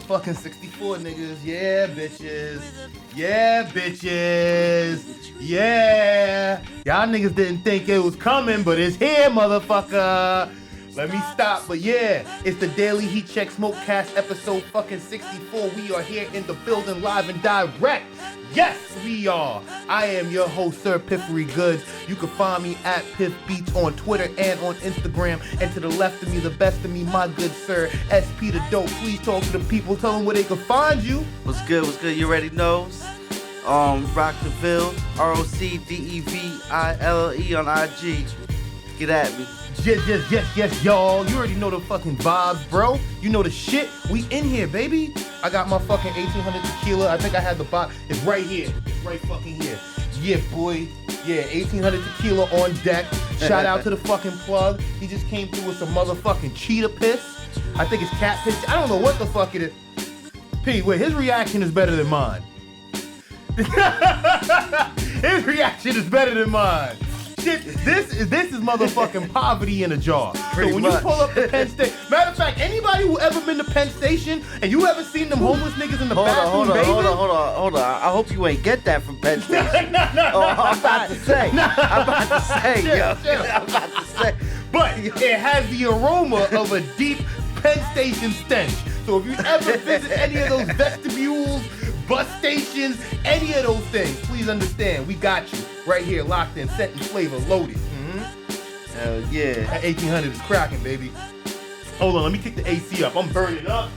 motherfucking 64 niggas. Yeah, bitches. Yeah, bitches. Yeah. Y'all niggas didn't think it was coming, but it's here, motherfucker. Let me stop, but yeah, it's the Daily Heat Check Smokecast episode fucking 64. We are here in the building live and direct. Yes, we are. I am your host, Sir Piffery Goods. You can find me at Piff Beats on Twitter and on Instagram. And to the left of me, the best of me, my good sir, SP the Dope. Please talk to the people. Tell them where they can find you. What's good? What's good? You already knows. Rockdeville, ROCDEVILLE on IG. Get at me. Yes, y'all. You already know the fucking vibes, bro. You know the shit. We in here, baby. I got my fucking 1800 tequila. I think I had the box. It's right here. It's right fucking here. Yeah, boy. Yeah, 1800 tequila on deck. Shout out to the fucking plug. He just came through with some motherfucking cheetah piss. I think it's cat piss. I don't know what the fuck it is. P, wait, his reaction is better than mine. His reaction is better than mine. Shit, this is motherfucking poverty in a jar. Pretty so when much. you pull up the Penn Station, matter of fact, anybody who ever been to Penn Station and you ever seen them homeless niggas in the bathroom, Hold bathing? on. I hope you ain't get that from Penn Station. No. I'm about to say. But it has the aroma of a deep Penn Station stench. So if you ever visit any of those vestibules, bus stations, any of those things, please understand, we got you right here, locked in, set and flavor, loaded. Hell yeah. That 1800 is cracking, baby. Hold on, let me kick the AC up. I'm burning up.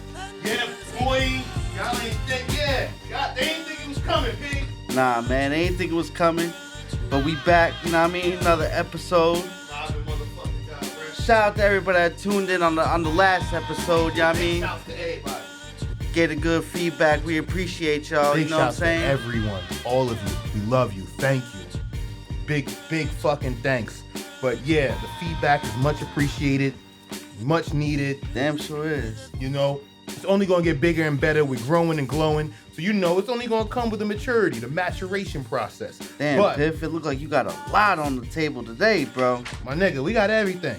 Yeah, boy. Y'all ain't think, yeah. Y'all, they ain't think it was coming, P. Nah, man, they ain't think it was coming. But we back, you know what I mean? Another episode. Shout out to everybody that tuned in on the last episode, you know what I mean? Shout out to everybody. Get a good feedback. We appreciate y'all, Big you know what I'm shouts to saying? everyone, all of you. We love you. Thank you. Big fucking thanks. But yeah, the feedback is much appreciated, much needed. Damn sure is. You know, it's only gonna get bigger and better. We're growing and glowing. So you know, it's only gonna come with the maturity, the maturation process. Damn, but, Piff, it look like you got a lot on the table today, bro. my nigga, we got everything.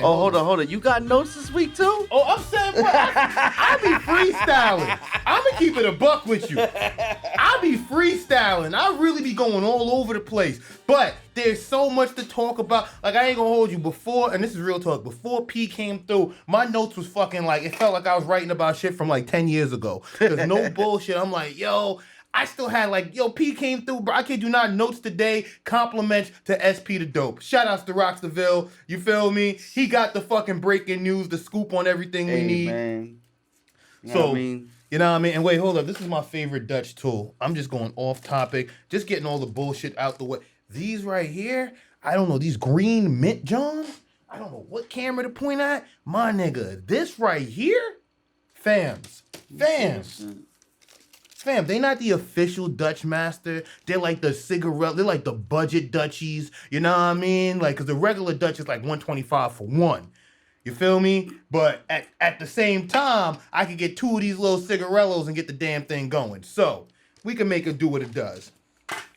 Oh, Hold on. You got notes this week, too? Oh, I'm saying, bro, I be freestyling. I'm gonna keep it a buck with you. I be freestyling. I really be going all over the place. But there's so much to talk about. Like, I ain't gonna hold you before, and this is real talk, before P came through, my notes was fucking like, it felt like I was writing about shit from like 10 years ago. There's no bullshit. I'm like, yo, I still had like, yo, P came through, bro. I kid you not, notes today, compliments to SP the Dope. Shout outs to Rocksville, you feel me? He got the fucking breaking news, the scoop on everything we need. Man. You know So, what I mean? you know what I mean? And wait, hold up. This is my favorite Dutch tool. I'm just going off topic, just getting all the bullshit out the way. These right here, I don't know, these green mint Johns, I don't know what camera to point at. My nigga, this right here, fam, they not the official Dutch master. They're like the cigarette, they're like the budget Dutchies, you know what I mean? Like, cause the regular Dutch is like $125 for one. You feel me? But at the same time, I could get two of these little cigarellos and get the damn thing going. So, we can make it do what it does.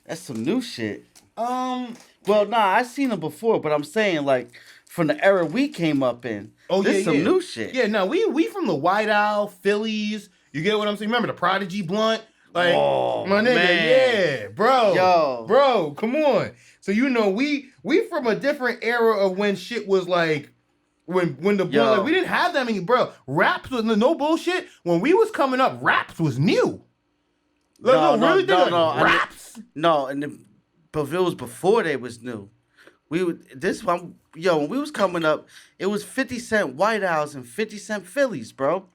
That's some new shit. Well, nah, I seen them before, but I'm saying, like, from the era we came up in, this is some new shit. Yeah, no, we from the White Owl, Phillies. You get what I'm saying? Remember the Prodigy blunt? Like, my nigga, man. Yeah, bro. Yo. Bro, come on. So, you know, we from a different era of when shit was like, when the blunt, like, we didn't have that many, bro. Raps was, no bullshit. When we was coming up, raps was new. Like, No. Raps? But it was before they was new. When we was coming up, it was 50 Cent White Owls and 50 Cent Phillies, bro.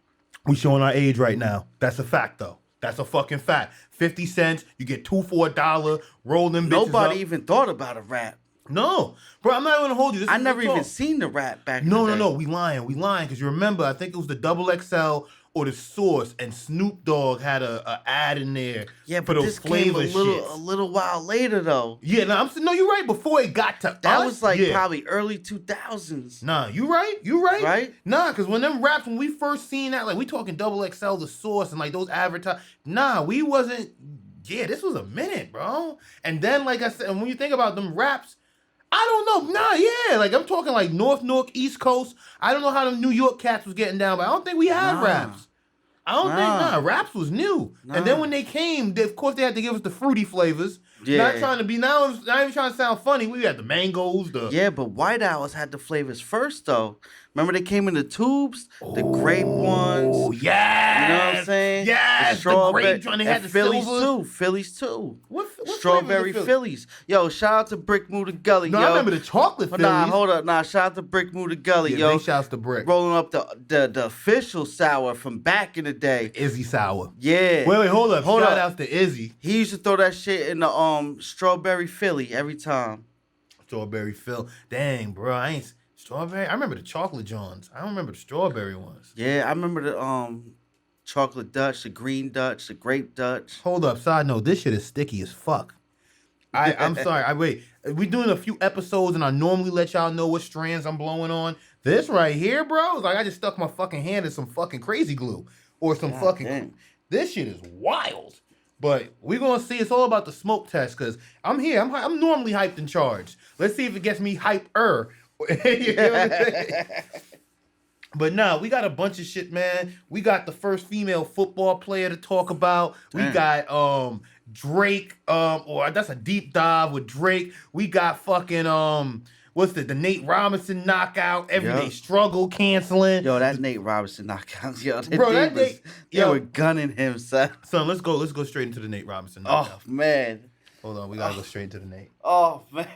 We showing our age right now. That's a fact, though. That's a fucking fact. 50 cents, you get two for $1, roll them bitches Nobody up. even thought about a rap. No. Bro, I'm not going to hold you. This I is never real even talk. seen the rap back in the day. No. We lying. Because you remember, I think it was the XXL or the Source, and Snoop Dogg had a ad in there Yeah, for but those this came flavor shits. a little while later, though. Yeah, no, you're right. Before it got to That us, was like yeah. probably early 2000s. Nah, you right. Right? Nah, because when them raps, when we first seen that, like, we talking XXL, the Source, and like those advertise. Nah, we wasn't. Yeah, this was a minute, bro. And then, like I said, and when you think about them raps, I don't know. Nah, yeah. Like, I'm talking like North, East Coast. I don't know how them New York cats was getting down, but I don't think we had raps. I don't think Raps was new. And then when they came, of course they had to give us the fruity flavors. Yeah. Not trying to be not even trying to sound funny. We had the mangoes, Yeah, but White Owls had the flavors first though. Remember they came in the tubes, the grape ones. Oh yeah, you know what I'm saying? Yes, the grape one. They had the Phillies silvers. too. Phillies too. What Strawberry Phillies. Yo, shout out to Brick Moo the Gully. No, yo. I remember the chocolate Phillies. Nah, hold up. Nah, shout out to Brick Moo the Gully, Yeah, yo. big shouts to Brick. Rolling up the official sour from back in the day. Izzy sour. Yeah. Wait, hold up. Shout out to Izzy. He used to throw that shit in the strawberry Philly every time. Strawberry Phil. Dang, bro. I remember the chocolate Johns. I don't remember the strawberry ones. Yeah, I remember the chocolate Dutch, the green Dutch, the grape Dutch. Hold up. Side note, this shit is sticky as fuck. I'm sorry. Wait. We doing a few episodes and I normally let y'all know what strands I'm blowing on. This right here, bro, is like I just stuck my fucking hand in some fucking crazy glue. Or some fucking... This shit is wild. But we're going to see. It's all about the smoke test because I'm here. I'm normally hyped and charged. Let's see if it gets me hype-er. You know what I'm saying? But nah, we got a bunch of shit, man. We got the first female football player to talk about. We got Drake, or that's a deep dive with Drake. We got fucking the Nate Robinson knockout, everyday struggle canceling. Yo, that Nate Robinson knockout, yo, they were gunning him, son. Son, let's go straight into the Nate Robinson knockout. Oh man. Hold on, we gotta go straight into the Nate. Oh man.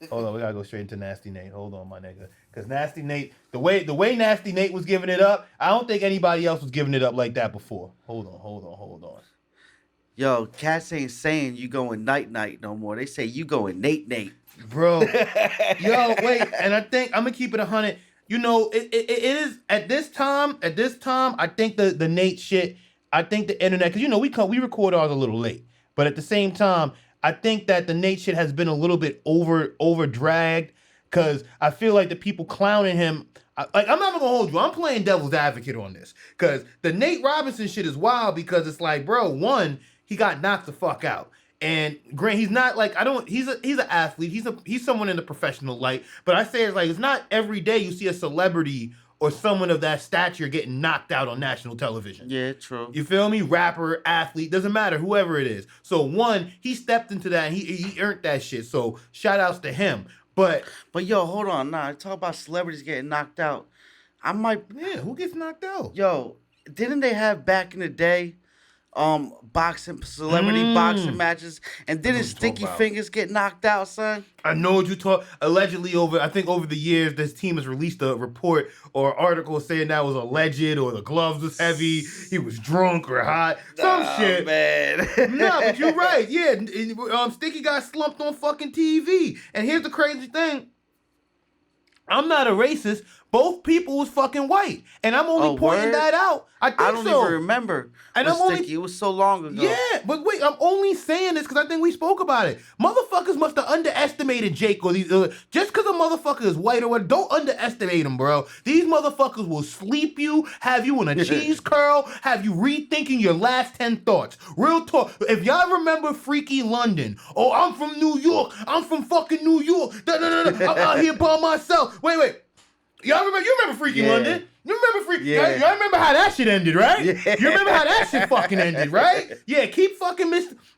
Hold on, we gotta go straight into Nasty Nate. Hold on, my nigga. Cause Nasty Nate, the way Nasty Nate was giving it up, I don't think anybody else was giving it up like that before. Hold on. Yo, cats ain't saying you going night no more. They say you going Nate. Bro. Yo, wait, and I think I'm gonna keep it 100. You know, it is at this time, I think the Nate shit, I think the internet, cause you know we record ours a little late. But at the same time, I think that the Nate shit has been a little bit over dragged because I feel like the people clowning him. I'm not even gonna hold you. I'm playing devil's advocate on this because the Nate Robinson shit is wild because it's like, bro, one, he got knocked the fuck out. And Grant, he's not like he's an athlete. He's someone in the professional light. But I say it's not every day you see a celebrity or someone of that stature getting knocked out on national television. Yeah, true. You feel me? Rapper, athlete, doesn't matter, whoever it is. So one, he stepped into that and he earned that shit. So shout outs to him. But yo, hold on. Nah, I talk about celebrities getting knocked out. Yeah, who gets knocked out? Yo, didn't they have back in the day celebrity boxing matches, and didn't Sticky Fingers get knocked out, son? I know what you talk. Allegedly, over the years, this team has released a report or article saying that was alleged, or the gloves was heavy, he was drunk or hot, some shit. Man. Nah, but you're right. Yeah, Sticky got slumped on fucking TV. And here's the crazy thing. I'm not a racist. Both people was fucking white. And I'm only pointing that out. I don't even remember. And Sticky. It was so long ago. Yeah, but wait, I'm only saying this because I think we spoke about it. Motherfuckers must have underestimated Jake or these. Just because a motherfucker is white or what, don't underestimate him, bro. These motherfuckers will sleep you, have you in a cheese curl, have you rethinking your last 10 thoughts. Real talk. If y'all remember Freaky London, I'm from New York. I'm from fucking New York. I'm out here by myself. Wait. You remember Freaky London? You remember Freaky? Y'all remember how that shit ended, right? Yeah. You remember how that shit fucking ended, right? Yeah, keep fucking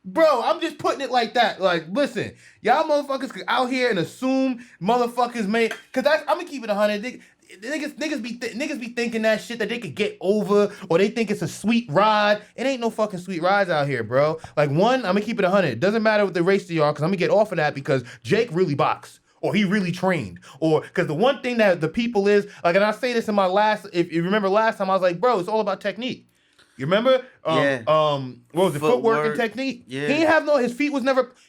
Bro, I'm just putting it like that. Like, listen, y'all motherfuckers could out here and assume motherfuckers may, cause I'm gonna keep it 100. Niggas be thinking that shit that they could get over, or they think it's a sweet ride. It ain't no fucking sweet rides out here, bro. Like, one, I'm gonna keep it 100. It doesn't matter what the race you are, cause I'm gonna get off of that because Jake really boxed. Or he really trained. Or, because the one thing that the people is, like, and I say this in my last, if you remember last time, I was like, bro, it's all about technique. You remember? What was it? Footwork and technique? Yeah. He didn't have his feet was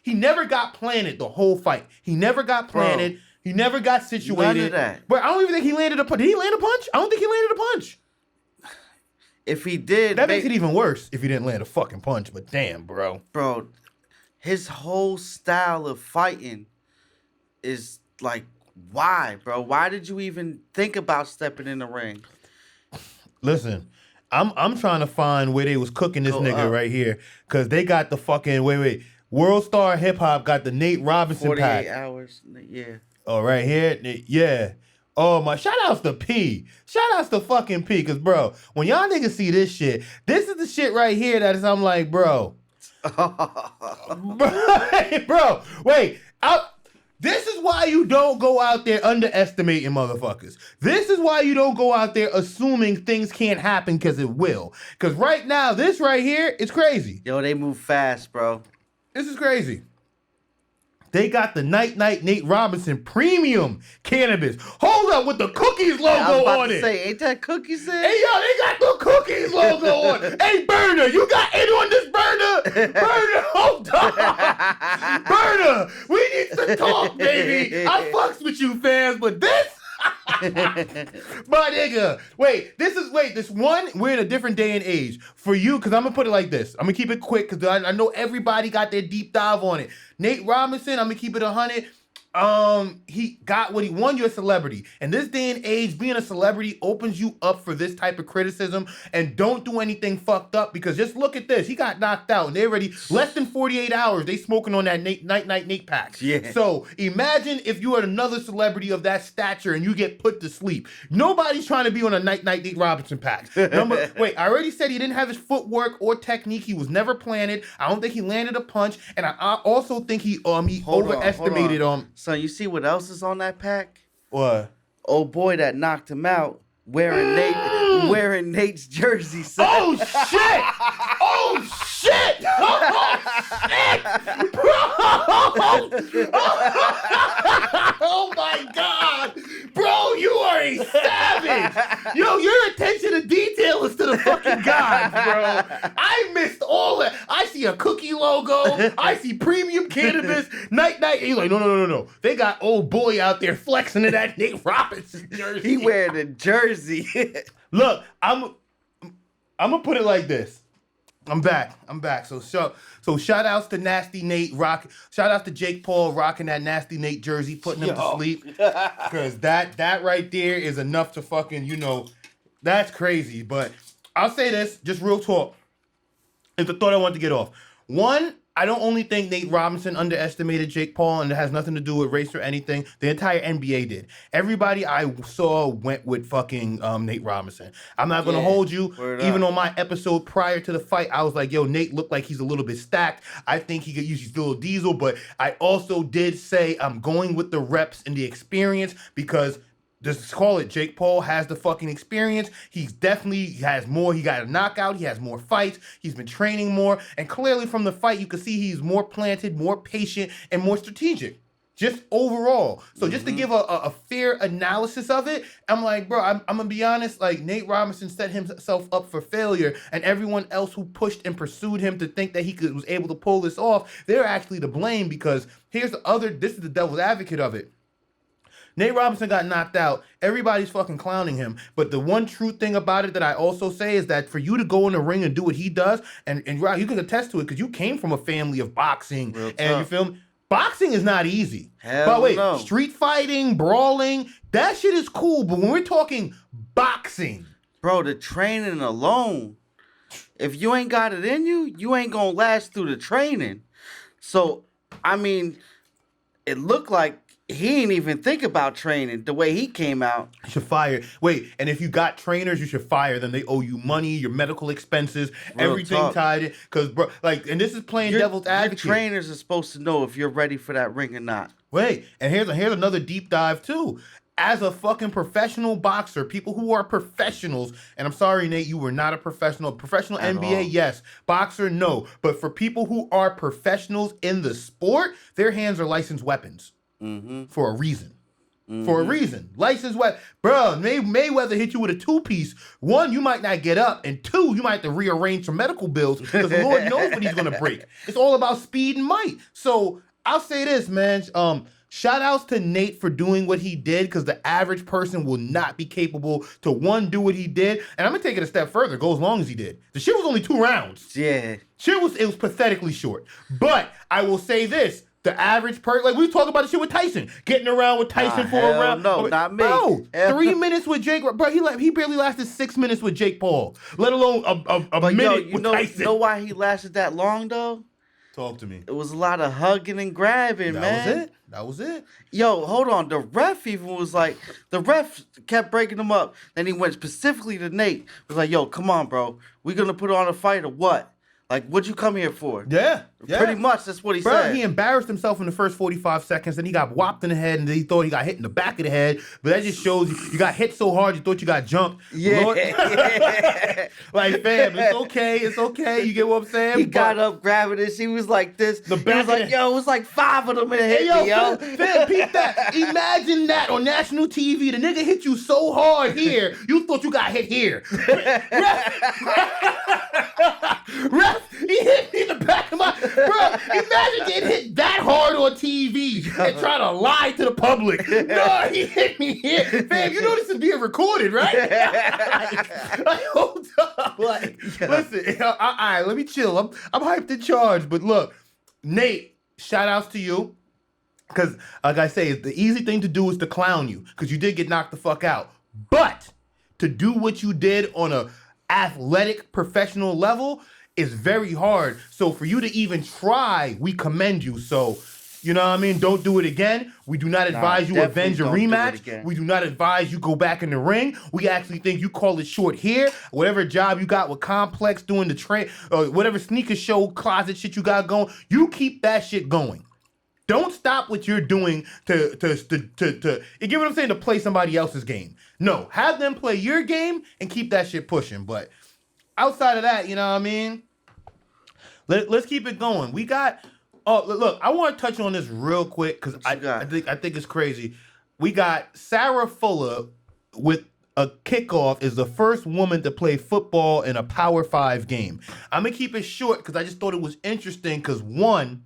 he never got planted the whole fight. He never got planted. Bro, he never got situated. None of that. But I don't even think he landed a punch. Did he land a punch? I don't think he landed a punch. If he did. That makes it even worse if he didn't land a fucking punch, but damn, bro. Bro, his whole style of fighting is like, why, bro? Why did you even think about stepping in the ring? Listen, I'm trying to find where they was cooking this nigga right here, cause they got the fucking World Star Hip Hop got the Nate Robinson 48 pack. 48 hours, yeah. Oh, right here, yeah. Oh my! Shout outs to P. Shout outs to fucking P. Cause bro, when y'all niggas see this shit, this is the shit right here that is. I'm like, bro, bro. Wait. This is why you don't go out there underestimating motherfuckers. This is why you don't go out there assuming things can't happen because it will. Because right now, this right here is crazy. Yo, they move fast, bro. This is crazy. They got the Night Nate Robinson premium cannabis. Hold up with the Cookies logo on it. Say, ain't that Cookies in? Hey, yo, they got the Cookies logo on it. Hey, Burner, you got in on this, Burner? Burner, hold on. Burner, we need to talk, baby. I fucks with you, fans, but this... My nigga, this one, we're in a different day and age. For you, because I'm going to put it like this. I'm going to keep it quick because I know everybody got their deep dive on it. Nate Robinson, I'm going to keep it 100. He got what he won. You're a celebrity. And this day and age, being a celebrity opens you up for this type of criticism. And don't do anything fucked up because just look at this. He got knocked out and they already less than 48 hours. They smoking on that Nate packs. Yeah. So imagine if you are another celebrity of that stature and you get put to sleep. Nobody's trying to be on a Nate Robinson pack. I already said he didn't have his footwork or technique. He was never planted. I don't think he landed a punch. And I also think he overestimated Son, you see what else is on that pack? What? Old boy that knocked him out wearing Nate's jersey. Son. Oh shit! Oh shit! Oh shit! Oh my god! Bro, you are a savage! Yo, your attention to detail is to the fucking gods, bro. I missed all that. I see a cookie logo. I see premium cannabis. Night. He's like, no. They got old boy out there flexing in that Nate Robinson jersey. He wearing a jersey. Look, I'm gonna put it like this. I'm back. So shout outs to Nasty Nate shout outs to Jake Paul rocking that Nasty Nate jersey, putting him to sleep. Cause that right there is enough to fucking, that's crazy. But I'll say this, just real talk. It's the thought I want to get off. One, I don't only think Nate Robinson underestimated Jake Paul, and it has nothing to do with race or anything. The entire NBA did. Everybody I saw went with fucking Nate Robinson. I'm not going to hold you. Even on my episode prior to the fight, I was like, yo, Nate looked like he's a little bit stacked. I think he could use his little diesel, but I also did say I'm going with the reps and the experience because just call it, Jake Paul has the fucking experience. He has more. He got a knockout. He has more fights. He's been training more. And clearly from the fight, you can see he's more planted, more patient, and more strategic. Just overall. So just to give a fair analysis of it, I'm like, bro, I'm going to be honest. Like, Nate Robinson set himself up for failure. And everyone else who pushed and pursued him to think that he was able to pull this off, they're actually to blame because this is the devil's advocate of it. Nate Robinson got knocked out. Everybody's fucking clowning him. But the one true thing about it that I also say is that for you to go in the ring and do what he does, and Rob, you can attest to it because you came from a family of boxing. And you feel me? Boxing is not easy. But wait, street fighting, brawling, that shit is cool. But when we're talking boxing. Bro, the training alone, if you ain't got it in you, you ain't going to last through the training. So, I mean, it looked like he ain't even think about training the way he came out. You should fire. Wait, and if you got trainers, you should fire them. They owe you money, your medical expenses, everything tied in. Because, bro, and this is playing devil's advocate. Your trainers are supposed to know if you're ready for that ring or not. Wait, and here's another deep dive, too. As a fucking professional boxer, people who are professionals, and I'm sorry, Nate, you were not a professional. Professional NBA, yes. Boxer, no. But for people who are professionals in the sport, their hands are licensed weapons. For a reason. For a reason. Licensed weapon. Bro, Mayweather hit you with a two-piece. One, you might not get up. And two, you might have to rearrange some medical bills because the Lord knows what he's going to break. It's all about speed and might. So I'll say this, man. Shout outs to Nate for doing what he did because the average person will not be capable to, one, do what he did. And I'm going to take it a step further. Go as long as he did. The shit was only 2 rounds. Yeah. It was pathetically short. But I will say this. The average person, like we talk about the shit with Tyson, getting around with Tyson for a round. No, not me. Bro, 3 minutes with Jake. Bro, he barely lasted 6 minutes with Jake Paul, let alone a minute with Tyson. You know why he lasted that long though? Talk to me. It was a lot of hugging and grabbing, man. That was it. Yo, hold on. The ref even was like, the ref kept breaking them up. Then he went specifically to Nate. Was like, yo, come on, bro. We gonna put on a fight or what? Like, what'd you come here for? Yeah. Pretty much, that's what he Bro, said. he embarrassed himself in the first 45 seconds, then he got whopped in the head, and then he thought he got hit in the back of the head. But that just shows you got hit so hard you thought you got jumped. Yeah. Like, fam, it's okay. You get what I'm saying? He got up grabbing it. She was like this. The He back was like, of- yo, it was like 5 of them that hit me, yo. Fam, peep that. Imagine that on national TV. The nigga hit you so hard here, you thought you got hit here. Ref, he hit me in the back of my... Bro, imagine getting hit that hard on TV and trying to lie to the public. No, he hit me here. Fam, you know this is being recorded, right? like, hold up. Like, listen, all right, let me chill. I'm hyped in charge, but look, Nate, shout outs to you. Because, like I say, the easy thing to do is to clown you, because you did get knocked the fuck out. But to do what you did on a athletic, professional level is very hard. So for you to even try, we commend you. So, you know what I mean? Don't do it again. We do not advise you avenge a rematch. We do not advise you go back in the ring. We actually think you call it short here. Whatever job you got with Complex doing the train, or whatever sneaker show closet shit you got going, you keep that shit going. Don't stop what you're doing to you get what I'm saying, to play somebody else's game. No, have them play your game and keep that shit pushing. But outside of that, you know what I mean? Let's keep it going. We got, look, I want to touch on this real quick because I think it's crazy. We got Sarah Fuller with a kickoff is the first woman to play football in a Power 5 game. I'm going to keep it short because I just thought it was interesting because one,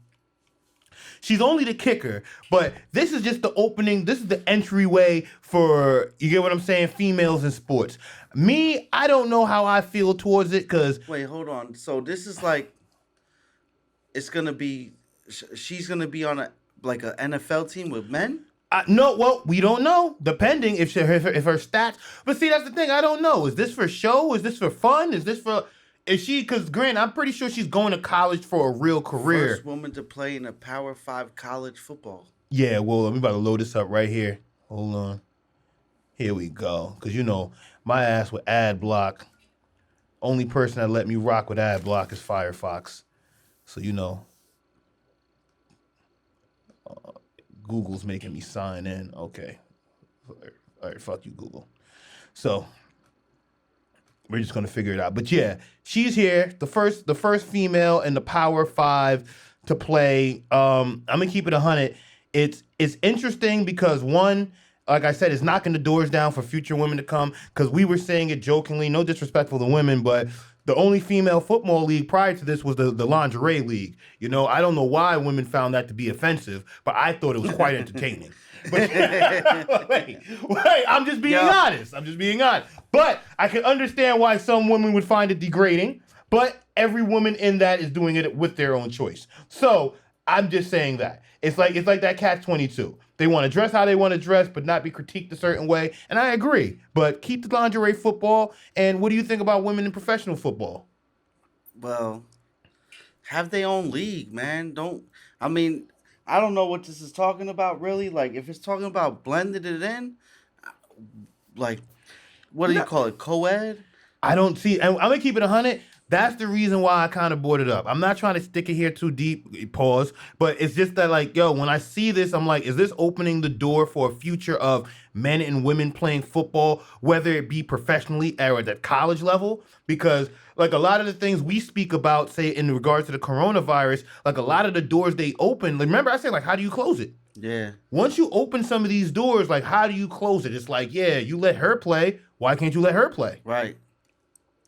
she's only the kicker, but this is just the opening. This is the entryway for, you get what I'm saying, females in sports. Me, I don't know how I feel towards it because... Wait, hold on. So this is like, it's going to be, she's going to be on a NFL team with men? No, well, we don't know, depending if her stats... But see, that's the thing, I don't know. Is this for show? Is this for fun? Is this for... Is she, because Grant, I'm pretty sure she's going to college for a real career. First woman to play in a Power 5 college football. Yeah, well, let me about to load this up right here. Hold on. Here we go. Because, you know, my ass with ad block. Only person that let me rock with ad block is Firefox. So, you know. Google's making me sign in. Okay. All right, fuck you, Google. So... we're just gonna figure it out. But yeah, she's here. The first female in the Power 5 to play. I'm gonna keep it 100. It's interesting because one, like I said, it's knocking the doors down for future women to come. Because we were saying it jokingly, no disrespectful to women, but the only female football league prior to this was the lingerie league. You know, I don't know why women found that to be offensive, but I thought it was quite entertaining. But, wait, I'm just being honest. But I can understand why some women would find it degrading, but every woman in that is doing it with their own choice. So I'm just saying that. It's like that Catch-22. They want to dress how they want to dress, but not be critiqued a certain way. And I agree. But keep the lingerie football. And what do you think about women in professional football? Well, have their own league, man. I don't know what this is talking about, really. Like, if it's talking about blending it in, like, what do you call it, co-ed? I don't see, and I'm going to keep it 100. That's the reason why I kind of brought it up. I'm not trying to stick it here too deep, pause, but it's just that, like, yo, when I see this, I'm like, is this opening the door for a future of men and women playing football, whether it be professionally or at the college level? Because, like, a lot of the things we speak about, say, in regards to the coronavirus, like, a lot of the doors they open, like, remember I said, like, how do you close it? Yeah. Once you open some of these doors, like, how do you close it? It's like, yeah, you let her play. Why can't you let her play? Right.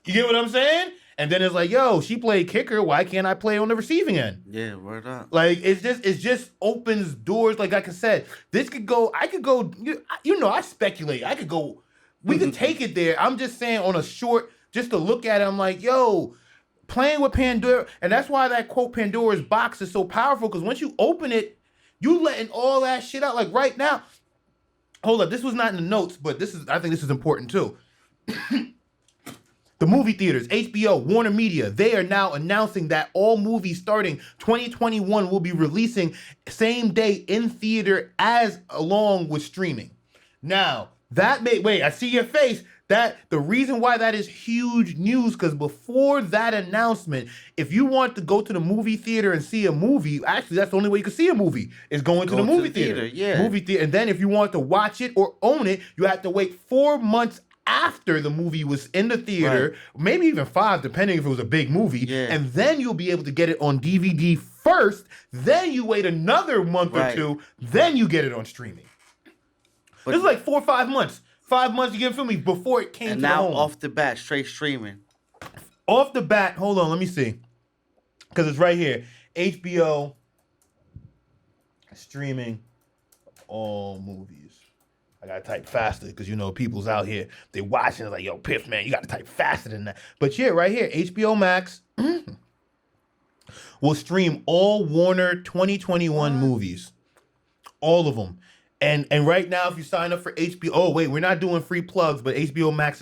You get what I'm saying? And then it's like, yo, she played kicker. Why can't I play on the receiving end? Yeah, word up. Like, it just opens doors. Like I said, I could go, you know, I speculate. I could go, we could take it there. I'm just saying on a short, just to look at it, I'm like, yo, playing with Pandora. And that's why that quote Pandora's box is so powerful. Because once you open it, you letting all that shit out. Like right now, hold up, this was not in the notes, but I think this is important too. The movie theaters, HBO, Warner Media, they are now announcing that all movies starting 2021 will be releasing same day in theater as along with streaming. Now, wait, I see your face. The reason why that is huge news, because before that announcement, if you want to go to the movie theater and see a movie, actually that's the only way you can see a movie is going to the movie theater. Yeah. Movie theater. And then if you want to watch it or own it, you have to wait 4 months after the movie was in the theater, maybe even 5, depending if it was a big movie. Yeah. And then you'll be able to get it on DVD first. Then you wait another month or 2. Then you get it on streaming. But this is like 4 or 5 months. 5 months, you get feel me, before it came to now home. off the bat, straight streaming. Off the bat, hold on, let me see. Because it's right here. HBO streaming all movies. I gotta type faster because you know people's out here. They watching like, yo, Piff, man, you gotta type faster than that. But yeah, right here, HBO Max will stream all Warner 2021 movies. All of them. And right now, if you sign up for HBO, oh wait, we're not doing free plugs, but HBO Max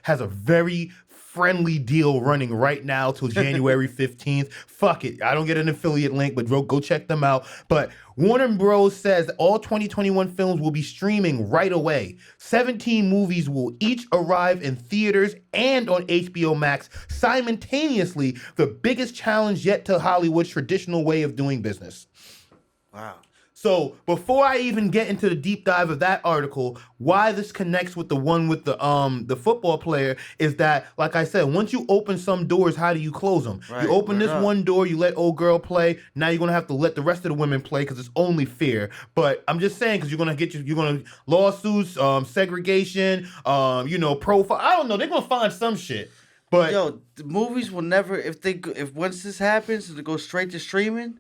has a very friendly deal running right now till January 15th. Fuck it. I don't get an affiliate link, but go check them out. But Warner Bros. Says that all 2021 films will be streaming right away. 17 movies will each arrive in theaters and on HBO Max simultaneously, the biggest challenge yet to Hollywood's traditional way of doing business. Wow. So before I even get into the deep dive of that article, why this connects with the one with the football player is that, like I said, once you open some doors, how do you close them? Right, you open this one door, you let old girl play. Now you're gonna have to let the rest of the women play because it's only fair. But I'm just saying because you're gonna lawsuits, segregation, profile. I don't know. They're gonna find some shit. But yo, the movies will never if once this happens and it goes straight to streaming.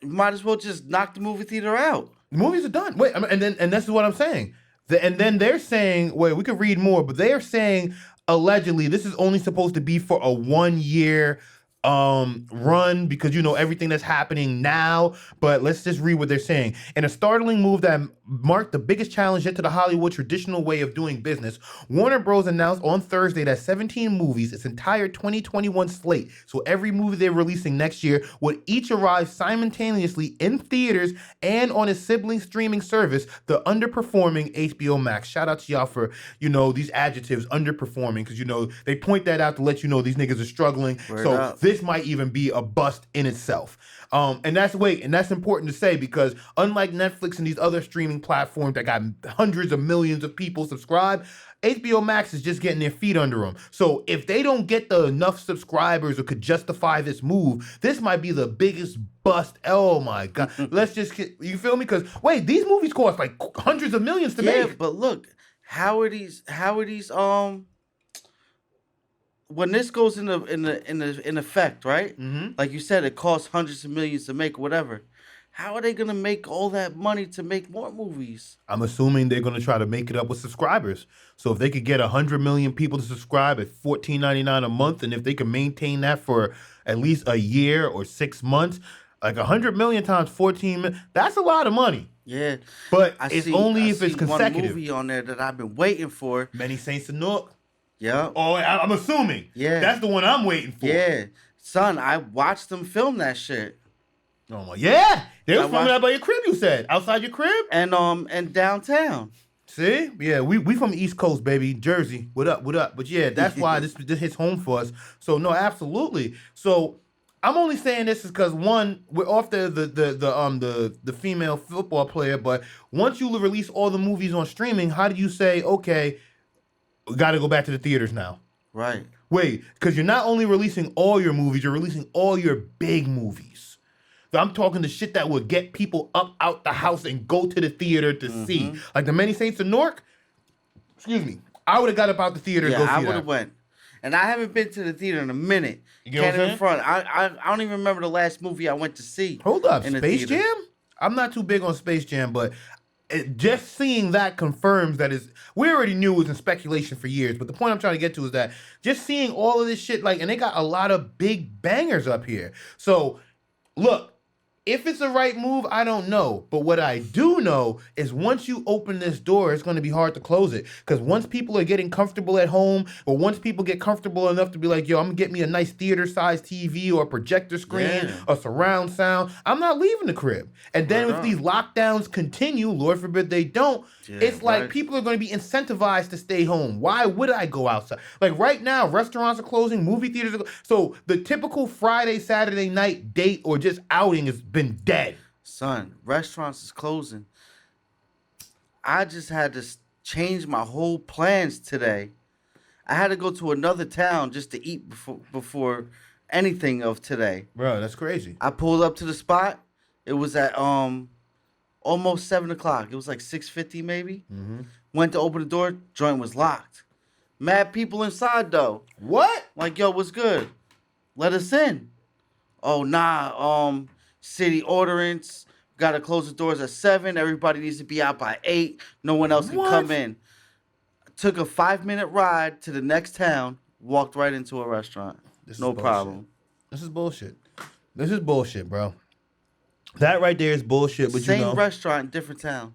You might as well just knock the movie theater out. The movies are done. Wait, and this is what I'm saying. And then they're saying, wait, we could read more, but they are saying allegedly this is only supposed to be for a 1 year run because everything that's happening now. But let's just read what they're saying. In a startling move that marked the biggest challenge yet to the Hollywood traditional way of doing business, Warner Bros. Announced on Thursday that 17 movies, its entire 2021 slate, so every movie they're releasing next year, would each arrive simultaneously in theaters and on its sibling streaming service, the underperforming HBO Max. Shout out to y'all for, these adjectives, underperforming, because, they point that out to let you know these niggas are struggling. Word so up. This might even be a bust in itself. And that's important to say because unlike Netflix and these other streaming platforms that got hundreds of millions of people subscribed, HBO Max is just getting their feet under them. So if they don't get enough subscribers or could justify this move, this might be the biggest bust. Oh my God. Let's just you feel me? Because wait, these movies cost like hundreds of millions to make. Yeah, but look, how are these when this goes in effect, right? Mm-hmm. Like you said, it costs hundreds of millions to make whatever. How are they gonna make all that money to make more movies? I'm assuming they're gonna try to make it up with subscribers. So if they could get 100 million people to subscribe at $14.99 a month, and if they can maintain that for at least a year or 6 months, like 100 million times 14 million, that's a lot of money. Yeah, but it's only if it's consecutive. One movie on there that I've been waiting for. Many Saints of Newark. Yeah. Oh, I'm assuming. Yeah. That's the one I'm waiting for. Yeah. Son, I watched them film that shit. Oh my, yeah. They was filming that by your crib, you said. Outside your crib? And downtown. See? Yeah, we from the East Coast, baby. Jersey. What up? But yeah, that's why this hits home for us. So no, absolutely. So I'm only saying this is because one, we're off the female football player, but once you release all the movies on streaming, how do you say, okay, we got to go back to the theaters now? Right. Wait, because you're not only releasing all your movies, you're releasing all your big movies. So I'm talking the shit that would get people up out the house and go to the theater to see. Like the Many Saints of Newark. Excuse me. I would have got up out the theater and go see that. Yeah, I would have went. And I haven't been to the theater in a minute. You get what I'm saying? In front. I don't even remember the last movie I went to see. Hold up, Space Jam? I'm not too big on Space Jam, but just seeing that confirms that we already knew it was in speculation for years, but the point I'm trying to get to is that just seeing all of this shit, and they got a lot of big bangers up here. So, look, If it's the right move, I don't know. But what I do know is once you open this door, it's going to be hard to close it. Because once people are getting comfortable at home, or once people get comfortable enough to be like, yo, I'm going to get me a nice theater-sized TV or a projector screen, a surround sound, I'm not leaving the crib. And then if these lockdowns continue, Lord forbid they don't, it's like people are going to be incentivized to stay home. Why would I go outside? Like right now, restaurants are closing, movie theaters are so the typical Friday, Saturday night date or just outing has been dead. Son, restaurants is closing. I just had to change my whole plans today. I had to go to another town just to eat before anything of today. Bro, that's crazy. I pulled up to the spot. It was at almost 7 o'clock. It was like 6:50 maybe. Mm-hmm. Went to open the door. Joint was locked. Mad people inside though. What? Like, yo, what's good? Let us in. Oh, nah. City ordinance. Gotta close the doors at 7. Everybody needs to be out by 8. No one else can come in. Took a 5-minute ride to the next town. Walked right into a restaurant. No problem. This is bullshit. This is bullshit, bro. That right there is bullshit. But same restaurant, different town.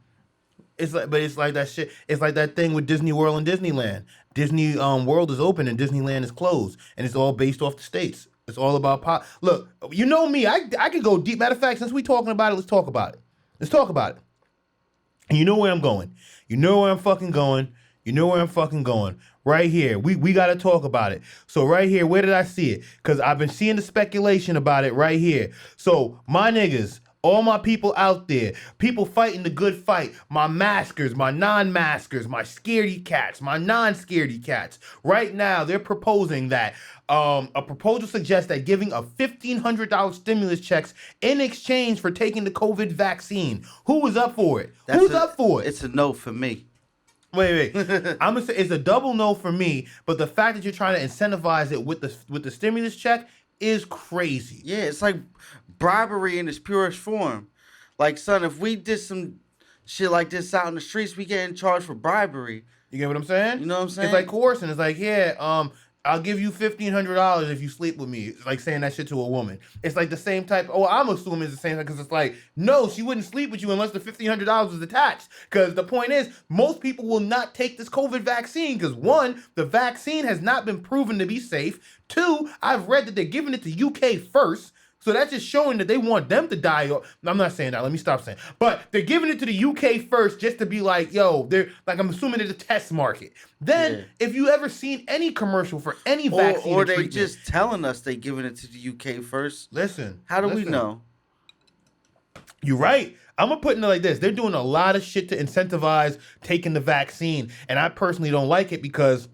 It's like that shit. It's like that thing with Disney World and Disneyland. Disney World is open and Disneyland is closed, and it's all based off the states. It's all about pop. Look, you know me. I can go deep. Matter of fact, since we talking about it, let's talk about it. Let's talk about it. And you know where I'm going. You know where I'm fucking going. You know where I'm fucking going. Right here. We got to talk about it. So right here, where did I see it? Because I've been seeing the speculation about it right here. So my niggas, all my people out there, people fighting the good fight, my maskers, my non-maskers, my scaredy cats, my non-scaredy cats. Right now, they're proposing that a proposal suggests that giving a $1,500 stimulus checks in exchange for taking the COVID vaccine. Who was up for it? Who's up for it? It's a no for me. Wait. I'm gonna say it's a double no for me, but the fact that you're trying to incentivize it with the stimulus check is crazy. Yeah, it's like bribery in its purest form. Like, son, if we did some shit like this out in the streets, we get in charge for bribery. You get what I'm saying? You know what I'm saying? It's like coercing. It's like, yeah, I'll give you $1,500 if you sleep with me. It's like saying that shit to a woman. It's like the same type. Oh, I'm assuming it's the same because it's like, no, she wouldn't sleep with you unless the $1,500 was attached. Because the point is, most people will not take this COVID vaccine because 1, the vaccine has not been proven to be safe. 2, I've read that they're giving it to UK first. So that's just showing that they want them to die. I'm not saying that. Let me stop saying. But they're giving it to the UK first just to be like, yo, they're like, I'm assuming it's a test market. Then, if you ever seen any commercial for any vaccine or they just telling us they giving it to the UK first. Listen. How do we know? You're right. I'm going to put it like this. They're doing a lot of shit to incentivize taking the vaccine. And I personally don't like it because,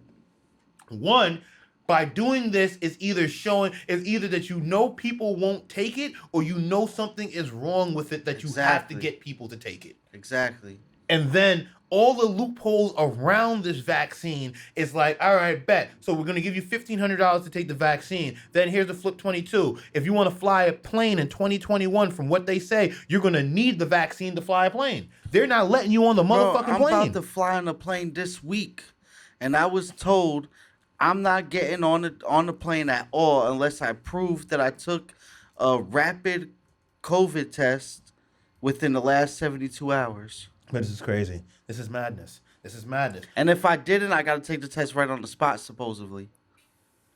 1, by doing this, it's either that you know people won't take it or you know something is wrong with it that you have to get people to take it. Exactly. And then all the loopholes around this vaccine is like, all right, bet. So we're going to give you $1,500 to take the vaccine. Then here's the flip 22. If you want to fly a plane in 2021, from what they say, you're going to need the vaccine to fly a plane. They're not letting you on the motherfucking plane. I'm about to fly on a plane this week. And I was told I'm not getting on the plane at all unless I prove that I took a rapid COVID test within the last 72 hours. But this is crazy. This is madness. This is madness. And if I didn't, I got to take the test right on the spot, supposedly.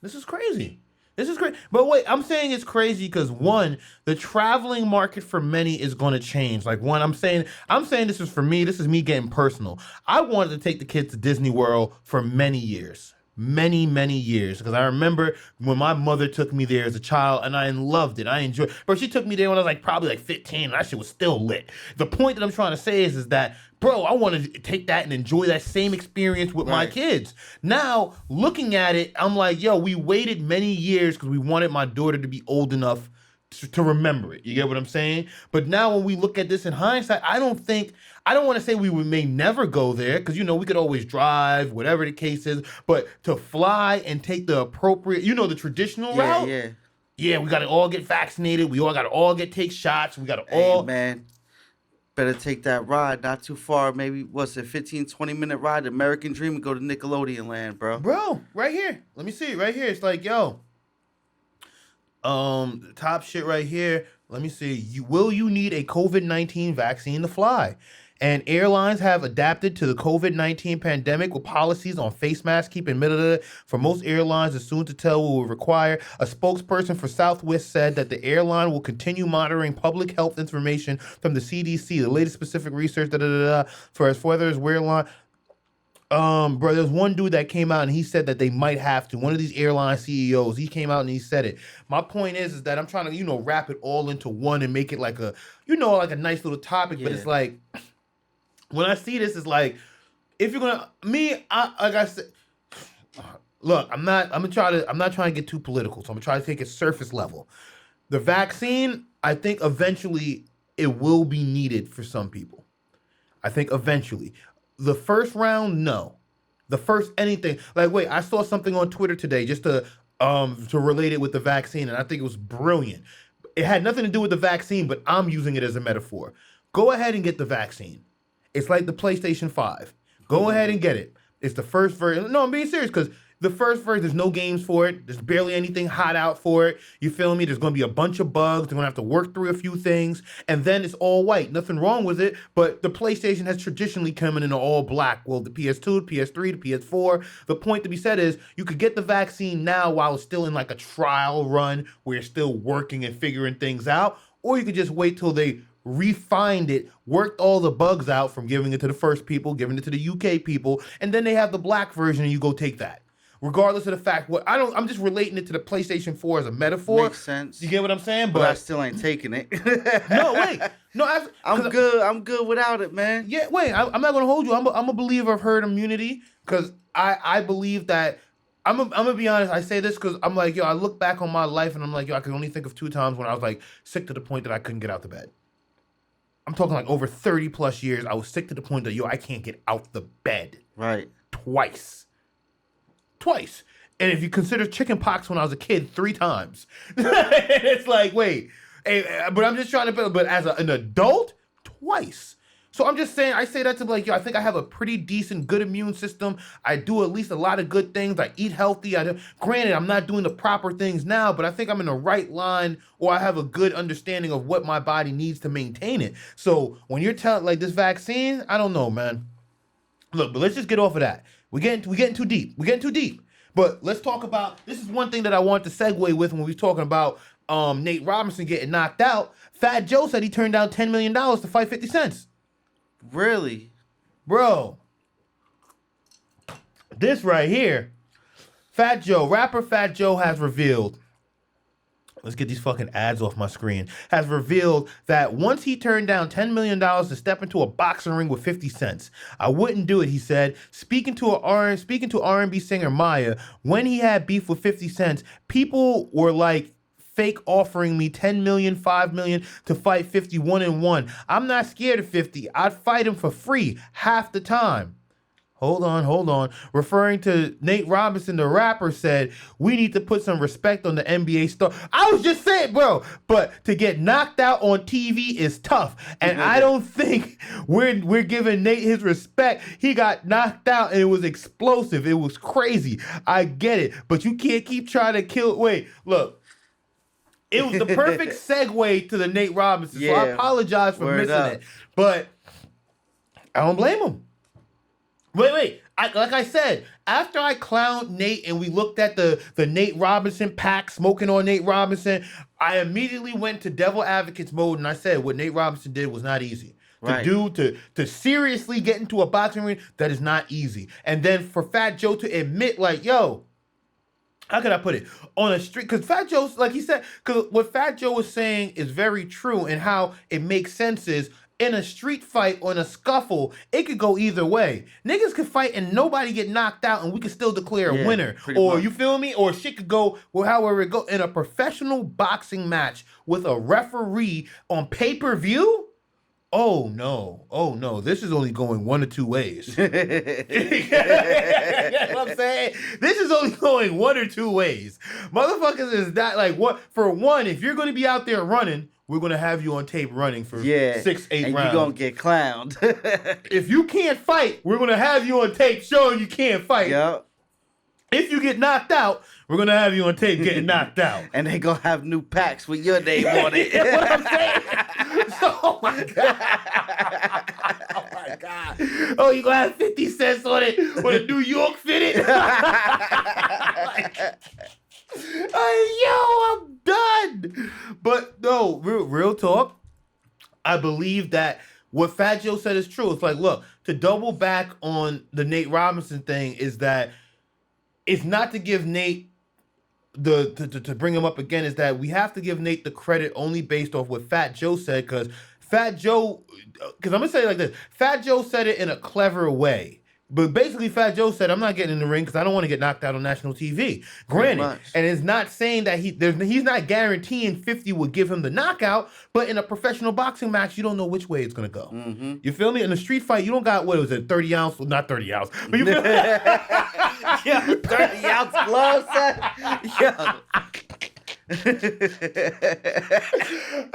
This is crazy. This is great. But wait, I'm saying it's crazy because 1, the traveling market for many is going to change. Like 1, I'm saying this is for me. This is me getting personal. I wanted to take the kids to Disney World for many years. Many years, because I remember when my mother took me there as a child and I loved it. I enjoyed it. But she took me there when I was like probably like 15 and that shit was still lit. The point that I'm trying to say is that, bro, I want to take that and enjoy that same experience with my kids. Now, looking at it, I'm like, yo, we waited many years because we wanted my daughter to be old enough to remember it. You get what I'm saying? But now when we look at this in hindsight, I don't want to say we may never go there because, you know, we could always drive, whatever the case is. But to fly and take the appropriate, you know, the traditional route. Yeah, we got to all get vaccinated. We all got to take shots. We got to all. Hey, man, better take that ride. Not too far. Maybe, 15, 20-minute ride, American Dream, and go to Nickelodeon land, bro. Bro, right here. Let me see. Right here. It's like, yo. Top shit right here. Let me see. Will you need a COVID-19 vaccine to fly? And airlines have adapted to the COVID-19 pandemic with policies on face masks, keeping for most airlines is soon to tell what will require. A spokesperson for Southwest said that the airline will continue monitoring public health information from the CDC, the latest specific research, for as far as airline. Bro, there's one dude that came out and he said that they might have to. One of these airline CEOs, he came out and he said it. My point is that I'm trying to, wrap it all into one and make it like a, like a nice little topic. Yeah. But it's like, when I see this, it's like, if you're gonna, like I said, look, I'm not trying to get too political, so I'm gonna try to take it surface level. The vaccine, I think eventually it will be needed for some people. I think eventually. The first round, no. The first anything. Like, wait, I saw something on Twitter today just to relate it with the vaccine, and I think it was brilliant. It had nothing to do with the vaccine, but I'm using it as a metaphor. Go ahead and get the vaccine. It's like the PlayStation 5. Go ahead and get it. It's the first version. No, I'm being serious, because the first version, there's no games for it. There's barely anything hot out for it. You feel me? There's going to be a bunch of bugs. They're going to have to work through a few things. And then it's all white. Nothing wrong with it. But the PlayStation has traditionally come in all black. Well, the PS2, the PS3, the PS4. The point to be said is you could get the vaccine now while it's still in like a trial run where you're still working and figuring things out. Or you could just wait till they refined it, worked all the bugs out from giving it to the first people, giving it to the UK people, and then they have the black version and you go take that. Regardless of the fact, I'm just relating it to the PlayStation 4 as a metaphor. Makes sense. You get what I'm saying? But I still ain't taking it. No, wait. No, I'm good. I'm good without it, man. Yeah, wait. I'm not gonna hold you. I'm a believer of herd immunity because I believe that. I'm gonna be honest. I say this because I'm like, I look back on my life and I'm like, I can only think of 2 times when I was like sick to the point that I couldn't get out the bed. I'm talking like over 30 plus years. I was sick to the point that I can't get out the bed. Right. Twice. And if you consider chicken pox when I was a kid, 3 times. It's like, wait. But I'm just trying to, but as an adult, twice. So I'm just saying, I say that to be like, I think I have a pretty decent, good immune system. I do at least a lot of good things. I eat healthy. Granted, I'm not doing the proper things now, but I think I'm in the right line, or I have a good understanding of what my body needs to maintain it. So when you're telling, like, this vaccine, I don't know, man. Look, but let's just get off of that. We're getting too deep. But let's talk about, this is one thing that I want to segue with when we were talking about Nate Robinson getting knocked out. Fat Joe said he turned down $10 million to fight 50 Cent. Really? Bro. This right here. Rapper Fat Joe has revealed, let's get these fucking ads off my screen, has revealed that once he turned down $10 million to step into a boxing ring with 50 Cent. I wouldn't do it, he said. Speaking to R&B singer Maya, when he had beef with 50 Cent, people were like fake offering me 10 million, 5 million to fight 50 1-on-1. I'm not scared of 50. I'd fight him for free half the time. Hold on. Referring to Nate Robinson, the rapper, said, we need to put some respect on the NBA star. I was just saying, bro, but to get knocked out on TV is tough. And I don't think we're giving Nate his respect. He got knocked out and it was explosive. It was crazy. I get it. But you can't keep trying to kill. Wait, look. It was the perfect segue to the Nate Robinson. Yeah, so I apologize for missing it. But I don't blame him. Wait. Like I said, after I clowned Nate and we looked at the Nate Robinson pack, smoking on Nate Robinson, I immediately went to devil advocates mode and I said what Nate Robinson did was not easy. Right. To seriously get into a boxing ring, that is not easy. And then for Fat Joe to admit, like, yo, how could I put it? On a street, because Fat Joe's, like he said, because what Fat Joe was saying is very true, and how it makes sense is, in a street fight or in a scuffle, it could go either way. Niggas could fight and nobody get knocked out and we could still declare a winner. Or much. You feel me? Or shit could go, well, however it go. In a professional boxing match with a referee on pay-per-view, oh no, this is only going 1 or 2 ways. You know what I'm saying? This is only going 1 or 2 ways. Motherfuckers is not like, what? For one, if you're going to be out there running, we're going to have you on tape running for 6-8 rounds. And you're going to get clowned. If you can't fight, we're going to have you on tape showing you can't fight. Yep. If you get knocked out, we're gonna have you on tape getting knocked out. And they gonna have new packs with your name on it. You know what I'm saying? So, oh my god. Oh my god. Oh, you gonna have 50 cents on it with a New York fitted? Yo, I'm done. But no, real talk. I believe that what Fat Joe said is true. It's like, look, to double back on the Nate Robinson thing is that it's not to give Nate to bring him up again, is that we have to give Nate the credit only based off what Fat Joe said, because I'm gonna say it like this. Fat Joe said it in a clever way. But basically, Fat Joe said, I'm not getting in the ring because I don't want to get knocked out on national TV. Granted, and it's not saying that he's not guaranteeing 50 would give him the knockout, but in a professional boxing match, you don't know which way it's going to go. Mm-hmm. You feel me? In a street fight, you don't got, what was it, 30 ounce? Well, not 30 ounce. But you feel me? Yeah, 30 ounce gloves, son. Yeah.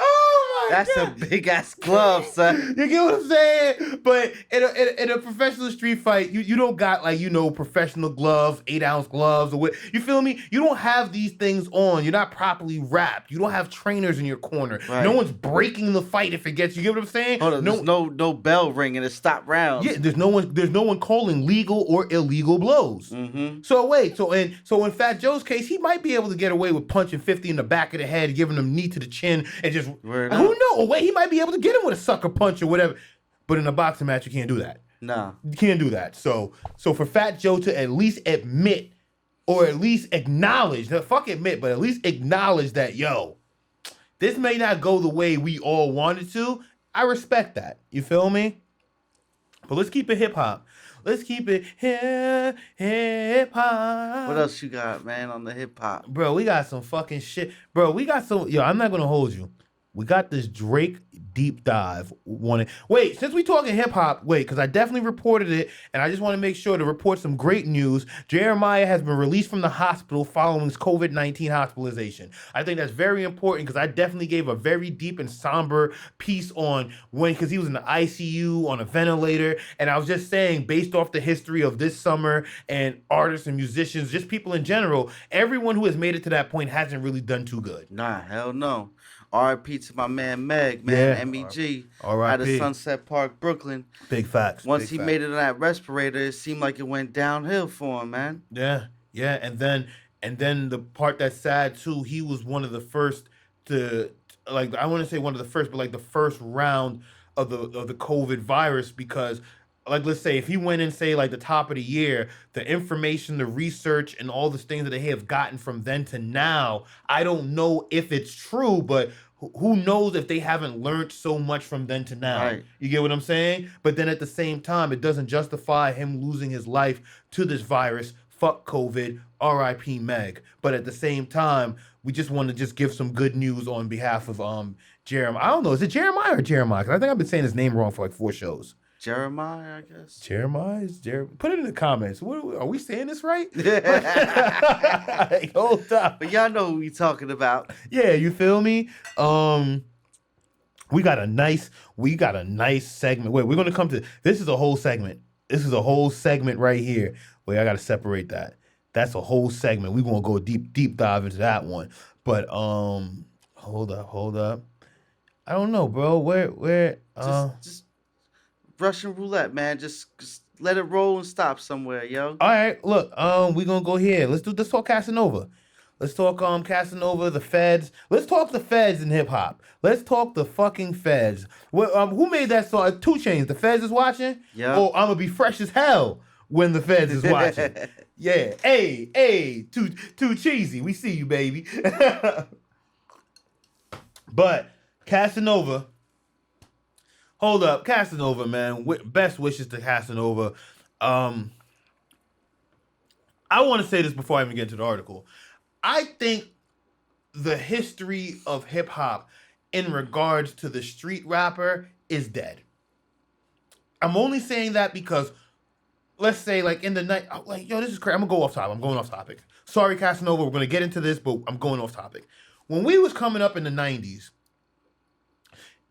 Oh my That's God. a big ass glove, son. You get what I'm saying? But in a professional street fight, you don't got professional gloves, 8-ounce gloves, or what. You feel me? You don't have these things on. You're not properly wrapped. You don't have trainers in your corner. Right. No one's breaking the fight if it gets. You get what I'm saying? Hold on, there's no bell ringing to stop rounds. Yeah, there's no one calling legal or illegal blows. Mm-hmm. So in Fat Joe's case, he might be able to get away with punching 50 in the back of the head, giving him knee to the chin, and just who knows? Wait, he might be able to get him with a sucker punch or whatever. But in a boxing match, you can't do that. No, you can't do that. So for Fat Joe to at least admit, or at least acknowledge, fuck admit, but at least acknowledge that, yo, this may not go the way we all wanted to. I respect that. You feel me? But let's keep it hip hop. Let's keep it hip hop. What else you got, man, on the hip hop? Bro, we got some fucking shit. Bro, we got some. Yo, I'm not gonna hold you. We got this Drake deep dive. Wait, since we talking hip hop, because I definitely reported it, and I just want to make sure to report some great news. Jeremiah has been released from the hospital following his COVID-19 hospitalization. I think that's very important because I definitely gave a very deep and somber piece on because he was in the ICU on a ventilator, and I was just saying, based off the history of this summer and artists and musicians, just people in general, everyone who has made it to that point hasn't really done too good. Nah, hell no. R.I.P. to my man Meg, man, MEG, out of Sunset Park, Brooklyn. Big facts. Once he made it on that respirator, it seemed like it went downhill for him, man. Yeah, and then the part that's sad too, he was one of the first to, like, I want to say one of the first, but like the first round of the COVID virus, because, like, let's say if he went in, say, like the top of the year, the information, the research, and all the things that they have gotten from then to now, I don't know if it's true, but who knows if they haven't learned so much from then to now. Right. You get what I'm saying? But then at the same time, it doesn't justify him losing his life to this virus. Fuck COVID, R.I.P. Meg. But at the same time, we just want to just give some good news on behalf of Jeremiah. I don't know, is it Jeremiah or Jeremiah? Because I think I've been saying his name wrong for like 4 shows. Jeremiah, I guess. Jeremiah? Put it in the comments. Are we saying this right? Hold up. But y'all know who we talking about. Yeah, you feel me? We got a nice segment. Wait, we're gonna come to this is a whole segment. This is a whole segment right here. Wait, I gotta separate that. That's a whole segment. We're gonna go deep dive into that one. But hold up. I don't know, bro. Where just Russian roulette, man. Just let it roll and stop somewhere, yo. All right, look, we gonna go here. Let's talk Casanova. Let's talk Casanova, the feds. Let's talk the feds in hip hop. Let's talk the fucking feds. Who made that song? 2 Chainz. The feds is watching. Yeah. Oh, I'm gonna be fresh as hell when the feds is watching. Yeah. Hey, too cheesy. We see you, baby. But Casanova. Hold up, Casanova, man. Best wishes to Casanova. I want to say this before I even get into the article. I think the history of hip hop in regards to the street rapper is dead. I'm only saying that because, let's say, like in the night, like, yo, this is crazy. I'm gonna go off topic. I'm going off topic. Sorry, Casanova. We're gonna get into this, but I'm going off topic. When we was coming up in the 90s,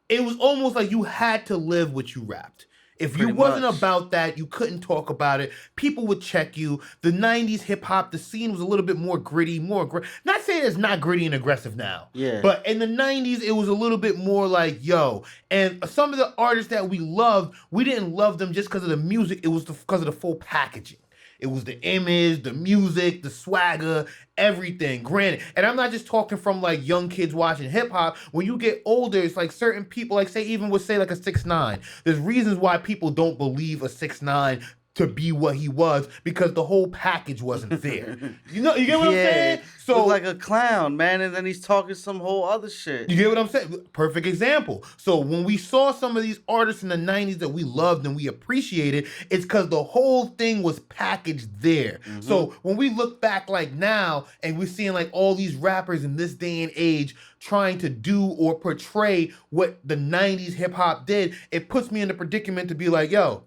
it was almost like you had to live what you rapped. If Pretty you wasn't much. about that, you couldn't talk about it. People would check you. The 90s hip-hop, the scene was a little bit more gritty, not saying it's not gritty and aggressive now. Yeah. But in the 90s, it was a little bit more like, yo. And some of the artists that we loved, we didn't love them just because of the music. It was because of the full packaging. It was the image, the music, the swagger, everything. Granted, and I'm not just talking from like young kids watching hip hop. When you get older, it's like certain people, like say even with say like a 6ix9ine. There's reasons why people don't believe a 6ix9ine to be what he was because the whole package wasn't there. You get what I'm saying? So like a clown, man, and then he's talking some whole other shit. You get what I'm saying? Perfect example. So when we saw some of these artists in the 90s that we loved and we appreciated, it's because the whole thing was packaged there. Mm-hmm. So when we look back like now and we're seeing like all these rappers in this day and age trying to do or portray what the 90s hip hop did, it puts me in the predicament to be like, yo,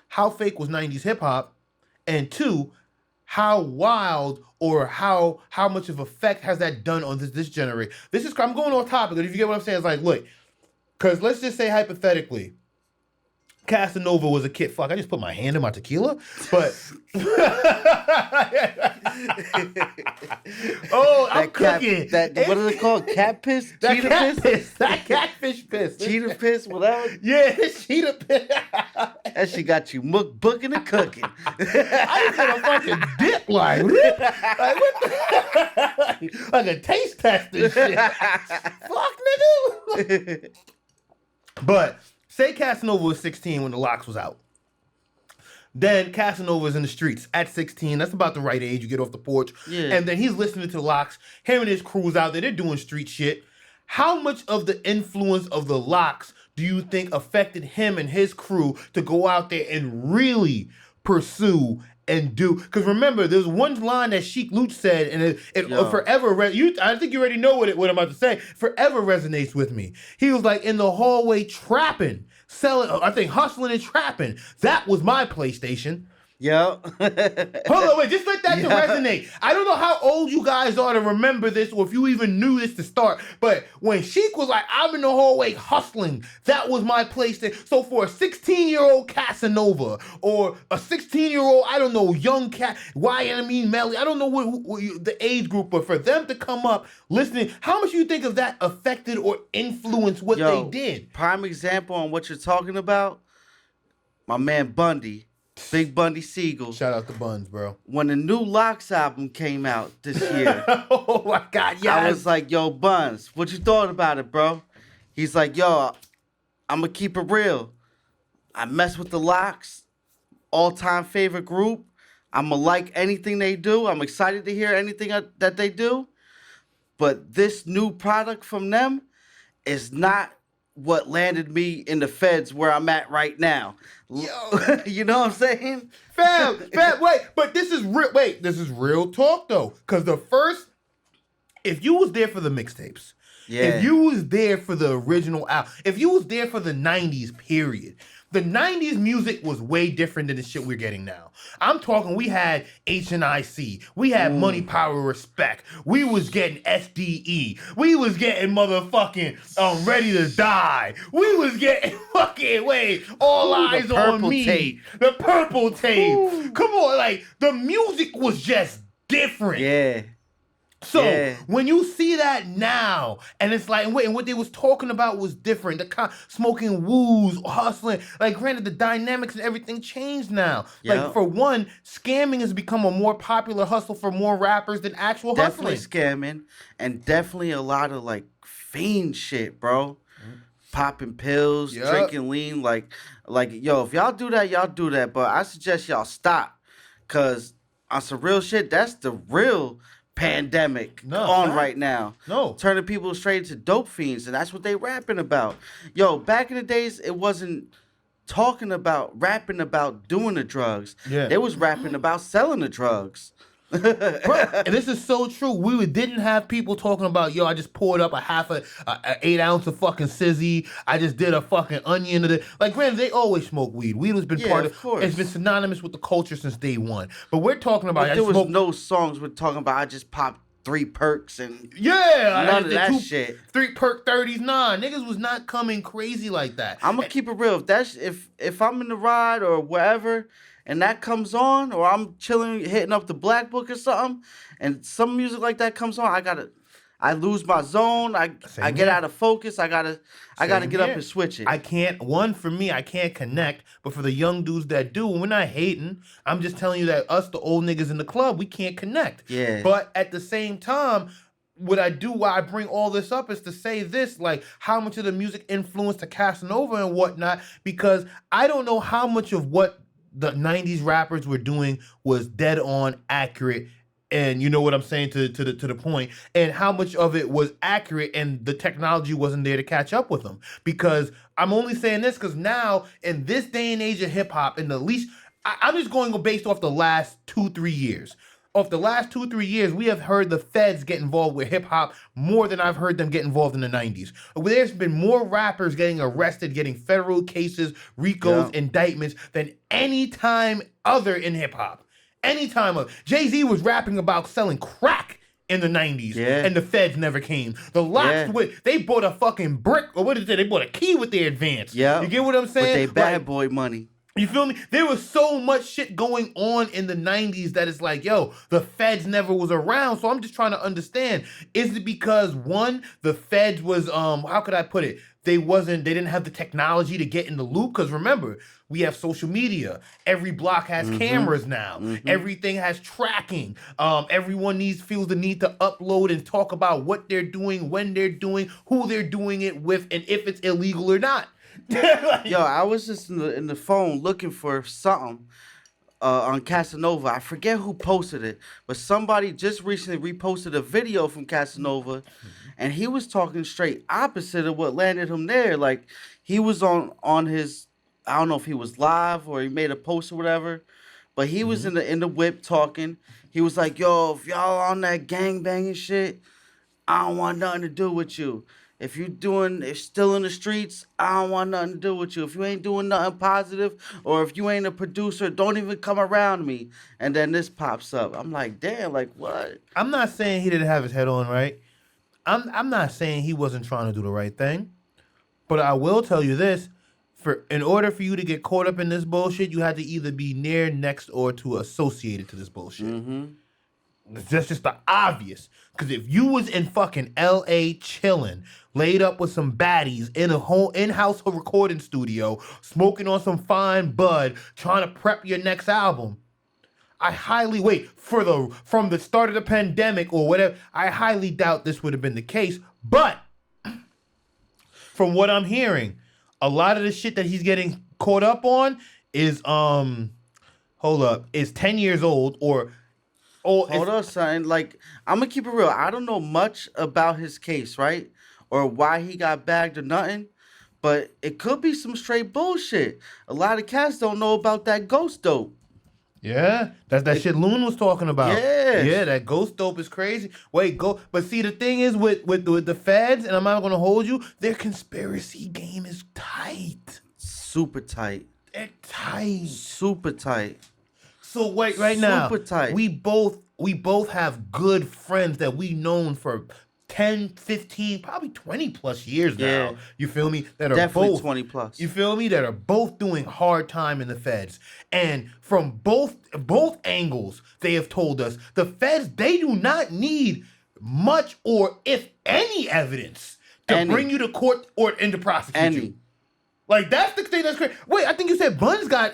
how fake was 90s hip hop? And 2, how wild or how much of effect has that done on this generation? I'm going off topic, but if you get what I'm saying, it's like, look, because let's just say hypothetically, Casanova was a kid. Fuck, I just put my hand in my tequila. But I'm cooking. What is it called? Cat piss? That Cheetah cat piss? piss? That catfish piss. Cheetah piss? Whatever. Yeah, cheetah piss. That shit got you booking and cooking. I just had a fucking dip like what the like a taste test and shit. Fuck, nigga. But say Casanova was 16 when the L.O.X was out. Then Casanova's in the streets at 16. That's about the right age. You get off the porch. Yeah. And then he's listening to the L.O.X. Him and his crew's out there. They're doing street shit. How much of the influence of the L.O.X do you think affected him and his crew to go out there and really pursue and do? Because remember, there's one line that Sheik Luch said, and it forever. I think you already know what I'm about to say. Forever resonates with me. He was like in the hallway trapping, selling. I think hustling and trapping. That was my PlayStation. Yeah. Hold on, wait, just let that to resonate. I don't know how old you guys are to remember this or if you even knew this to start, but when Sheik was like, I'm in the hallway hustling, that was my place. So for a 16-year-old Casanova or a 16-year-old, I don't know, young cat, Malik, I don't know what the age group, but for them to come up listening, how much do you think of that affected or influenced what they did? Prime example on what you're talking about, my man Bundy. Big Bundy Siegel. Shout out to Buns, bro. When the new L.O.X album came out this year. Oh my God, yeah. I was like, yo, Buns, what you thought about it, bro? He's like, yo, I'm going to keep it real. I mess with the L.O.X, all-time favorite group. I'm going to like anything they do. I'm excited to hear anything that they do. But this new product from them is not what landed me in the feds where I'm at right now. Yo, you know what I'm saying? Fam, wait, but this is real talk though. Cause if you was there for the mixtapes, if you was there for the original album, if you was there for the 90s period, the 90s music was way different than the shit we're getting now. I'm talking, we had HNIC. We had Money, Power, Respect. We was getting SDE. We was getting motherfucking Ready to Die. We was getting All Eyes on Me. Tape. The Purple Tape. Ooh. Come on, like, the music was just different. Yeah. So when you see that now, and it's like, and what they was talking about was different. The smoking woos, hustling. Like, granted, the dynamics and everything changed now. Yep. Like, for one, scamming has become a more popular hustle for more rappers than actual hustling. Definitely scamming, and definitely a lot of like fiend shit, bro. Popping pills, drinking lean, like yo, if y'all do that, y'all do that. But I suggest y'all stop, cause on some real shit, that's the real pandemic right now. Turning people straight into dope fiends, and that's what they rapping about. Yo, back in the days, it wasn't rapping about doing the drugs. Yeah. They was rapping about selling the drugs. Bro, and this is so true. We didn't have people talking about, yo, I just poured up an 8 ounce of fucking Sizzy. I just did a fucking onion of it. Like, granted, they always smoke weed. Weed has been part of course. It's been synonymous with the culture since day one. But we're talking about. But there was no songs we're talking about. I just popped 3 perks and none of that shit. 3 perk 30s. Nah, niggas was not coming crazy like that. I'm gonna keep it real. If I'm in the ride or wherever and that comes on, or I'm chilling hitting up the Black Book or something, and some music like that comes on, I lose my zone. I get out of focus. I gotta get up and switch it. I can't. For me, I can't connect. But for the young dudes that do, we're not hating. I'm just telling you that us, the old niggas in the club, we can't connect. Yeah. But at the same time, why I bring all this up is to say this, like how much of the music influenced the Casanova and whatnot, because I don't know how much of what the 90s rappers were doing was dead on accurate. And you know what I'm saying to the point, and how much of it was accurate, and the technology wasn't there to catch up with them. Because I'm only saying this because now in this day and age of hip hop, in the least, I'm just going based off the last 2-3 years. Of the last 2-3 years, we have heard the feds get involved with hip hop more than I've heard them get involved in the 90s. There's been more rappers getting arrested, getting federal cases, RICOs, indictments than any time other in hip hop. Anytime Jay-Z was rapping about selling crack in the 90s, and the feds never came. The L.O.X, they bought a fucking brick, or what is it? They bought a key with their advance. Yeah. You get what I'm saying? With their bad boy money. You feel me? There was so much shit going on in the 90s that it's like, yo, the feds never was around. So I'm just trying to understand, is it because, one, the feds was, how could I put it? They didn't have the technology to get in the loop? Because remember, we have social media. Every block has cameras now. Everything has tracking. Everyone feels the need to upload and talk about what they're doing, when they're doing, who they're doing it with, and if it's illegal or not. Yo, I was just in the phone looking for something on Casanova. I forget who posted it, but somebody just recently reposted a video from Casanova, and he was talking straight opposite of what landed him there. Like, he was on his, I don't know if he was live or he made a post or whatever, but he was in the whip talking. He was like, yo, if y'all on that gangbanging shit, I don't want nothing to do with you. If still in the streets, I don't want nothing to do with you. If you ain't doing nothing positive, or if you ain't a producer, don't even come around me. And then this pops up. I'm like, damn, like what? I'm not saying he didn't have his head on right. I'm not saying he wasn't trying to do the right thing. But I will tell you this. In order for you to get caught up in this bullshit, you had to either be near, next, or to associated to this bullshit. That's just the obvious. Because if you was in fucking L.A. chilling, laid up with some baddies in a whole in-house recording studio, smoking on some fine bud, trying to prep your next album, I highly from the start of the pandemic or whatever, I highly doubt this would have been the case. But from what I'm hearing, a lot of the shit that he's getting caught up on is is 10 years old or hold on, son. Like, I'm gonna keep it real. I don't know much about his case, right? Or why he got bagged or nothing. But it could be some straight bullshit. A lot of cats don't know about that ghost dope. Yeah, that's that shit Loon was talking about. Yeah, that ghost dope is crazy. But see, the thing is with the feds, and I'm not gonna hold you, their conspiracy game is tight. Super tight. They're tight. Super tight. So right now, super tight. We both have good friends that we known for 10, 15, probably 20 plus years now. You feel me? That are definitely both 20 plus. You feel me? That are both doing hard time in the feds. And from both angles, they have told us the feds, they do not need much or if any evidence to bring you to court or into prosecute you. Like, that's the thing that's crazy. Wait, I think you said Buns got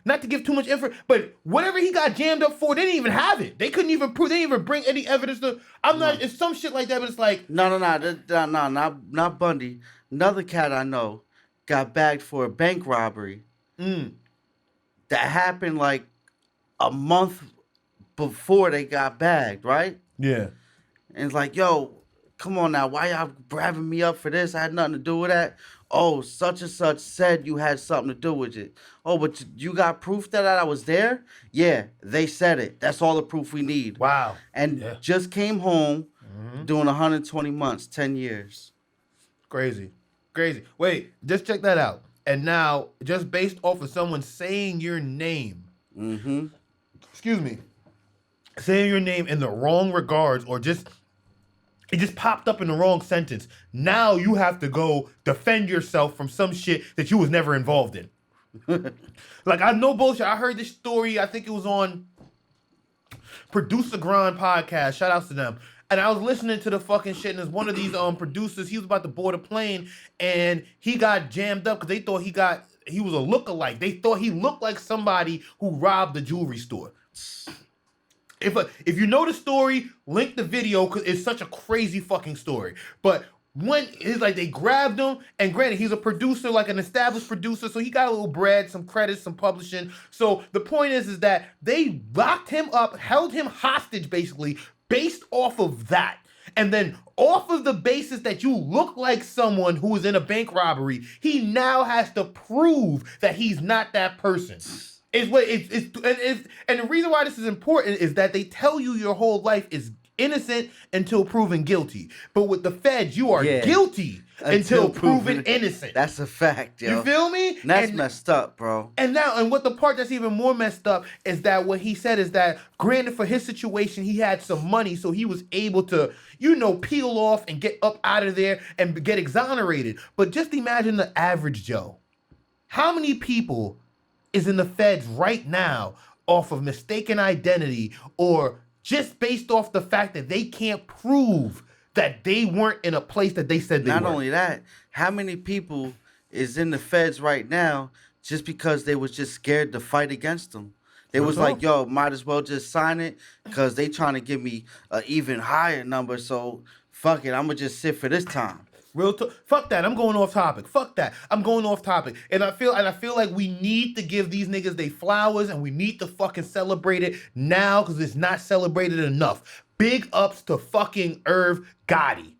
not to give too much info, but whatever he got jammed up for, they didn't even have it. They couldn't even prove, they didn't even bring any evidence to, it's some shit like that, but it's like. No, not Bundy. Another cat I know got bagged for a bank robbery. That happened like a month before they got bagged, right? Yeah. And it's like, yo, come on now, why y'all grabbing me up for this? I had nothing to do with that. Oh, such and such said you had something to do with it. Oh, but you got proof that I was there? Yeah, they said it. That's all the proof we need. Wow. And just came home doing 120 months, 10 years. Crazy. Wait, just check that out. And now, just based off of someone saying your name, excuse me, saying your name in the wrong regards, or just it just popped up in the wrong sentence. Now you have to go defend yourself from some shit that you was never involved in. Like, I no bullshit. I heard this story. I think it was on Producer Grind podcast. Shout outs to them. And I was listening to the fucking shit, and there's one of these producers. He was about to board a plane, and he got jammed up because they thought he was a lookalike. They thought he looked like somebody who robbed the jewelry store. If you know the story, link the video because it's such a crazy fucking story. But when it's like they grabbed him, and granted, he's a producer, like an established producer, so he got a little bread, some credits, some publishing. So the point is that they locked him up, held him hostage, basically, based off of that. And then off of the basis that you look like someone who was in a bank robbery, he now has to prove that he's not that person. And the reason why this is important is that they tell you your whole life is innocent until proven guilty. But with the feds, you are guilty until proven innocent. That's a fact, yo. You feel me? That's messed up, bro. And what the part that's even more messed up is that what he said is that, granted, for his situation, he had some money, so he was able to, peel off and get up out of there and get exonerated. But just imagine the average Joe. How many people is in the feds right now off of mistaken identity, or just based off the fact that they can't prove that they weren't in a place that they said they were? Not only that, how many people is in the feds right now just because they was just scared to fight against them? They was like, yo, might as well just sign it because they trying to give me an even higher number, so fuck it, I'm going to just sit for this time. Fuck that. I'm going off topic. Fuck that. I'm going off topic. And I feel like we need to give these niggas they flowers, and we need to fucking celebrate it now because it's not celebrated enough. Big ups to fucking Irv Gotti.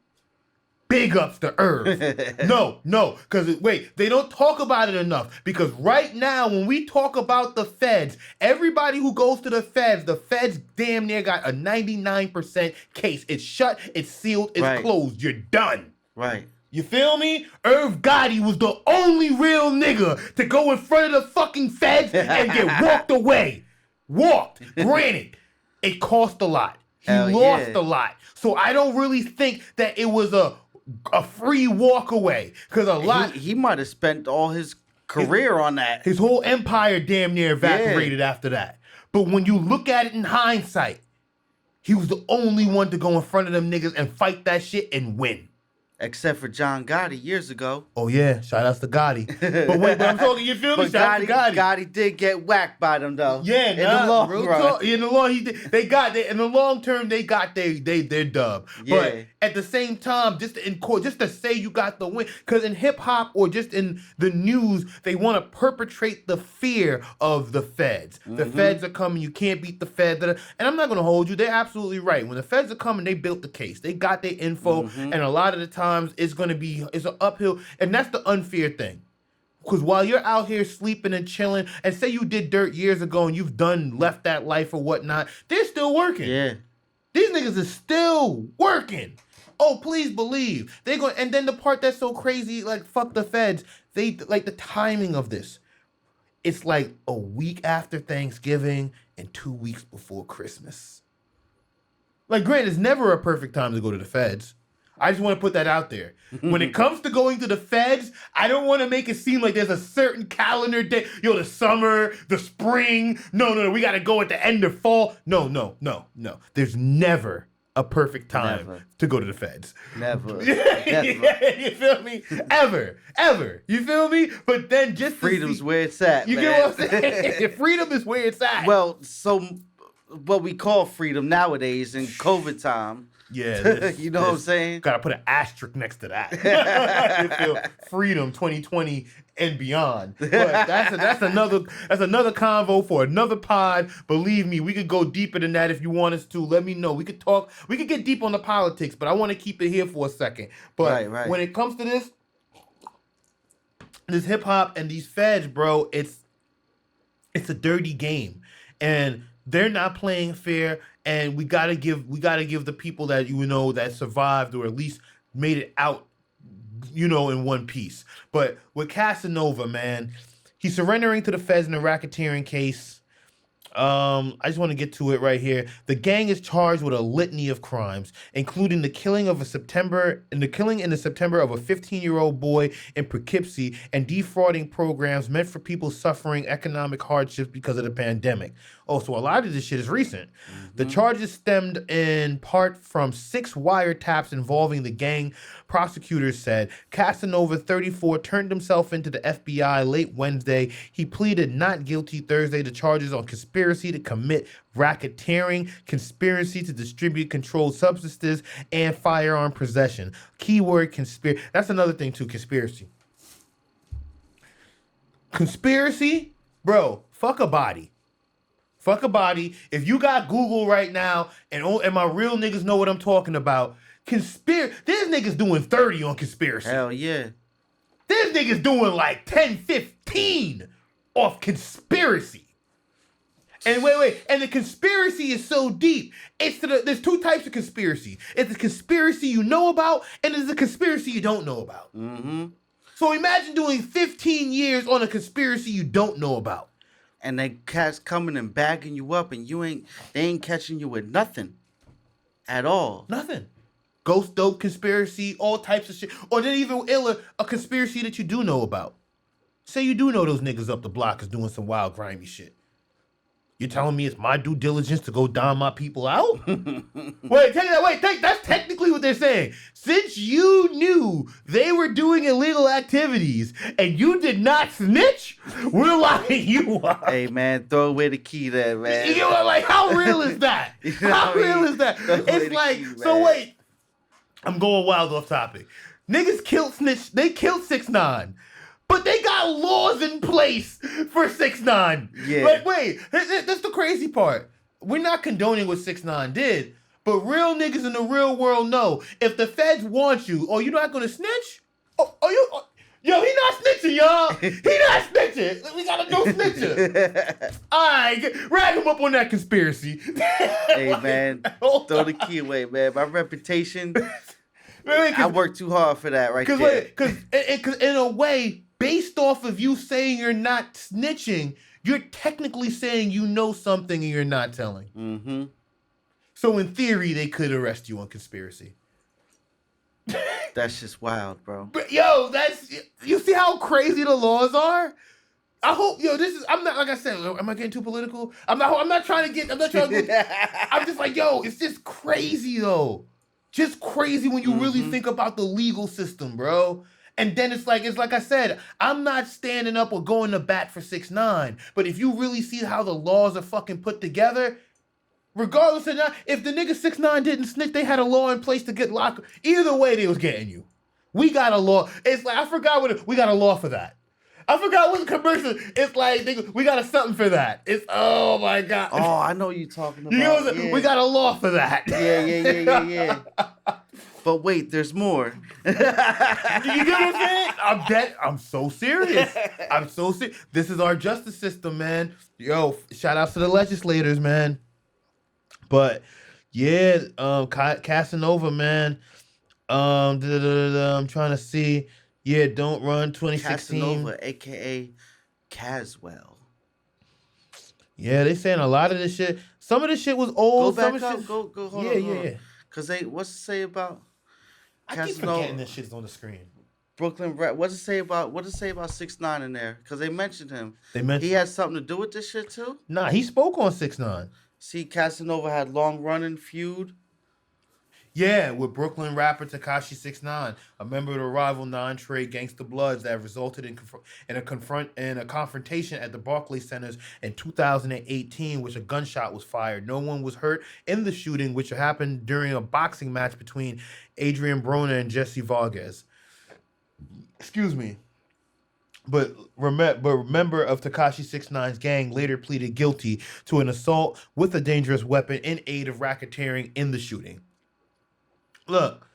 Big ups to Irv. No, because they don't talk about it enough. Because right now, when we talk about the feds, everybody who goes to the feds damn near got a 99% case. It's shut, it's sealed, it's closed. You're done. Right. You feel me? Irv Gotti was the only real nigga to go in front of the fucking feds and get walked away. Granted, it cost a lot. He lost a lot. So I don't really think that it was a free walk away. Because a lot... He might have spent all his career on that. His whole empire damn near evaporated after that. But when you look at it in hindsight, he was the only one to go in front of them niggas and fight that shit and win. Except for John Gotti years ago. Oh, yeah. Shout outs to Gotti. But I'm talking, you feel me? Shout out to Gotti. Gotti did get whacked by them, though. Yeah, in the long run. In the long, in the long term, they got their dub. Yeah. But at the same time, just to say you got the win, because in hip hop or just in the news, they want to perpetrate the fear of the feds. Mm-hmm. The feds are coming. You can't beat the feds. And I'm not going to hold you. They're absolutely right. When the feds are coming, they built the case. They got their info, and a lot of the time, it's an uphill, and that's the unfair thing. Because while you're out here sleeping and chilling, and say you did dirt years ago and you've left that life or whatnot, they're still working. Yeah. These niggas are still working. Oh, please believe. And then the part that's so crazy, like, fuck the feds, like the timing of this. It's like a week after Thanksgiving and 2 weeks before Christmas. Like, granted, it's never a perfect time to go to the feds. I just want to put that out there. When it comes to going to the feds, I don't want to make it seem like there's a certain calendar day. The summer, the spring. No. We got to go at the end of fall. No. There's never a perfect time to go to the feds. Never. You feel me? Ever. You feel me? But then just freedom's where it's at, you get what I'm saying? Freedom is where it's at. Well, so what we call freedom nowadays in COVID time. Yeah, you know what I'm saying? Gotta put an asterisk next to that. You feel freedom 2020 and beyond. But that's another convo for another pod. Believe me, we could go deeper than that if you want us to. Let me know. We could get deep on the politics, but I want to keep it here for a second. But when it comes to this hip hop and these feds, bro, it's a dirty game, and they're not playing fair. And we gotta give the people that that survived or at least made it out, in one piece. But with Casanova, man, he's surrendering to the feds in a racketeering case. I just want to get to it right here. The gang is charged with a litany of crimes, including the killing in the September of a 15-year-old boy in Poughkeepsie and defrauding programs meant for people suffering economic hardships because of the pandemic. Oh, so a lot of this shit is recent. The charges stemmed in part from 6 wiretaps involving the gang. Prosecutors said Casanova, 34, turned himself into the FBI late Wednesday. He pleaded not guilty Thursday to charges on conspiracy to commit racketeering, conspiracy to distribute controlled substances, and firearm possession. Keyword conspiracy. That's another thing too, conspiracy. Conspiracy? Bro, fuck a body. Fuck a body. If you got Google right now, and my real niggas know what I'm talking about, there's niggas doing 30 on conspiracy. Hell yeah. There's niggas doing like 10, 15 off conspiracy. And wait. And the conspiracy is so deep. There's 2 types of conspiracy. It's a conspiracy you know about, and there's a conspiracy you don't know about. Mm-hmm. So imagine doing 15 years on a conspiracy you don't know about. And they cats coming and bagging you up, and they ain't catching you with nothing at all. Nothing. Ghost dope conspiracy, all types of shit. Or then even iller, a conspiracy that you do know about. Say you do know those niggas up the block is doing some wild grimy shit. You're telling me it's my due diligence to go dime my people out? That's technically what they're saying. Since you knew they were doing illegal activities and you did not snitch, we're locking you up. Hey, man, throw away the key there, man. You know, like, how real is that? How real is that? It's like, key, so wait, I'm going wild off topic. Niggas killed Snitch, they killed 6ix9ine. But they got laws in place for 6ix9ine. Yeah. Like, wait, that's the crazy part. We're not condoning what 6ix9ine did, but real niggas in the real world know if the feds want you, you're not gonna snitch? Yo, he not snitching, y'all. He not snitching. We got a no snitcher. All right, rag him up on that conspiracy. Hey, man, throw the key away, man. My reputation, I worked too hard for that right there. Because in a way, based off of you saying you're not snitching, you're technically saying you know something and you're not telling. Mm-hmm. So in theory, they could arrest you on conspiracy. That's just wild, bro. But yo, you see how crazy the laws are? I hope, I'm not, like I said, am I getting too political? I'm not trying to I'm just like, yo, it's just crazy though. Just crazy when you really think about the legal system, bro. And then it's like I said, I'm not standing up or going to bat for 6ix9ine. But if you really see how the laws are fucking put together, regardless of that, if the nigga 6ix9ine didn't snitch, they had a law in place to get locked. Either way, they was getting you. We got a law. It's like, I forgot we got a law for that. I forgot what the commercial. It's like, we got something for that. It's, oh my God. Oh, I know what you're talking about. You know what I'm saying? We got a law for that. Yeah. But wait, there's more. You get what I'm saying? I'm so serious. This is our justice system, man. Yo, shout outs to the legislators, man. But yeah, Casanova, man. I'm trying to see. Yeah, Don't Run 2016. Casanova, aka Caswell. Yeah, they saying a lot of this shit. Some of this shit was old. Go back up. Go. Hold on. Yeah. Cause what's it say about? I keep forgetting this shit's on the screen. Brooklyn Rap. What does it say about 6ix9ine in there? Because they mentioned him. He had something to do with this shit too? Nah, he spoke on 6ix9ine. See, Casanova had long running feud. Yeah, with Brooklyn rapper Tekashi 6ix9ine, a member of the rival non-trade Gangsta Bloods that resulted in a confrontation at the Barclays Centers in 2018, which a gunshot was fired. No one was hurt in the shooting, which happened during a boxing match between Adrian Broner and Jesse Vargas. Excuse me. But member of Tekashi 6ix9ine's gang later pleaded guilty to an assault with a dangerous weapon in aid of racketeering in the shooting. Look,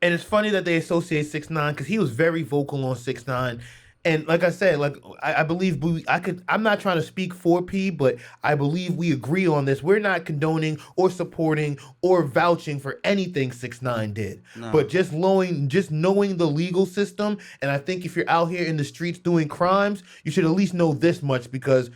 and it's funny that they associate 6ix9ine because he was very vocal on 6ix9ine. And like I said, I believe I'm not trying to speak for P, but I believe we agree on this. We're not condoning or supporting or vouching for anything 6ix9ine did. No. But just knowing the legal system, and I think if you're out here in the streets doing crimes, you should at least know this much, because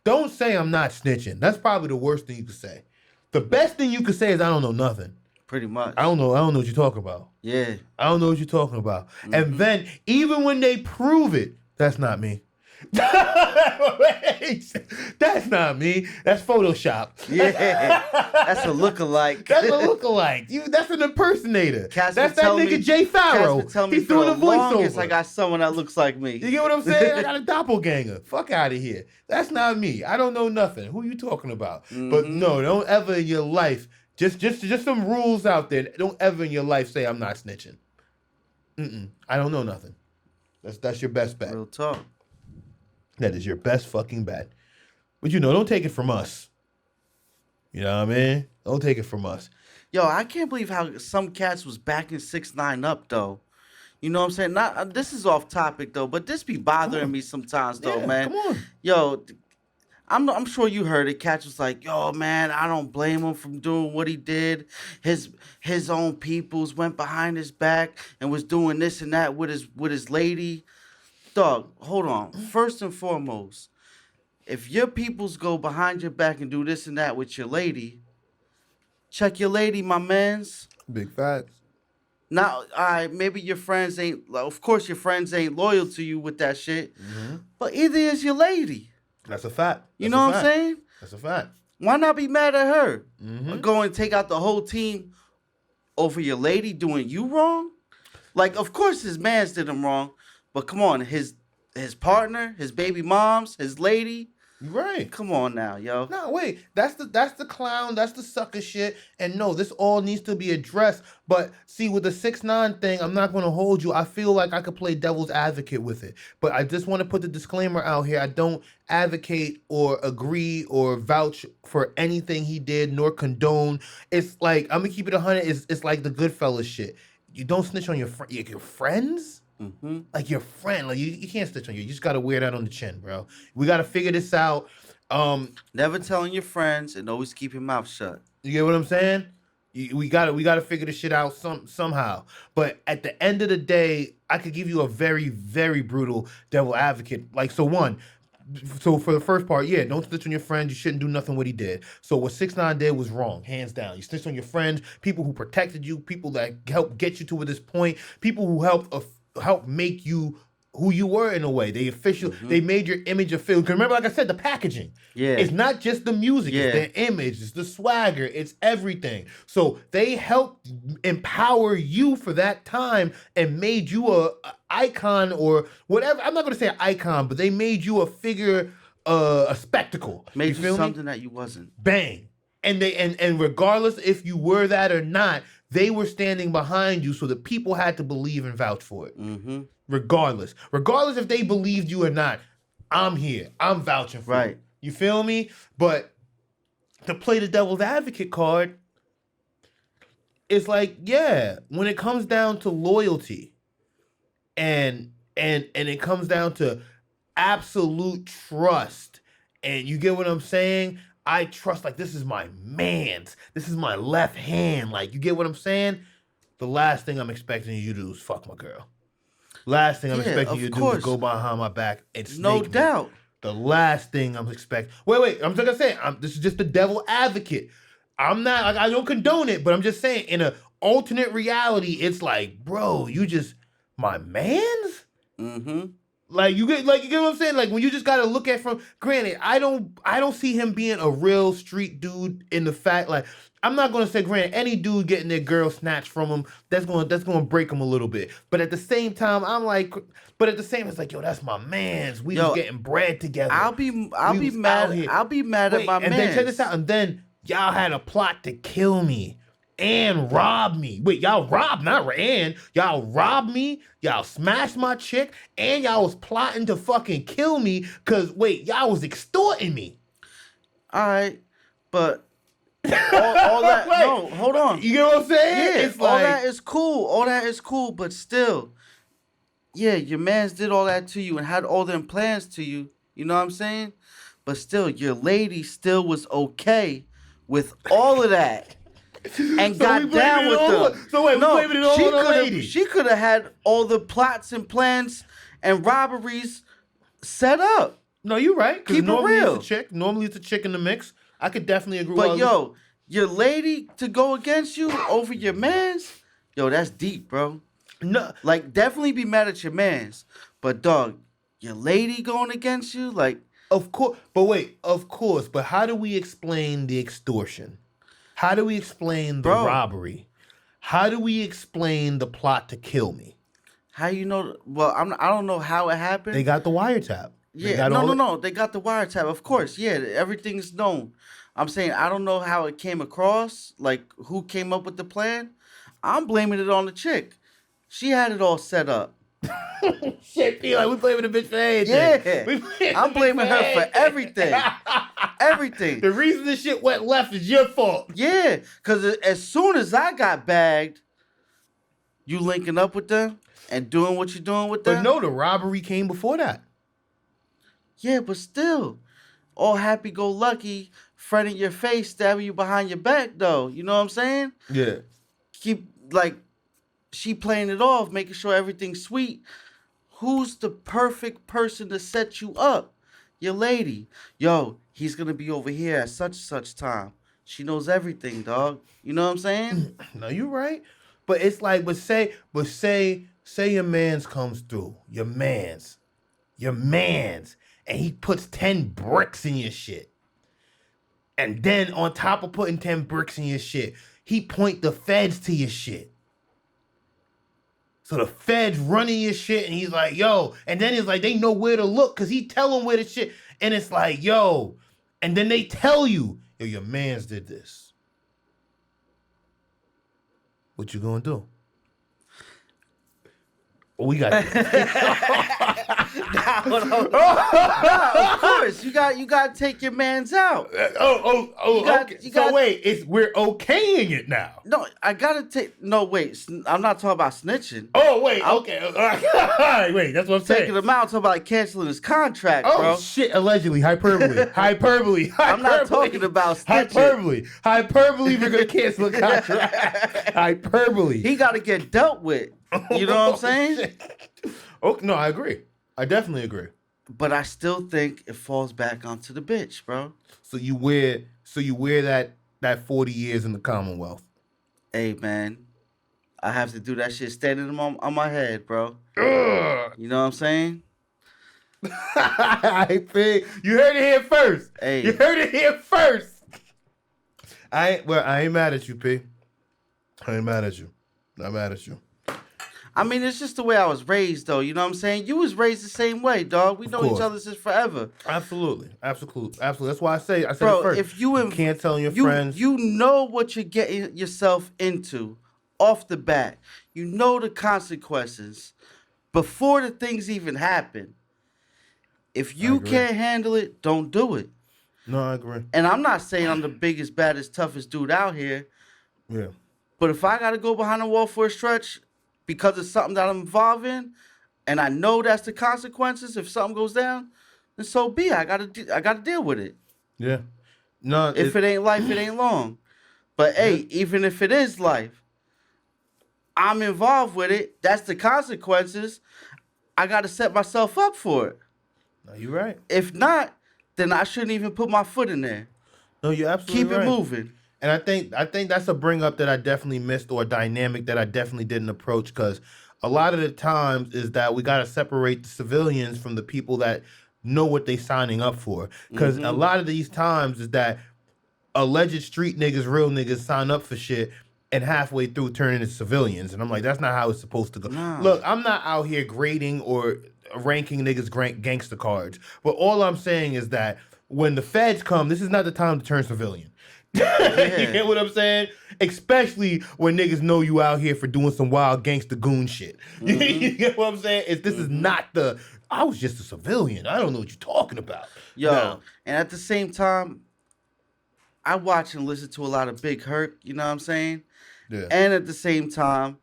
don't say I'm not snitching. That's probably the worst thing you could say. The best thing you could say is I don't know nothing. Pretty much. I don't know what you're talking about. Yeah. I don't know what you're talking about. And then even when they prove it, that's not me. That's not me. That's Photoshop. Yeah. That's a lookalike. That's a lookalike. That's an impersonator. That's that nigga Jay Farrow. He's doing a voiceover. I got someone that looks like me. You get what I'm saying? I got a doppelganger. Fuck out of here. That's not me. I don't know nothing. Who you talking about? But no, don't ever in your life, just some rules out there. Don't ever in your life say I'm not snitching. I don't know nothing. That's your best bet. Real talk. That is your best fucking bet. But don't take it from us. You know what I mean? Don't take it from us. Yo, I can't believe how some cats was backing 6ix9ine up though. You know what I'm saying? Not this is off topic though, but this be bothering me sometimes though, man. Come on. Yo, I'm sure you heard it. Cats was like, yo, man, I don't blame him from doing what he did. His own peoples went behind his back and was doing this and that with his lady. Dog, hold on. First and foremost, if your peoples go behind your back and do this and that with your lady, check your lady, my mans. Big facts. Now, maybe your friends ain't, of course your friends ain't loyal to you with that shit, but either is your lady. That's a fact. You know what I'm saying? That's a fact. Why not be mad at her? Go and take out the whole team over your lady doing you wrong? Like, of course his mans did him wrong. But come on, his partner, his baby moms, his lady. Right. Come on now, yo. No, wait. That's the clown. That's the sucker shit. And no, this all needs to be addressed. But see, with the 6ix9ine thing, I'm not going to hold you. I feel like I could play devil's advocate with it. But I just want to put the disclaimer out here. I don't advocate or agree or vouch for anything he did, nor condone. It's like, I'm going to keep it 100. It's like the Goodfellas shit. You don't snitch on your friends? Like your friend, like you can't stitch on you. You just gotta wear that on the chin, bro. We gotta figure this out. Never telling your friends and always keep your mouth shut. You get what I'm saying? We gotta figure this shit out somehow. But at the end of the day, I could give you a very, very brutal devil advocate. Like so for the first part, yeah, don't snitch on your friends. You shouldn't do nothing what he did. So what 6ix9ine did was wrong, hands down. You snitched on your friends, people who protected you, people that helped get you to this point, people who help make you who you were in a way. They made your image official. Because remember, like I said, the packaging. Yeah. It's not just the music. Yeah. It's their image. It's the swagger. It's everything. So they helped empower you for that time and made you a icon or whatever. I'm not going to say an icon, but they made you a figure, a spectacle. Made you something that you wasn't. Bang. And regardless if you were that or not, they were standing behind you, so the people had to believe and vouch for it. Regardless if they believed you or not, I'm here. I'm vouching for it. You feel me? But to play the devil's advocate card, it's like, yeah, when it comes down to loyalty and it comes down to absolute trust, and you get what I'm saying? I trust, like, this is my man's. This is my left hand. Like, you get what I'm saying? The last thing I'm expecting you to do is fuck my girl. Last thing I'm expecting you to do is go behind my back and snake no doubt. Me. The last thing I'm expecting. Wait. I'm just gonna say, this is just the devil advocate. I'm not, like, I don't condone it, but I'm just saying, in an alternate reality, it's like, bro, you just my man's. Like you get what I'm saying? Like when you just gotta look at from granted, I don't see him being a real street dude in the fact, like, I'm not gonna say granted, any dude getting their girl snatched from him, that's gonna break him a little bit. But at the same time, it's like, yo, that's my man's. We just getting bread together. I'll be mad. I'll be mad at my man's. And then check this out, and then y'all had a plot to kill me. And robbed me. Wait, y'all robbed, y'all robbed me, y'all smashed my chick, and y'all was plotting to fucking kill me, cause wait, y'all was extorting me. Alright, but all that, no, hold on. You get what I'm saying? Yeah, it's all that is cool, but still, yeah, your mans did all that to you and had all them plans to you, you know what I'm saying? But still, your lady still was okay with all of that. And got down with them. So wait, no, blaming it all on the lady. She could have had all the plots and plans and robberies set up. No, you're right. Keep it normally real. It's a chick. Normally it's a chick in the mix. I could definitely agree. But yo, your lady to go against you over your man's, yo, that's deep, bro. No, Like, definitely be mad at your man's. But, dog, your lady going against you? Like, of course. But wait, of course. But how do we explain the extortion? How do we explain the robbery? How do we explain the plot to kill me? how you know? Well, I don't know how it happened. They got the wiretap. Yeah, no. They got the wiretap, of course. Yeah, everything's known. I'm saying I don't know how it came across, like who came up with the plan. I'm blaming it on the chick. She had it all set up. Shit, be like we blaming the bitch for anything. Yeah, I'm blaming her for everything. Everything. The reason this shit went left is your fault. Yeah, because as soon as I got bagged, you linking up with them and doing what you're doing with them. But no, the robbery came before that. Yeah, but still, all happy-go-lucky, friend in your face, stabbing you behind your back, though. You know what I'm saying? Yeah. Keep, like, she playing it off, making sure everything's sweet. Who's the perfect person to set you up? Your lady. Yo, he's going to be over here at such and such time. She knows everything, dog. You know what I'm saying? No, you're right. But it's like, say your man's comes through. Your man's. And he puts 10 bricks in your shit. And then on top of putting 10 bricks in your shit, he point the feds to your shit. So the feds running your shit and he's like, yo. And then it's like, they know where to look because he tell them where the shit. And it's like, yo. And then they tell you, yo, your mans did this. What you gonna do? We got Of course, you got to take your man's out. Okay. Wait, we're okaying it now. No, I gotta take. No, wait, I'm not talking about snitching. Oh wait, okay. All right, wait, that's what I'm saying. Taking him out, talking about like canceling his contract, oh, bro. Shit, allegedly, hyperbole. I'm not talking about snitching. Hyperbole. We're gonna cancel a contract. Hyperbole. He got to get dealt with. You know what I'm saying? Shit. Oh no, I agree. I definitely agree. But I still think it falls back onto the bitch, bro. So you wear that 40 years in the Commonwealth. Hey man, I have to do that shit standing on my head, bro. Ugh. You know what I'm saying? I think you heard it here first. Hey. You heard it here first. I ain't mad at you, P. I ain't mad at you. Not mad at you. I mean, it's just the way I was raised, though. You know what I'm saying? You was raised the same way, dog. We know each other since forever. Absolutely. That's why I said bro, it first. If you can't tell your friends. You know what you're getting yourself into off the bat. You know the consequences before the things even happen. If you can't handle it, don't do it. No, I agree. And I'm not saying I'm the biggest, baddest, toughest dude out here. Yeah. But if I got to go behind the wall for a stretch because it's something that I'm involved in, and I know that's the consequences if something goes down, then so be it. I gotta deal with it. Yeah. No. If it ain't life, it ain't long. But hey, even if it is life, I'm involved with it. That's the consequences. I gotta set myself up for it. No, you're right. If not, then I shouldn't even put my foot in there. No, you're absolutely right. Keep it moving. And I think that's a bring up that I definitely missed, or a dynamic that I definitely didn't approach, because a lot of the times is that we got to separate the civilians from the people that know what they signing up for. Because a lot of these times is that alleged street niggas, real niggas sign up for shit and halfway through turn into civilians. And I'm like, that's not how it's supposed to go. Nah. Look, I'm not out here grading or ranking niggas gangster cards. But all I'm saying is that when the feds come, this is not the time to turn civilian. Yeah. You get what I'm saying? Especially when niggas know you out here for doing some wild gangster goon shit. You get what I'm saying? This is not I was just a civilian. I don't know what you're talking about. Yo, and at the same time, I watch and listen to a lot of Big Herc, you know what I'm saying? Yeah. And at the same time,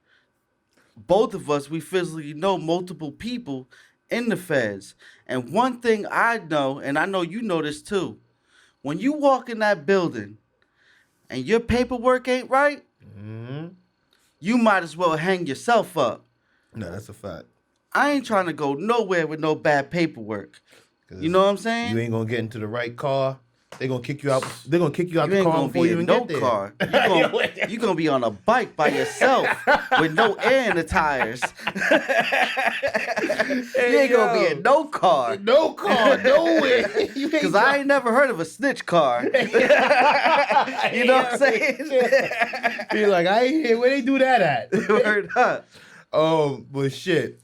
both of us, we physically know multiple people in the feds. And one thing I know, and I know you know this too, when you walk in that building and your paperwork ain't right, you might as well hang yourself up. No, that's a fact. I ain't trying to go nowhere with no bad paperwork. You know what I'm saying? You ain't gonna get into the right car. They gonna kick you out. They're gonna kick you out the car before you even no get there. Car. You gonna be on a bike by yourself with no air in the tires. You ain't gonna be in no car. No car, nowhere. Because I ain't never heard of a snitch car. You know what I'm saying? Be like, I ain't here. Where they do that at? Word up. But shit.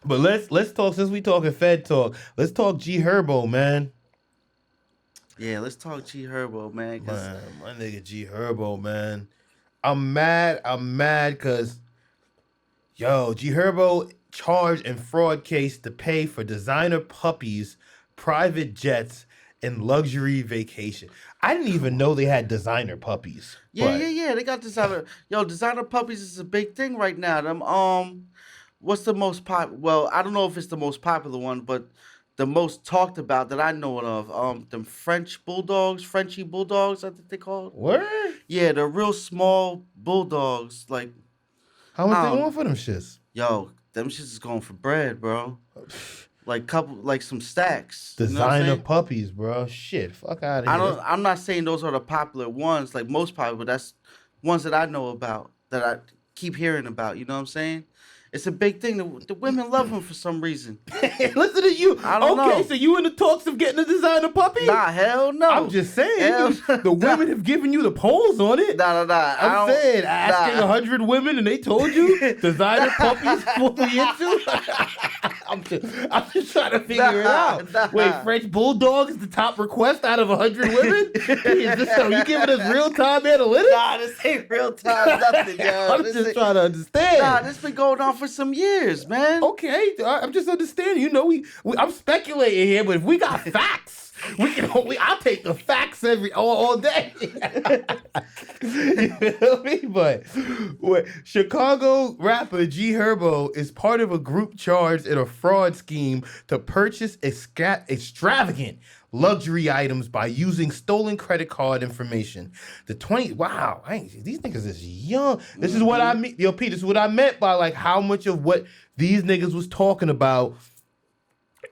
But let's talk, since we talking Fed talk, let's talk G Herbo, man. Yeah, let's talk G Herbo, man. Man, my nigga G Herbo, man. I'm mad because, yo, G Herbo charged in fraud case to pay for designer puppies, private jets, and luxury vacation. I didn't even know they had designer puppies. Yeah. They got designer. Yo, designer puppies is a big thing right now. Them what's the most well, I don't know if it's the most popular one, but the most talked about that I know of, them Frenchie bulldogs, I think they called. Word? Yeah, they're real small bulldogs. Like, how much they want for them shits? Yo, them shits is going for bread, bro. Like some stacks. Designer you know puppies, bro. Shit, fuck out of here. I'm not saying those are the popular ones, like most popular, but that's ones that I know about, that I keep hearing about. You know what I'm saying? It's a big thing. The women love them for some reason. Listen to you. I don't know. So you in the talks of getting a designer puppy? Nah, hell no. I'm just saying. The women have given you the polls on it. Nah. I'm saying, asking 100 women and they told you designer puppies fully into. I'm just trying to figure it out. Wait, French bulldog is the top request out of 100 women? Is this so you giving us real time analytics? Nah, this ain't real time nothing, yo. I'm just trying to understand. Nah, this been going on for some years, man. Okay, I'm just understanding. You know, I'm speculating here, but if we got facts, I'll take the facts all day. You feel me? But Chicago rapper G Herbo is part of a group charged in a fraud scheme to purchase extravagant luxury items by using stolen credit card information. These niggas is young. This is what I mean. Yo, Pete, this is what I meant by like how much of what these niggas was talking about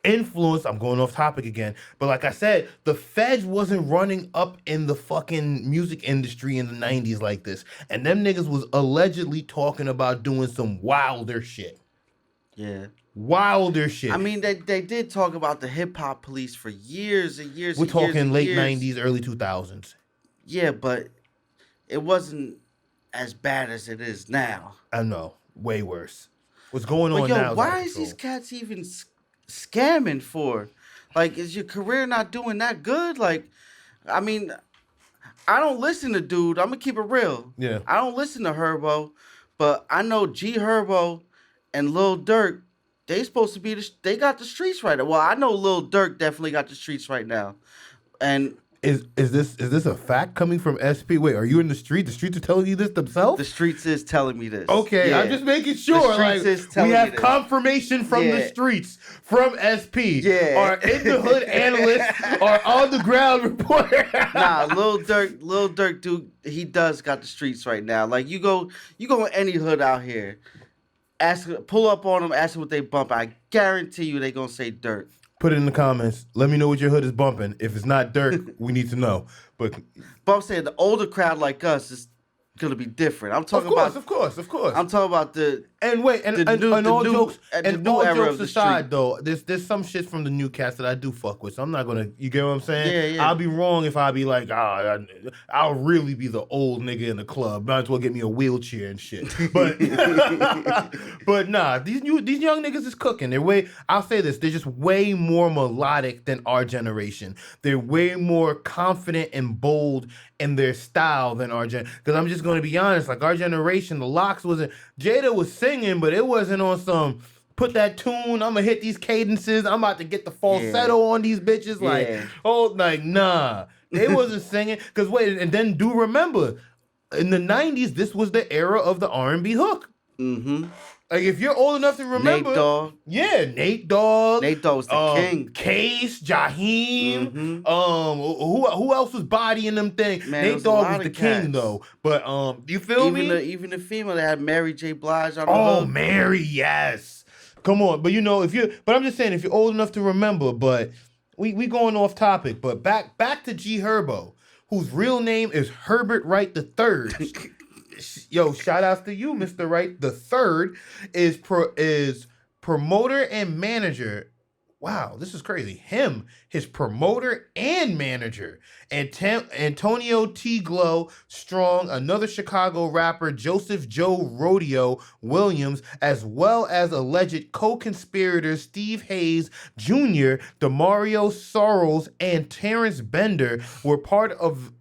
influence. I'm going off topic again. But like I said, the feds wasn't running up in the fucking music industry in the 90s like this. And them niggas was allegedly talking about doing some wilder shit. Yeah. Wilder shit. I mean, they did talk about the hip hop police for years and years. We're talking late 90s, early 2000s. Yeah, but it wasn't as bad as it is now. I know, way worse. What's going on now? Why is these cats even scamming for? Like, is your career not doing that good? Like, I mean, I don't listen to dude. I'm gonna keep it real. Yeah. I don't listen to Herbo, but I know G Herbo and Lil Durk. They supposed to be they got the streets right now. Well, I know Lil Durk definitely got the streets right now. And is this a fact coming from SP? Wait, are you in the street? The streets are telling you this themselves? The streets is telling me this. Okay, yeah. I'm just making sure. Like, we have confirmation from the streets, from SP. Yeah. Our in the hood analyst, our on the ground reporter. Nah, Lil Durk, dude, he does got the streets right now. Like, you go in any hood out here, pull up on them, ask them what they bump. I guarantee you they gonna say Durk. Put it in the comments. Let me know what your hood is bumping. If it's not Durk, we need to know. But I'm saying the older crowd like us is gonna be different. I'm talking of course. I'm talking about the all jokes era aside though, there's some shit from the new cast that I do fuck with. So I'm not gonna, you get what I'm saying? Yeah. I'll be wrong if I be like, I'll really be the old nigga in the club. Might as well get me a wheelchair and shit. But but nah, these young niggas is cooking. I'll say this, they're just way more melodic than our generation. They're way more confident and bold in their style than our gen. Because I'm just gonna be honest, like our generation, the L.O.X wasn't, Jada was singing, but it wasn't on some put that tune, I'm gonna hit these cadences, I'm about to get the falsetto on these bitches. Like, nah. They wasn't singing. Cause wait, and then do remember, in the 90s, this was the era of the R&B hook. Mm-hmm. Like, if you're old enough to remember. Nate Dogg. Yeah, Nate Dogg. Nate Dogg's the king. Case, Jaheim. Who else was bodying them things? Man, Nate Dogg was the king, though. But, you feel me? Even the female that had Mary J. Blige on the hook. hook. Mary, yes. Come on, but I'm just saying if you're old enough to remember, but we going off topic, but back to G Herbo, whose real name is Herbert Wright III. Yo, shout outs to you, Mr. Wright III, is promoter and manager. Wow, this is crazy. His promoter and manager, and Antonio T. Glow Strong, another Chicago rapper, Joseph Joe Rodeo Williams, as well as alleged co-conspirators Steve Hayes Jr., Demario Sorrells, and Terrence Bender were part of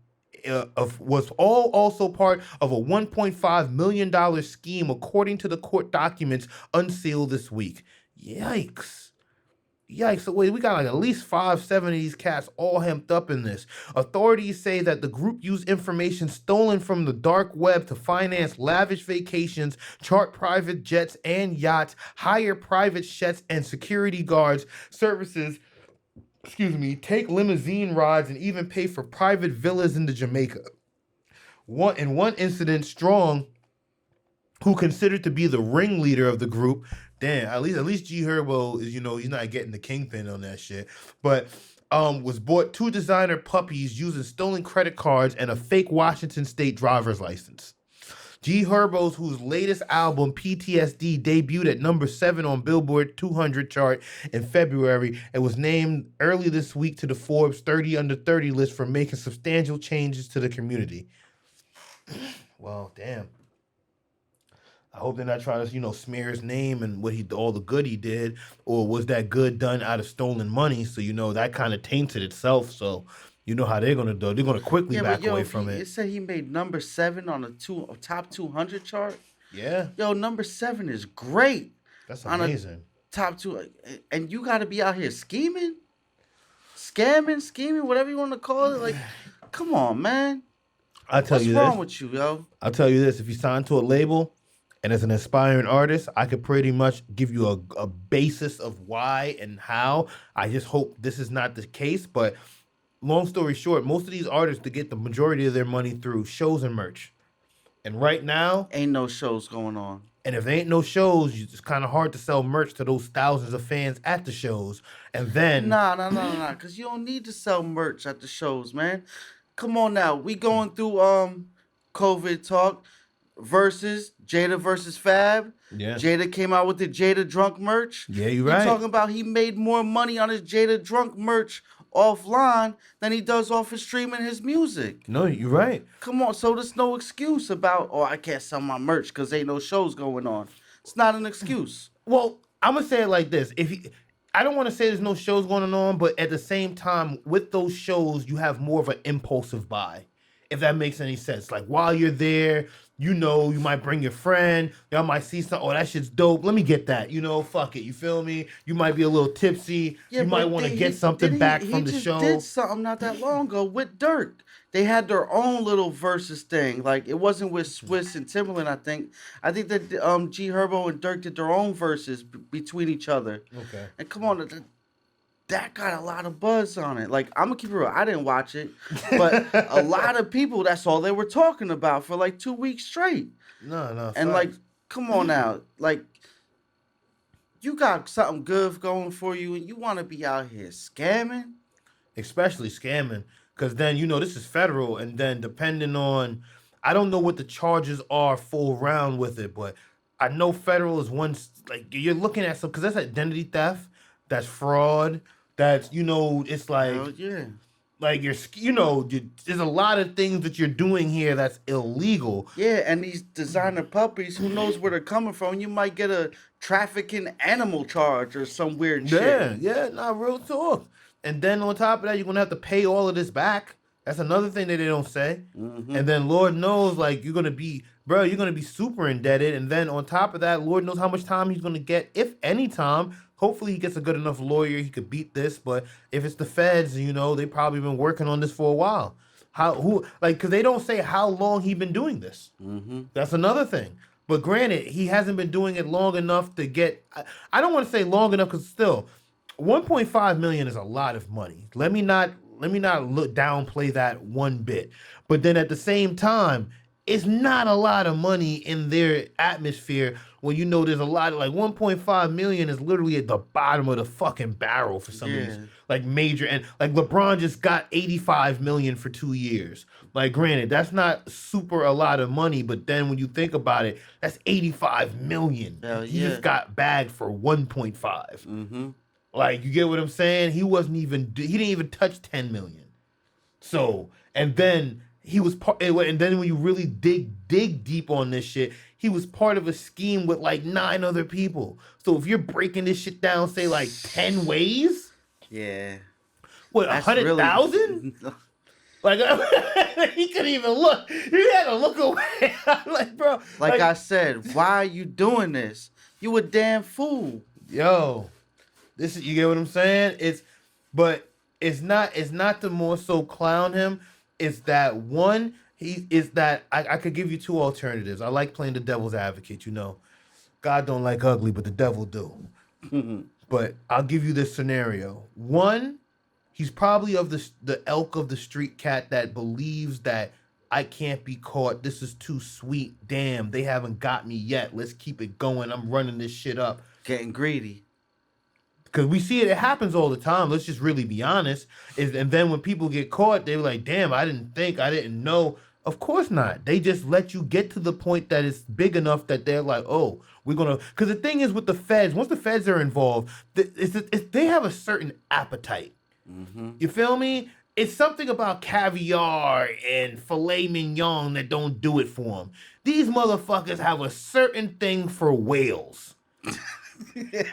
also part of a $1.5 million scheme, according to the court documents unsealed this week. Yikes. So wait, we got like at least 5-7 of these cats all hemmed up in this. Authorities say that the group used information stolen from the dark web to finance lavish vacations, chart private jets and yachts, hire private jets and security guards services, take limousine rides, and even pay for private villas in Jamaica. In one incident, Strong, who considered to be the ringleader of the group, damn, at least G Herbo is, he's not getting the kingpin on that shit, but was bought 2 designer puppies using stolen credit cards and a fake Washington State driver's license. G Herbo's, whose latest album, PTSD, debuted at number 7 on Billboard 200 chart in February and was named early this week to the Forbes 30 Under 30 list for making substantial changes to the community. Well, damn. I hope they're not trying to, smear his name and all the good he did, or was that good done out of stolen money? So, that kind of tainted itself. So, you know how they're going to do. They're going to quickly back away from it. It said he made number 7 on a top 200 chart. Yeah. Yo, number 7 is great. That's amazing. Top 2. And you got to be out here scheming, whatever you want to call it. Like, come on, man. What's wrong with you, yo? I'll tell you this. If you sign to a label, and as an aspiring artist, I could pretty much give you a basis of why and how. I just hope this is not the case. But long story short, most of these artists to get the majority of their money through shows and merch. And right now, ain't no shows going on. And if there ain't no shows, it's kind of hard to sell merch to those thousands of fans at the shows. And then... Nah. Because you don't need to sell merch at the shows, man. Come on now. We going through COVID talk. Versus Jada versus Fab. Yeah. Jada came out with the Jada Drunk merch. Yeah, you're right. He's talking about he made more money on his Jada Drunk merch offline than he does off of streaming his music. No, you're right. Come on, so there's no excuse about, I can't sell my merch because ain't no shows going on. It's not an excuse. Well, I'm gonna say it like this: I don't want to say there's no shows going on, but at the same time, with those shows, you have more of an impulsive buy. If that makes any sense. Like while you're there, you might bring your friend. Y'all might see something. Oh, that shit's dope. Let me get that. Fuck it. You feel me? You might be a little tipsy. Yeah, you might want to get something back from the show. He did something not that long ago with Dirk. They had their own little versus thing. Like it wasn't with Swiss and Timberland. I think that G Herbo and Dirk did their own verses between each other. Okay. And come on. That got a lot of buzz on it. Like, I'm going to keep it real. I didn't watch it. But a lot of people, that's all they were talking about for like 2 weeks straight. No. And like, come on now. Like, you got something good going for you and you want to be out here scamming? Especially scamming. Because then, this is federal. And then depending on, I don't know what the charges are full round with it. But I know federal is one, like, you're looking at some, because that's identity theft. That's fraud. That's, it's like, like you're, there's a lot of things that you're doing here that's illegal. Yeah, and these designer puppies, who knows where they're coming from? You might get a trafficking animal charge or some weird shit. Yeah, real talk. And then on top of that, you're going to have to pay all of this back. That's another thing that they don't say. Mm-hmm. And then Lord knows, like, you're going to be super indebted. And then on top of that, Lord knows how much time he's going to get, if any time. Hopefully he gets a good enough lawyer he could beat this, but if it's the feds, they probably been working on this for a while. Because they don't say how long he been doing this. Mm-hmm. That's another thing. But granted, he hasn't been doing it long enough to get. I don't want to say long enough because still, $1.5 million is a lot of money. Let me not downplay that one bit. But then at the same time, it's not a lot of money in their atmosphere when you know there's a lot of, like, 1.5 million is literally at the bottom of the fucking barrel for some of these, like, major, and like LeBron just got 85 million for 2 years. Like, granted, that's not super a lot of money, but then when you think about it, that's 85 million. He just got bagged for 1.5. Mm-hmm. Like, you get what I'm saying? He didn't even touch 10 million. So, and then he was part, and then when you really dig deep on this shit, he was part of a scheme with like 9 other people. So if you're breaking this shit down, say like 10 ways, what, 100,000? Really... Like, he couldn't even look. He had to look away. I'm like, bro. Like I said, why are you doing this? You a damn fool. Yo, this is, you get what I'm saying? But it's not to more so clown him. It's that one, I could give you 2 alternatives. I like playing the devil's advocate, you know. God don't like ugly, but the devil do. But I'll give you this scenario. One, he's probably of the ilk of the street cat that believes that I can't be caught. This is too sweet. Damn, they haven't got me yet. Let's keep it going. I'm running this shit up. Getting greedy. Because we see it happens all the time. Let's just really be honest. And then when people get caught, they're like, damn, I didn't know. Of course not. They just let you get to the point that it's big enough that they're like, oh, we're going to... Because the thing is with the feds, once the feds are involved, they have a certain appetite. Mm-hmm. You feel me? It's something about caviar and filet mignon that don't do it for them. These motherfuckers have a certain thing for whales. You get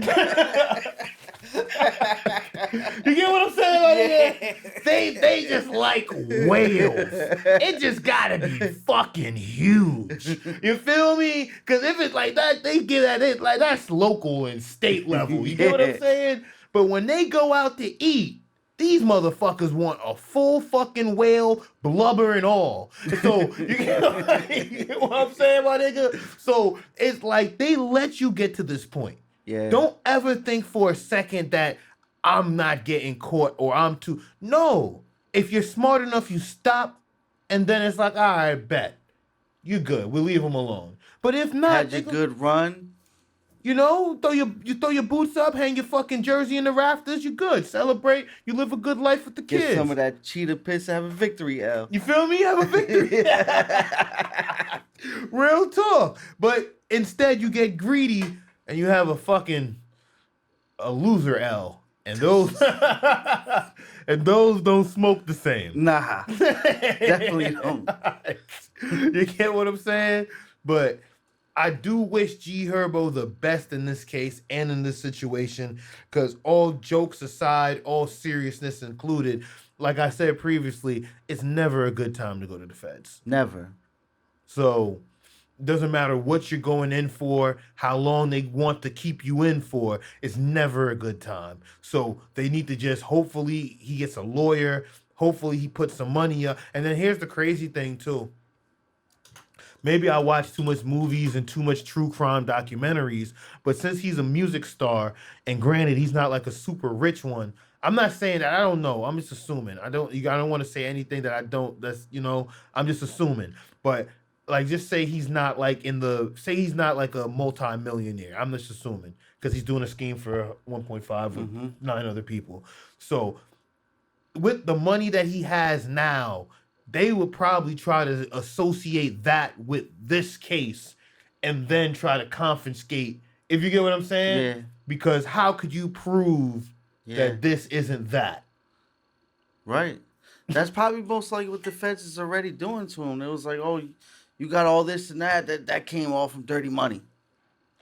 what I'm saying? Like, they just like whales. It just gotta be fucking huge. You feel me? Because if it's like that, they give that it like that's local and state level. You get what I'm saying? But when they go out to eat, these motherfuckers want a full fucking whale, blubber and all. So, you get what I'm saying, my nigga? So, it's like they let you get to this point. Yeah. Don't ever think for a second that I'm not getting caught or I'm too... No. If you're smart enough, you stop, and then it's like, all right, bet. You're good. We'll leave them alone. But if not... Had your good run. You know, you throw your boots up, hang your fucking jersey in the rafters, you're good. Celebrate. You live a good life with the kids. Get some of that cheetah piss, have a victory, L. You feel me? Have a victory. Real talk. But instead, you get greedy and you have a loser L. And those don't smoke the same. Nah. Definitely don't. You get what I'm saying? But I do wish G Herbo the best in this case and in this situation, because all jokes aside, all seriousness included, like I said previously, it's never a good time to go to the feds. Never. So, doesn't matter what you're going in for, how long they want to keep you in for, it's never a good time. So, they need to just, hopefully he gets a lawyer, hopefully he puts some money up. And then here's the crazy thing too. Maybe I watch too much movies and too much true crime documentaries, but since he's a music star, and granted he's not like a super rich one, I'm not saying that, I don't know, I'm just assuming. I don't want to say anything that I don't, that's, you know, I'm just assuming. But like, just say he's not like he's not like a multi-millionaire. I'm just assuming, because he's doing a scheme for 1.5 with 9 other people. So with the money that he has now, they would probably try to associate that with this case and then try to confiscate, if you get what I'm saying? Yeah. Because how could you prove that this isn't that? Right. That's probably most likely what the feds is already doing to him. It was like, oh, you got all this and that came all from dirty money.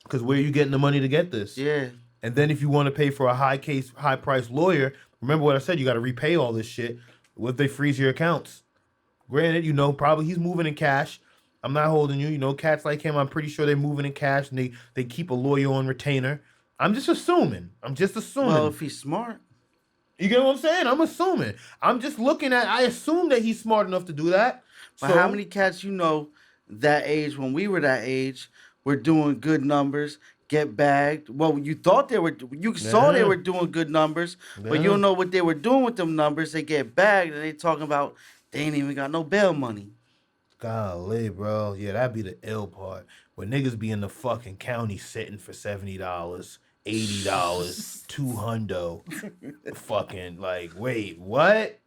Because where are you getting the money to get this? Yeah. And then if you want to pay for a high-priced lawyer, remember what I said, you got to repay all this shit. What if they freeze your accounts? Granted, you know, probably he's moving in cash. I'm not holding you. You know, cats like him, I'm pretty sure they're moving in cash, and they keep a lawyer on retainer. I'm just assuming. Well, if he's smart. You get what I'm saying? I'm assuming. I'm just looking at, I assume that he's smart enough to do that. But how many cats you know that age, when we were that age, were doing good numbers, get bagged? Well, you thought saw they were doing good numbers, but you don't know what they were doing with them numbers. They get bagged, and they talking about they ain't even got no bail money. Golly, bro. Yeah, that'd be the ill part. When niggas be in the fucking county sitting for $70, $80, $200. Fucking like, wait, what?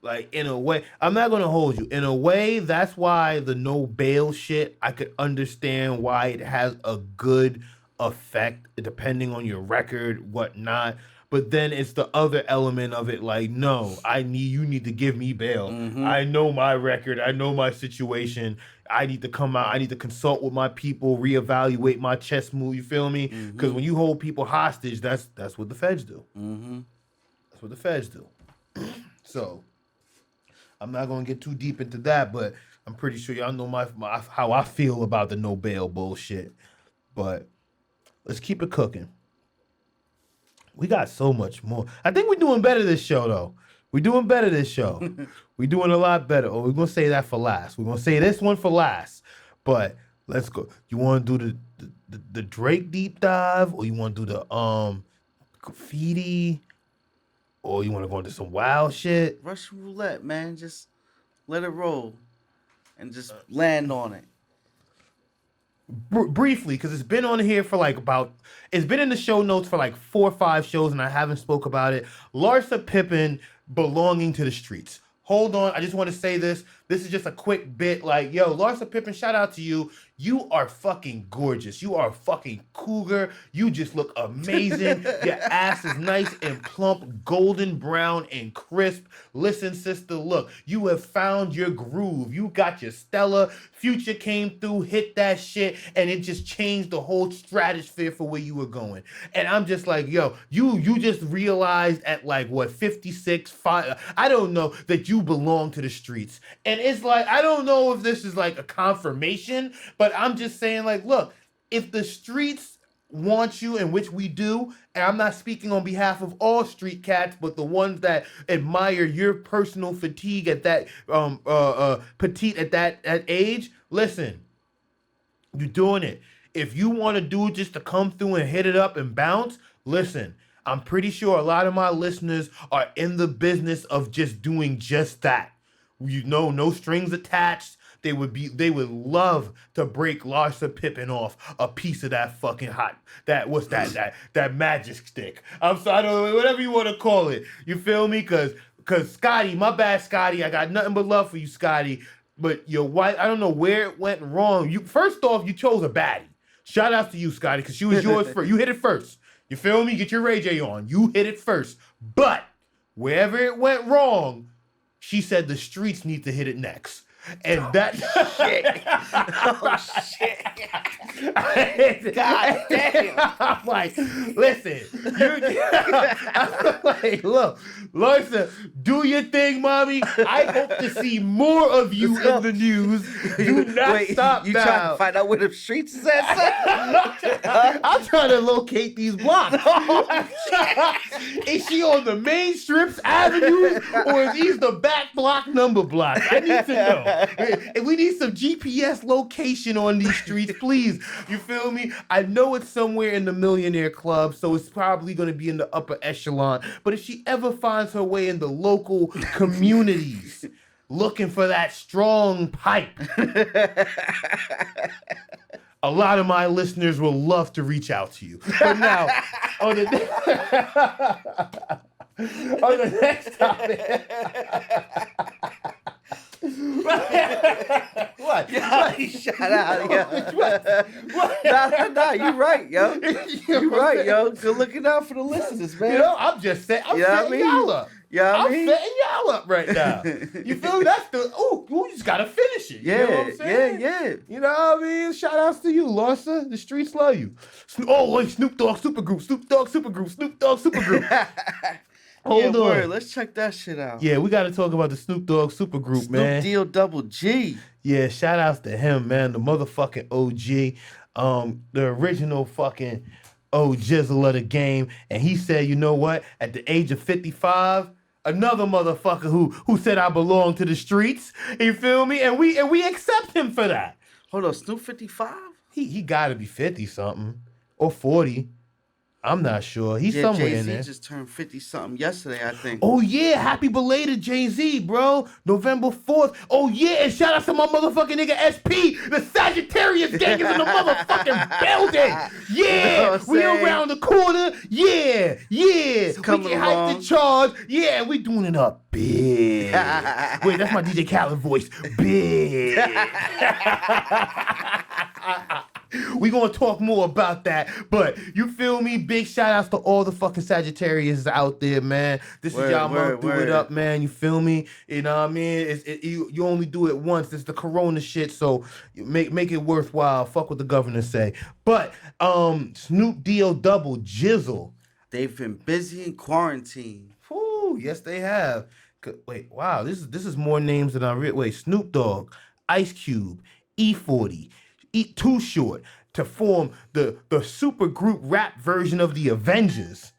Like, in a way, I'm not gonna hold you. In a way, that's why the no bail shit, I could understand why it has a good effect depending on your record, whatnot. But then it's the other element of it, like, no, you need to give me bail. I know my record, I know my situation. I need to come out, I need to consult with my people, reevaluate my chess move, you feel me? Because when you hold people hostage, that's what the feds do. That's what the feds do. So I'm not gonna get too deep into that, but I'm pretty sure y'all know my how I feel about the no bail bullshit. But let's keep it cooking. We got so much more. I think we're doing better this show, though. We're doing better this show. We're doing a lot better. Oh, we're gonna say that for last. We're gonna say this one for last. But let's go. You want to do the Drake deep dive, or you want to do the graffiti, or you want to go into some wild shit? Russian roulette, man. Just let it roll, and just land on it. Briefly, because it's been on here for it's been in the show notes for like 4 or 5 shows, and I haven't spoke about it. Larsa Pippen belonging to the streets. Hold on, I just want to say this. This is just a quick bit. Like, yo, Larsa Pippen, shout out to you. You are fucking gorgeous. You are a fucking cougar. You just look amazing. Your ass is nice and plump, golden brown and crisp. Listen, sister, look, you have found your groove. You got your Stella. Future came through, hit that shit, and it just changed the whole stratosphere for where you were going. And I'm just like, yo, you just realized at like, what, 56, 5, I don't know, that you belong to the streets. And it's like, I don't know if this is like a confirmation, but I'm just saying, like, look, if the streets want you, and which we do, and I'm not speaking on behalf of all street cats, but the ones that admire your personal fatigue at that petite at that age, listen, you're doing it. If you want to do it just to come through and hit it up and bounce, listen, I'm pretty sure a lot of my listeners are in the business of just doing just that. You know, no strings attached. They would love to break Larsa Pippen off a piece of that fucking that magic stick. I'm sorry, I don't know, whatever you want to call it. You feel me? Cause Scotty, my bad, Scotty. I got nothing but love for you, Scotty. But your wife, I don't know where it went wrong. First off, you chose a baddie. Shout out to you, Scotty, because she was yours first. You hit it first. You feel me? Get your Ray J on. You hit it first. But wherever it went wrong, she said the streets need to hit it next. And that shit. Oh shit. God damn. I'm like, listen, I'm like, look, Larsa, do your thing, mommy. I hope to see more of you in the news. Do not stop you now. trying to find out where the streets is at? I'm trying to locate these blocks. Is she on the main strips avenues, or is these the back block number blocks? I need to know. If we need some GPS location on these streets, please. You feel me? I know it's somewhere in the Millionaire Club, so it's probably going to be in the upper echelon. But if she ever finds her way in the local communities looking for that strong pipe, a lot of my listeners will love to reach out to you. But now, on the next topic. What? Yo, shout out, yo. What? Nah, you right, yo. You right, yo. Good looking out for the listeners, man. You know, I'm just saying, I'm setting y'all up. Yeah, I'm setting y'all up right now. You feel me? That's you just gotta finish it. You know what I'm saying? Yeah. You know what I mean? Shout outs to you, Larsa. The streets love you. Oh, wait, Snoop Dogg Supergroup. Hold on. Word. Let's check that shit out. Yeah, we got to talk about the Snoop Dogg Supergroup, man. Snoop Deal Double G. Yeah, shout outs to him, man. The motherfucking OG. The original fucking jizzle of the game. And he said, you know what? At the age of 55, another motherfucker who said I belong to the streets. You feel me? And we accept him for that. Hold on, Snoop 55? He got to be 50 something or 40. I'm not sure. He's somewhere in there. Jay-Z just turned 50-something yesterday, I think. Oh, yeah. Happy belated Jay-Z, bro. November 4th. Oh, yeah. And shout out to my motherfucking nigga SP. The Sagittarius gang is in the motherfucking building. Yeah. We around the corner. Yeah. Yeah. We get hyped and charged. Yeah. We doing it up big. Wait, that's my DJ Khaled voice. Big. We gonna talk more about that, but you feel me? Big shout outs to all the fucking Sagittarius out there, man. This is y'all month, do it up, man. You feel me? You know what I mean? You only do it once. It's the Corona shit, so make it worthwhile. Fuck what the governor say. But Snoop D.O. Double Jizzle. They've been busy in quarantine. Whew, yes, they have. Wait, wow, this is more names than I read. Wait, Snoop Dogg, Ice Cube, E40. Too Short to form the super group rap version of the Avengers.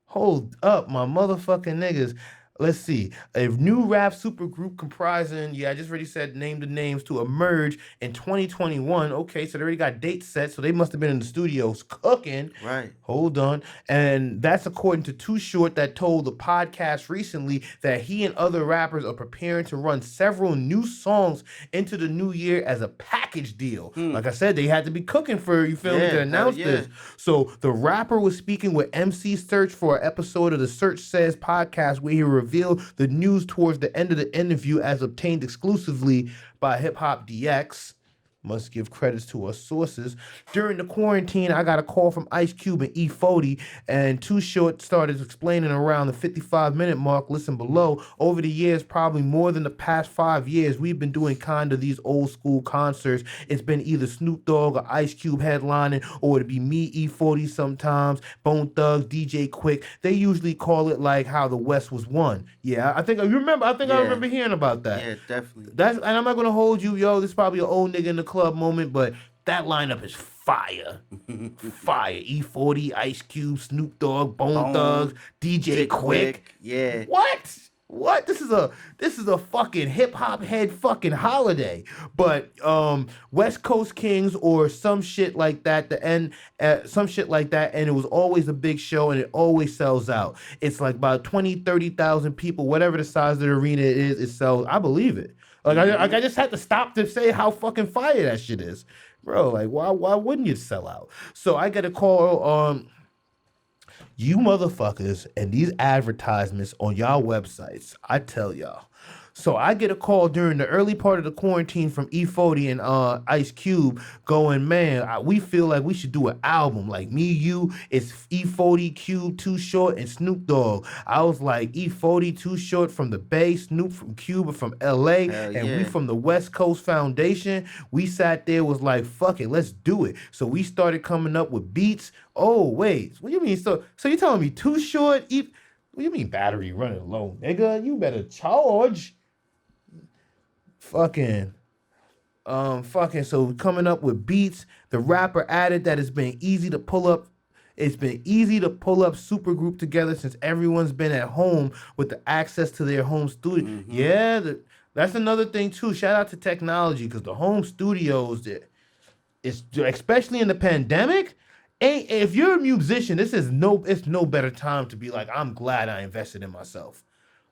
Hold up, my motherfucking niggas. Let's see. A new rap super group comprising, I just already said name the names, to emerge in 2021. Okay, so they already got dates set, so they must have been in the studios cooking. Right. Hold on. And that's according to Too Short, that told the podcast recently that he and other rappers are preparing to run several new songs into the new year as a package deal. Like I said, they had to be cooking for, you feel me, to announce this. So the rapper was speaking with MC Search for an episode of the Search Says podcast where he revealed the news towards the end of the interview as obtained exclusively by Hip Hop DX. Must give credits to our sources. During the quarantine, I got a call from Ice Cube and E40, and Too Short started explaining around the 55-minute mark. Listen below. Over the years, probably more than the past 5 years, we've been doing kind of these old school concerts. It's been either Snoop Dogg or Ice Cube headlining, or it'd be me, E40 sometimes, Bone Thugs, DJ Quick. They usually call it like how the West was won. Yeah, I think I remember hearing about that. Yeah, definitely. And I'm not gonna hold you, yo. This is probably an old nigga in the club moment, but that lineup is fire. Fire. E40, Ice Cube, Snoop Dogg, Bone Thugs, DJ Quick. Yeah. What? This is a fucking hip hop head fucking holiday. But West Coast Kings or some shit like that, and it was always a big show and it always sells out. It's like about 20,000-30,000 people, whatever the size of the arena it is, it sells. I believe it. Like I just had to stop to say how fucking fire that shit is. Bro, like why wouldn't you sell out? So I get a call you motherfuckers and these advertisements on y'all websites, I tell y'all. So I get a call during the early part of the quarantine from E40 and Ice Cube going, man, we feel like we should do an album. Like me, you, it's E40, Cube, Too Short, and Snoop Dogg. I was like, E40, Too Short from the Bay, Snoop from Cuba, from L.A., we from the West Coast Foundation. We sat there, was like, fuck it, let's do it. So we started coming up with beats. Oh, wait, what do you mean? So you telling me Too Short? What do you mean battery running low, nigga? You better charge. So coming up with beats. The rapper added that it's been easy to pull up supergroup together since everyone's been at home with the access to their home studio. Mm-hmm. Yeah, that's another thing too. Shout out to technology, because the home studios, especially in the pandemic, if you're a musician, it's no better time to be like, I'm glad I invested in myself.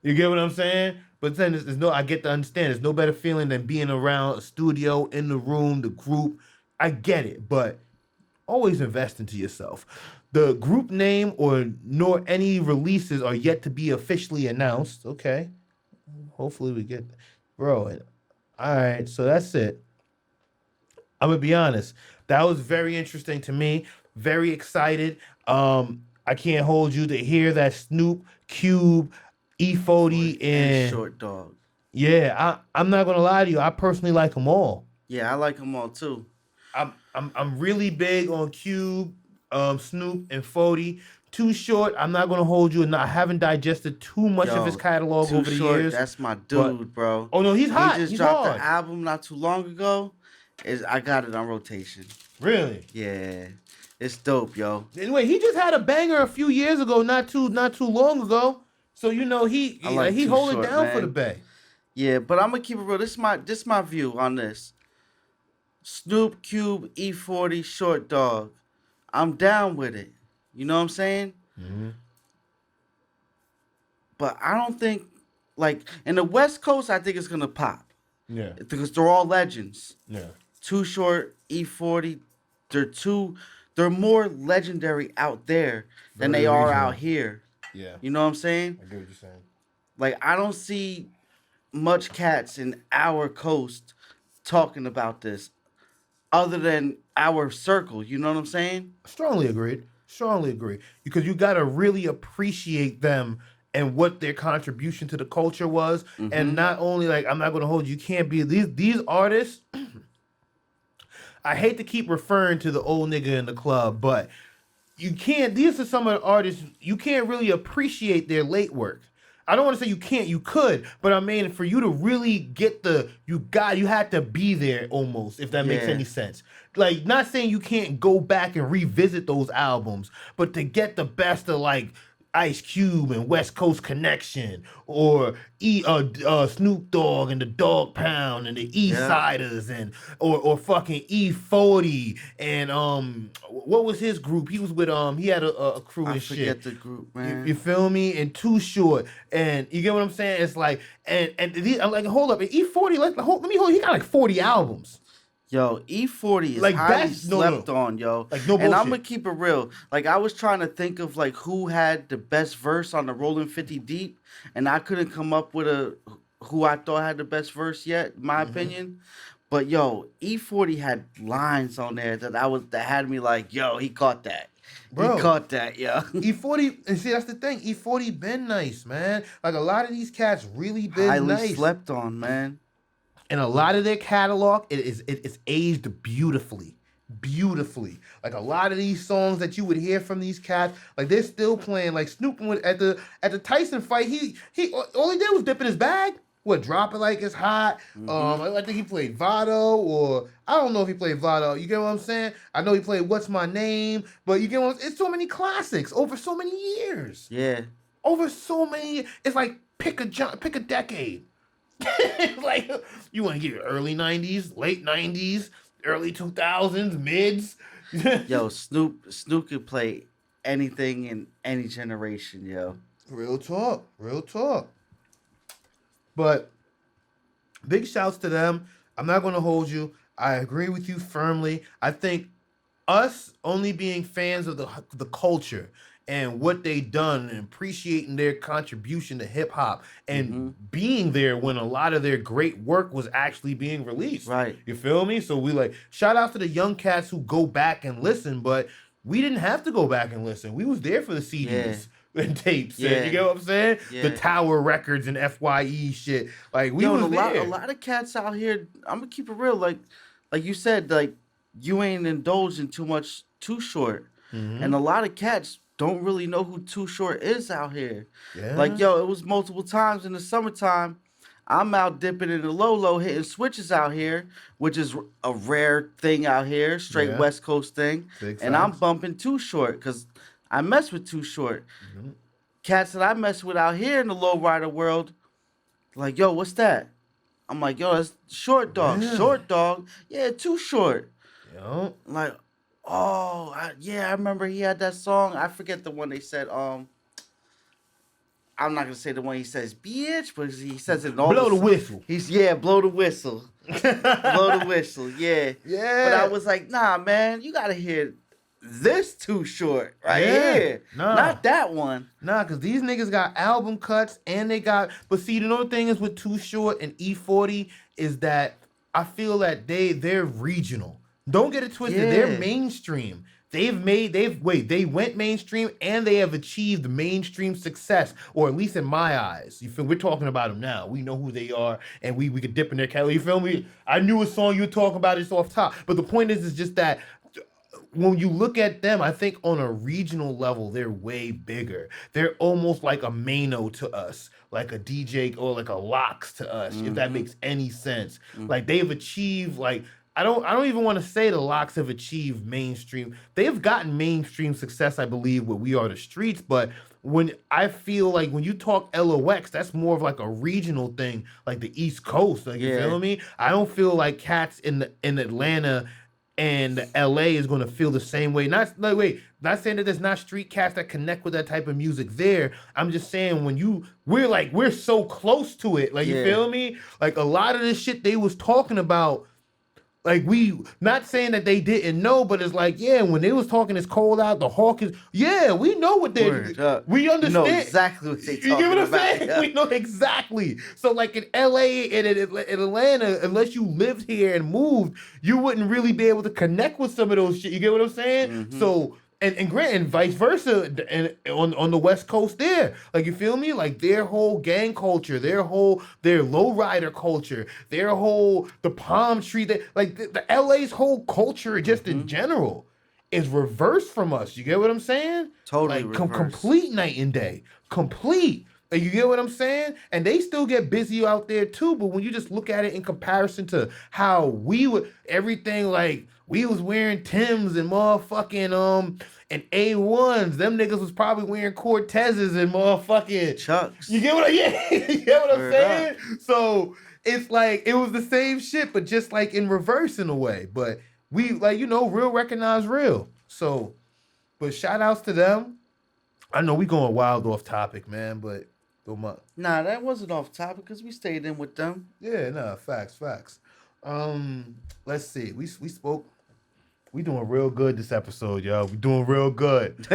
You get what I'm saying? But then I get to understand, there's no better feeling than being around a studio, in the room, the group. I get it, but always invest into yourself. The group name nor any releases are yet to be officially announced. Okay. Hopefully we get, bro. All right, so that's it. I'm gonna be honest. That was very interesting to me. Very excited. I can't hold you to hear that Snoop, Cube, E40 and Short Dog. Yeah, I'm not gonna lie to you. I personally like them all. Yeah, I like them all too. I'm really big on Cube, Snoop, and 40. Too Short, I'm not gonna hold you, and I haven't digested too much of his catalog over the years. That's my dude, bro. Oh no, he's hot. He just dropped an album not too long ago. I got it on rotation. Really? Yeah, it's dope, yo. Anyway, he just had a banger a few years ago, not too long ago. So he hold it down, man, for the Bay. Yeah, but I'm gonna keep it real. This is my view on this. Snoop, Cube, E40, Short Dog. I'm down with it. You know what I'm saying? Mm-hmm. But I don't think, like, in the West Coast, I think it's going to pop. Yeah. Because they're all legends. Yeah. Too Short, E40, they're more legendary out there than Very they are regional. out here. Yeah. You know what I'm saying? I get what you're saying. Like, I don't see much cats in our coast talking about this other than our circle. You know what I'm saying? Strongly agreed. Strongly agree. Because you got to really appreciate them and what their contribution to the culture was. Mm-hmm. And not only, like, I'm not going to hold you can't be these artists. I hate to keep referring to the old nigga in the club, but you can't. These are some of the artists you can't really appreciate their late work. I don't want to say you can't, you could, but I mean for you to really get you had to be there almost, if that makes any sense. Like, not saying you can't go back and revisit those albums, but to get the best of like Ice Cube and West Coast Connection, or Snoop Dogg and the Dog Pound and the East Siders, and or fucking E40 and what was his group? He was with he had a crew and shit. I forget the group, man. You feel me? And Too Short, and you get what I'm saying? It's like and these, I'm like, hold up, and E40, let me hold. He got like 40 albums. Yo, E40 is like highly slept on, yo. Like, no bullshit. And I'm gonna keep it real. Like, I was trying to think of like who had the best verse on the Rollin' 50 Deep, and I couldn't come up with who I thought had the best verse yet, in my opinion. But yo, E40 had lines on there that had me like, yo, he caught that. Bro, he caught that, yo. E40, and see, that's the thing. E40 been nice, man. Like, a lot of these cats really been highly nice. Slept on, man. And a lot of their catalog, it's aged beautifully. Beautifully. Like, a lot of these songs that you would hear from these cats, like, they're still playing. Like, Snoop at the Tyson fight, he all he did was dip in his bag. What, Drop It Like It's Hot? I think he played Vado, or I don't know if he played Vado. You get what I'm saying? I know he played What's My Name, but you get what I'm saying? It's so many classics over so many years. Yeah. Over so many. It's like pick a decade. Like, you want to get early 90s, late 90s, early 2000s, mids. Yo, Snoop could play anything in any generation, yo. Real talk. But big shouts to them. I'm not going to hold you. I agree with you firmly. I think us only being fans of the culture and what they done and appreciating their contribution to hip hop and being there when a lot of their great work was actually being released. Right. You feel me? So we like, shout out to the young cats who go back and listen, but we didn't have to go back and listen. We was there for the CDs and tapes. And, you get what I'm saying? Yeah. The Tower Records and FYE shit. Like, we was there. A lot of cats out here, I'm gonna keep it real, like you said, like, you ain't indulging too much Too Short. And a lot of cats don't really know who Too Short is out here. Yeah. Like, yo, it was multiple times in the summertime. I'm out dipping in the low, hitting switches out here, which is a rare thing out here, straight West Coast thing. And I'm bumping Too Short because I mess with Too Short. Cats that I mess with out here in the lowrider world, like, yo, what's that? I'm like, yo, that's Short Dog. Yeah. Short Dog? Yeah, Too Short. Yo. Like, oh, I remember he had that song. I forget the one they said. I'm not gonna say the one he says, bitch, but he says it in all. Blow the whistle. Blow the whistle. Blow the whistle. Yeah. Yeah. But I was like, nah, man, you gotta hear this Too Short right here. Nah. Not that one. Nah, because these niggas got album cuts and they got. But see, the only thing is with Too Short and E40 is that I feel that they're regional. Don't get it twisted. Yeah. They're mainstream. They went mainstream and they have achieved mainstream success, or at least in my eyes. You feel? We're talking about them now. We know who they are, and we could dip in their catalog. You feel me? I knew a song you were talking about. It's off top, but the point is just that when you look at them, I think on a regional level, they're way bigger. They're almost like a Mano to us, like a DJ or like a L.O.X to us, if that makes any sense. Like, they've achieved like. I don't even want to say the L.O.X have achieved mainstream. They've gotten mainstream success, I believe, with We Are the Streets. But when I feel like when you talk L.O.X, that's more of like a regional thing, like the East Coast. Like, you feel me? I don't feel like cats in Atlanta and LA is going to feel the same way. Not saying that there's not street cats that connect with that type of music there. I'm just saying we're so close to it. Like, you feel me? Like, a lot of this shit they was talking about, like, we not saying that they didn't know, but it's like, when they was talking, it's cold out, the hawk is, we know what they're, we understand. We know exactly what they talking about. You get what I'm saying? Yeah. We know exactly. So, like, in LA and in Atlanta, unless you lived here and moved, you wouldn't really be able to connect with some of those shit. You get what I'm saying? Mm-hmm. So, and Grant, and vice versa, and on the West Coast there, like, you feel me? Like, their whole gang culture, their lowrider culture, the palm tree, the LA's whole culture, just in general, is reversed from us. You get what I'm saying? Totally, like, complete night and day, complete. Like, you get what I'm saying? And they still get busy out there too. But when you just look at it in comparison to how we would, everything, like, we was wearing Timbs and motherfucking and A1s. Them niggas was probably wearing Cortezes and motherfucking Chucks. You get what you get what I'm saying? So it's like it was the same shit, but just like in reverse in a way. But we, like, real recognize real. So, but shout outs to them. I know we going wild off topic, man, but nah, that wasn't off topic because we stayed in with them. Yeah, nah, facts. Let's see. We spoke. We doing real good this episode, y'all. We doing real good.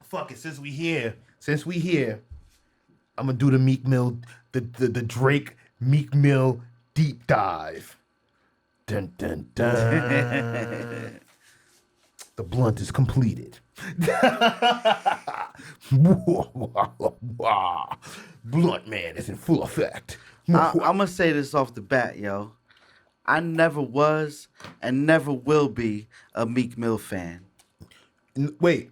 Fuck it. Since we here, I'm gonna do the Meek Mill, the Drake Meek Mill deep dive. Dun dun dun. The blunt is completed. Blunt man is in full effect. I'm gonna say this off the bat, yo. I never was and never will be a Meek Mill fan. Wait,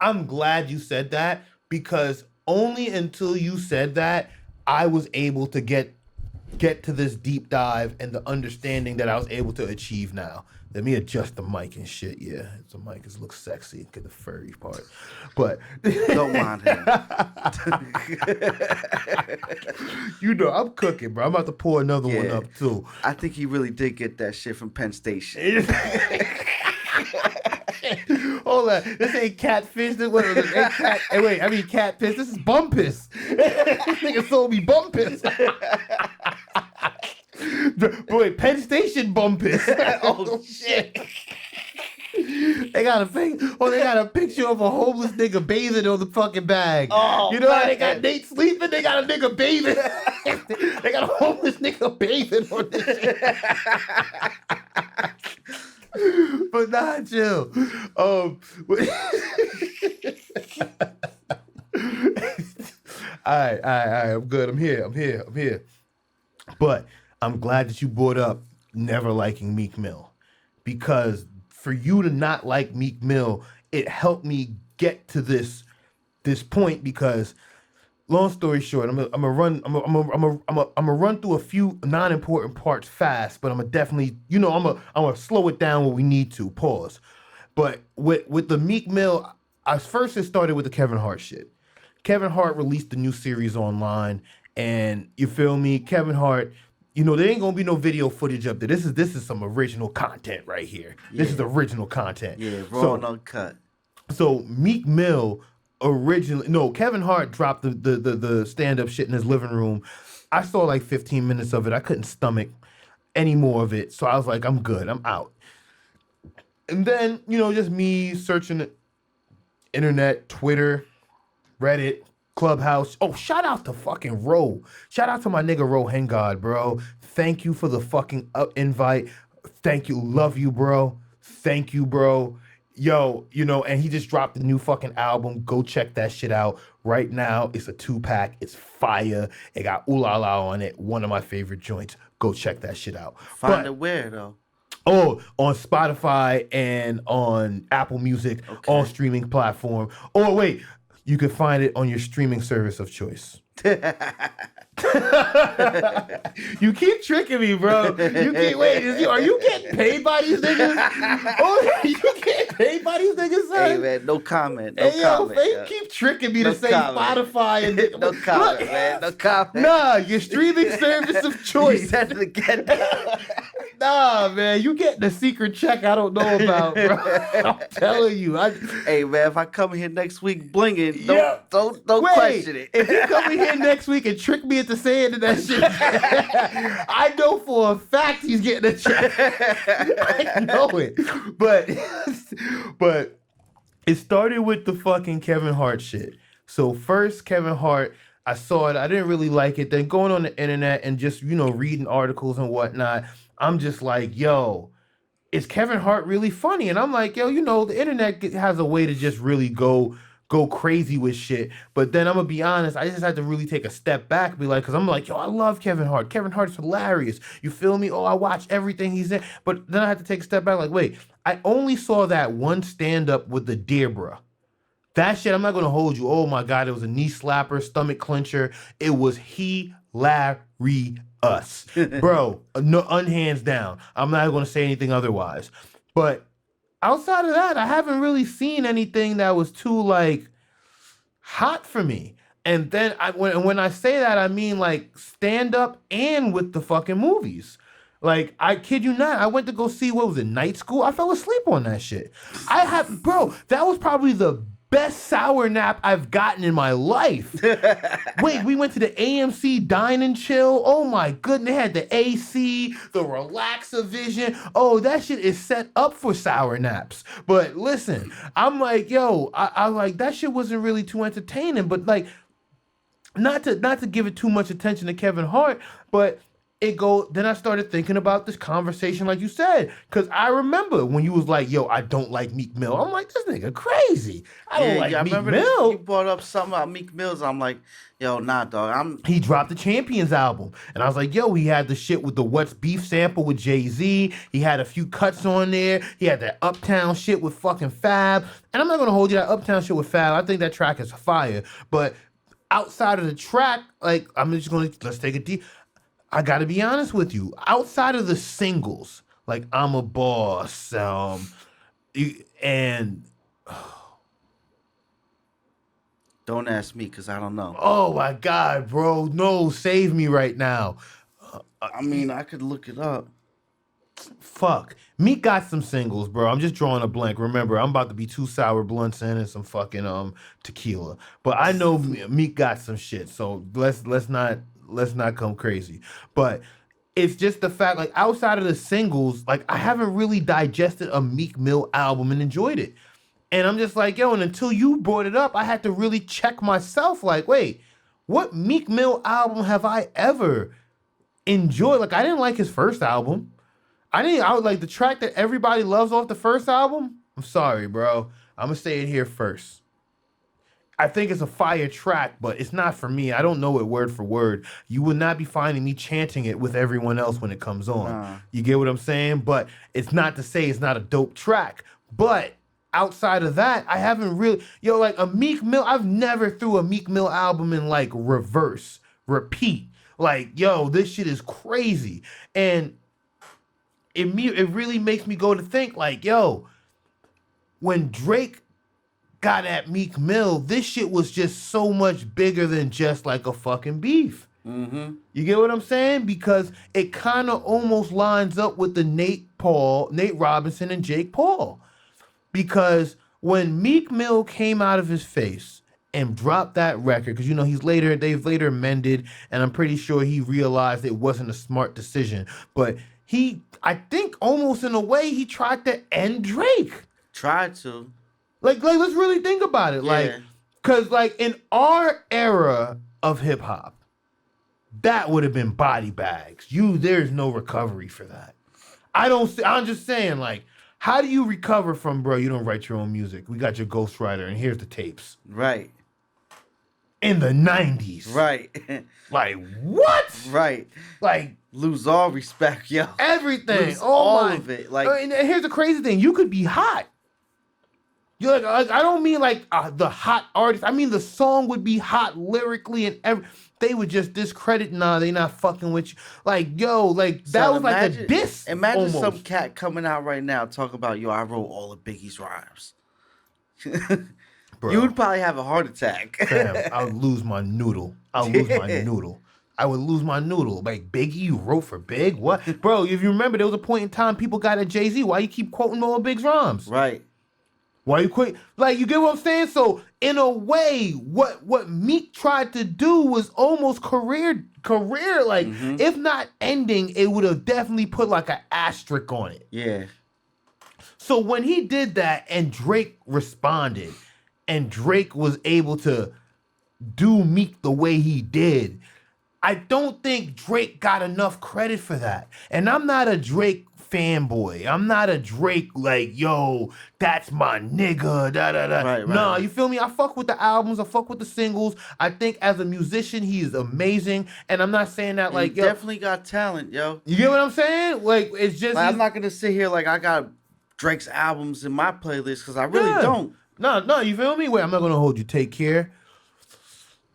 I'm glad you said that, because only until you said that I was able to get to this deep dive and the understanding that I was able to achieve now. Let me adjust the mic and shit. Yeah, the mic looks sexy. Get the furry part, but don't mind him. I'm cooking, bro. I'm about to pour another one up too. I think he really did get that shit from Penn Station. Hold on, this ain't catfish. Catfish. This is bum piss. This nigga sold me bum piss. Boy, Penn Station bum piss. Oh shit. They got a picture of a homeless nigga bathing on the fucking bag. Oh, you know how they got Nate sleeping? They got a nigga bathing. They got a homeless nigga bathing on this shit. But nah, chill. All right. I'm good. I'm here. But I'm glad that you brought up never liking Meek Mill, because for you to not like Meek Mill, it helped me get to this point. Because long story short, I'm gonna run through a few non-important parts fast, but I'm gonna definitely, I'm gonna slow it down when we need to. Pause. But with the Meek Mill, it started with the Kevin Hart shit. Kevin Hart released the new series online, and you feel me, Kevin Hart. There ain't gonna be no video footage up there. This is some original content right here. Yeah. This is original content. Yeah, raw and uncut. So Meek Mill Kevin Hart dropped the stand-up shit in his living room. I saw like 15 minutes of it. I couldn't stomach any more of it. So I was like, I'm good. I'm out. And then, just me searching the internet, Twitter, Reddit, Clubhouse. Oh, shout out to fucking Ro. Shout out to my nigga Ro Hengard, bro. Thank you for the fucking invite. Thank you. Love you, bro. Thank you, bro. Yo, and he just dropped a new fucking album. Go check that shit out right now. It's a 2-pack. It's fire. It got Ooh La La on it. One of my favorite joints. Go check that shit out. Find it where, though? Oh, on Spotify and on Apple Music, all streaming platform. Oh, wait. You can find it on your streaming service of choice. You keep tricking me, bro. Are you getting paid by these niggas? Oh, you getting paid by these niggas, son? Hey, man, no comment. You keep tricking me to say Spotify and no comment, man. No comment. Nah, your streaming service of choice. You said it again. Nah, man, you getting a secret check I don't know about, bro. I'm telling you. Hey, man, if I come here next week blinging, Yeah. don't Wait, question it. if you come in here next week and trick me into saying that shit, I know for a fact he's getting a check. I know it. But it started with the fucking Kevin Hart shit. So first, Kevin Hart, I saw it. I didn't really like it. Then going on the internet and just, reading articles and whatnot, I'm just like, yo, is Kevin Hart really funny? And I'm like, yo, the internet has a way to just really go crazy with shit. But then I'm gonna be honest, I just had to really take a step back and be like, because I'm like, yo, I love Kevin Hart. Kevin Hart's hilarious. You feel me? Oh, I watch everything he's in. But then I had to take a step back, like, wait, I only saw that one stand-up with the Deirdre. That shit, I'm not gonna hold you. Oh my God, it was a knee slapper, stomach clencher. It was hilarious. Bro, no, unhands down. I'm not gonna say anything otherwise. But outside of that, I haven't really seen anything that was too like hot for me. And then when I say that, I mean like stand up and with the fucking movies. Like, I kid you not, I went to go see, what was it, Night School? I fell asleep on that shit. Bro, that was probably the best sour nap I've gotten in my life. Wait, we went to the AMC Dine and Chill. Oh my goodness, they had the AC, the Relax-A-Vision. Oh, that shit is set up for sour naps. But listen, I'm like, yo, I like, that shit wasn't really too entertaining, but like, not to give it too much attention to Kevin Hart, but then I started thinking about this conversation like you said, because I remember when you was like, yo, I don't like Meek Mill. I'm like, this nigga crazy. I don't like Meek Mill. You brought up something about Meek Mills. I'm like, yo, nah, dog. He dropped the Champions album. And I was like, yo, he had the shit with the What's Beef sample with Jay-Z. He had a few cuts on there. He had that Uptown shit with fucking Fab. And I'm not going to hold you, that Uptown shit with Fab, I think that track is fire. But outside of the track, like, let's take it deep. I gotta be honest with you. Outside of the singles, like I'm a Boss, and don't ask me because I don't know. Oh my God, bro! No, save me right now. I mean, I could look it up. Fuck, Meek got some singles, bro. I'm just drawing a blank. Remember, I'm about to be 2 sour blunts in and some fucking tequila. But I know Meek got some shit. So let's not come crazy. But it's just the fact, like, outside of the singles, like, I haven't really digested a Meek Mill album and enjoyed it. And I'm just like, yo, and until you brought it up, I had to really check myself, like, wait, what Meek Mill album have I ever enjoyed? Like, I didn't like his first album. I would like the track that everybody loves off the first album. I'm sorry, bro. I'm gonna say it here first. I think it's a fire track, but it's not for me. I don't know it word for word. You will not be finding me chanting it with everyone else when it comes on. You get what I'm saying? But it's not to say it's not a dope track. But outside of that, I haven't really... Yo, like a Meek Mill... I've never threw a Meek Mill album in, like, repeat. Like, yo, this shit is crazy. And it really makes me go to think, like, yo, when Drake got at Meek Mill, this shit was just so much bigger than just like a fucking beef. Mm-hmm. You get what I'm saying? Because it kind of almost lines up with the Nate Robinson and Jake Paul. Because when Meek Mill came out of his face and dropped that record, because they've later amended, and I'm pretty sure he realized it wasn't a smart decision. But I think almost in a way, he tried to end Drake. Tried to. Like, let's really think about it. Yeah. Like, because, like, in our era of hip-hop, that would have been body bags. There's no recovery for that. I'm just saying, like, how do you recover from, bro, you don't write your own music? We got your ghostwriter, and here's the tapes. Right. In the 90s. Right. Like, what? Right. Like, lose all respect, yo. Everything. Lose all of it. Like, and here's the crazy thing. You could be hot. You're like, I don't mean like the hot artist. I mean the song would be hot lyrically and they would just discredit. Nah, they not fucking with you. Like, yo, like that was like a diss. Imagine almost. Some cat coming out right now talking about, yo, I wrote all of Biggie's rhymes. Bro, you would probably have a heart attack. Damn, I'll lose my noodle. I would lose my noodle. Like, Biggie, you wrote for Big? What? Bro, if you remember, there was a point in time people got at Jay-Z. Why you keep quoting all Big's rhymes? Right. Why you quit? Like, you get what I'm saying? So, in a way, what Meek tried to do was almost career, like, if not ending, it would have definitely put, like, an asterisk on it. Yeah. So, when he did that and Drake responded, and Drake was able to do Meek the way he did, I don't think Drake got enough credit for that. And I'm not a Drake fanboy. I'm not a Drake like, yo, that's my nigga, da-da-da. Right, Nah, you feel me? I fuck with the albums. I fuck with the singles. I think as a musician, he is amazing. And I'm not saying that like, he definitely got talent, yo. You get what I'm saying? Like, it's just... Like, I'm not going to sit here like I got Drake's albums in my playlist because I really don't. No, you feel me? Wait, I'm not going to hold you. Take care.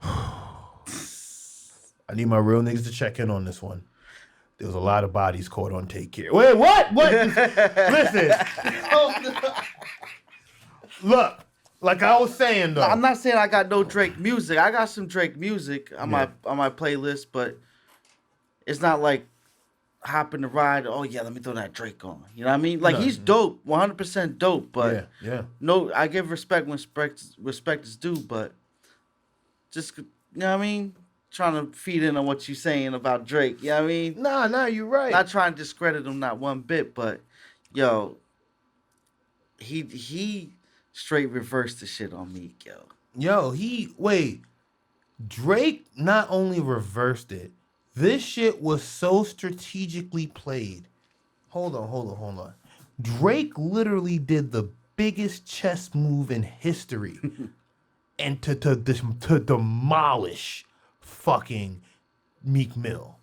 I need my real niggas to check in on this one. There was a lot of bodies caught on Take Care. Wait, what? Listen. Look, like I was saying though. I'm not saying I got no Drake music. I got some Drake music on my playlist, but it's not like hopping the ride. Oh yeah, let me throw that Drake on. You know what I mean? Like he's dope, 100% dope. But no, I give respect when respect is due. But just you know what I mean? Trying to feed in on what you're saying about Drake. You know what I mean? Nah, you're right. Not trying to discredit him, not one bit, but yo, he straight reversed the shit on Meek, yo. Drake not only reversed it, this shit was so strategically played. Hold on. Drake literally did the biggest chess move in history and to demolish fucking Meek Mill.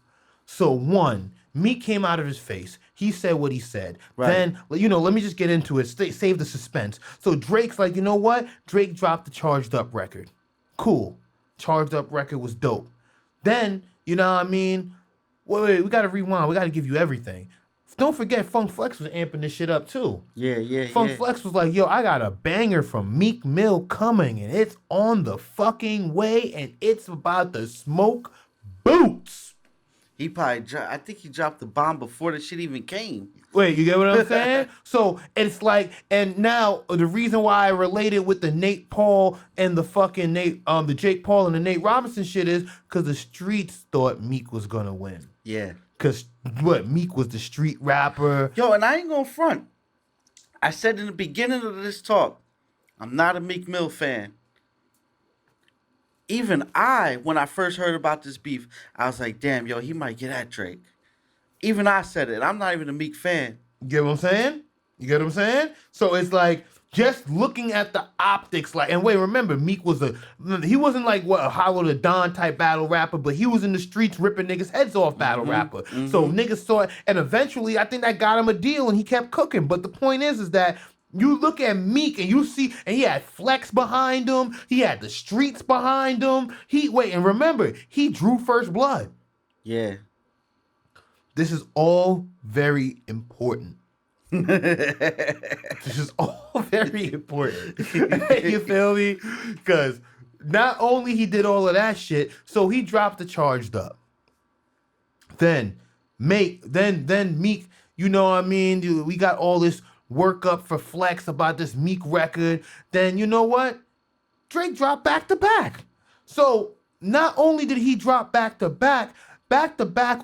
So one, Meek came out of his face. He said what he said. Right. Then, let me just get into it. Save the suspense. So Drake's like, you know what? Drake dropped the Charged Up record. Cool. Charged Up record was dope. Then, you know what I mean? Wait, we got to rewind. We got to give you everything. Don't forget, Funk Flex was amping this shit up too. Yeah. Funk Flex was like, yo, I got a banger from Meek Mill coming, and it's on the fucking way, and it's about to smoke boots. He probably, I think he dropped the bomb before the shit even came. Wait, you get what I'm saying? So it's like, and now the reason why I related with the Nate Paul and the fucking the Jake Paul and the Nate Robinson shit is because the streets thought Meek was gonna win. Yeah. Because Meek was the street rapper. Yo, and I ain't gonna front. I said in the beginning of this talk, I'm not a Meek Mill fan. Even when I first heard about this beef, I was like, damn, yo, he might get at Drake. Even I said it. I'm not even a Meek fan. You get what I'm saying? So it's like, just looking at the optics, like, and wait, remember, Meek he wasn't like a Hollow the Don type battle rapper, but he was in the streets ripping niggas' heads off battle rapper. Mm-hmm. So niggas saw it, and eventually I think that got him a deal, and he kept cooking. But the point is that you look at Meek and you see, and he had Flex behind him, he had the streets behind him. And remember, he drew First Blood. Yeah. This is all very important. This is all very important. You feel me? Because not only he did all of that shit, so he dropped the Charged Up. Then Meek, you know what I mean? We got all this work up for Flex about this Meek record. Then you know what? Drake dropped back to back. So not only did he drop back to back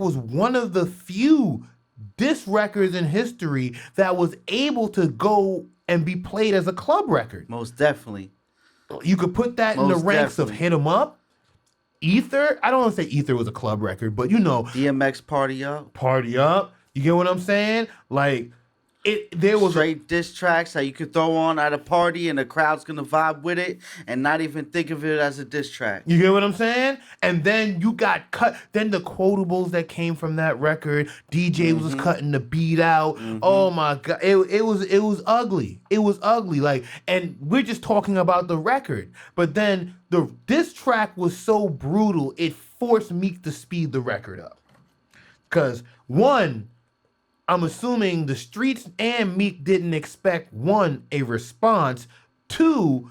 was one of the few diss records in history that was able to go and be played as a club record. Most definitely. You could put that in the ranks of Hit 'Em Up, Ether. I don't want to say Ether was a club record, but DMX Party Up. You get what I'm saying? Like, there was straight diss tracks that you could throw on at a party and the crowd's gonna vibe with it and not even think of it as a diss track. You get what I'm saying? And then you got cut. Then the quotables that came from that record, DJ was cutting the beat out. Mm-hmm. Oh my god, it was ugly. It was ugly. Like, and we're just talking about the record, but then this track was so brutal, it forced Meek to speed the record up. Cause one, I'm assuming the streets and Meek didn't expect, one, a response, two,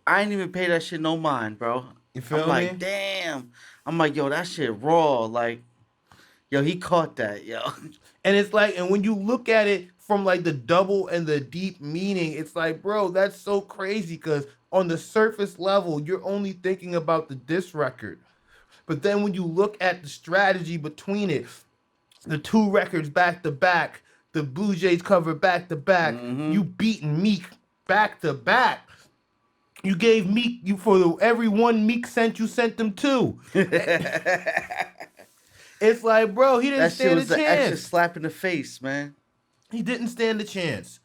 I ain't even pay that shit no mind, bro. You feel I'm like, me? damn. I'm like, yo, that shit raw. Like, yo, he caught that, yo. And it's like, and when you look at it from like the double and the deep meaning, it's like, bro, that's so crazy because on the surface level, you're only thinking about the diss record. But then when you look at the strategy between it, the two records back to back, the Blue Jays cover back to back, you beating Meek back to back. You gave Meek, you for every one Meek sent, you sent them two. It's like, bro, he didn't That shit stand was a an extra chance. slap in the face, man. He didn't stand a chance.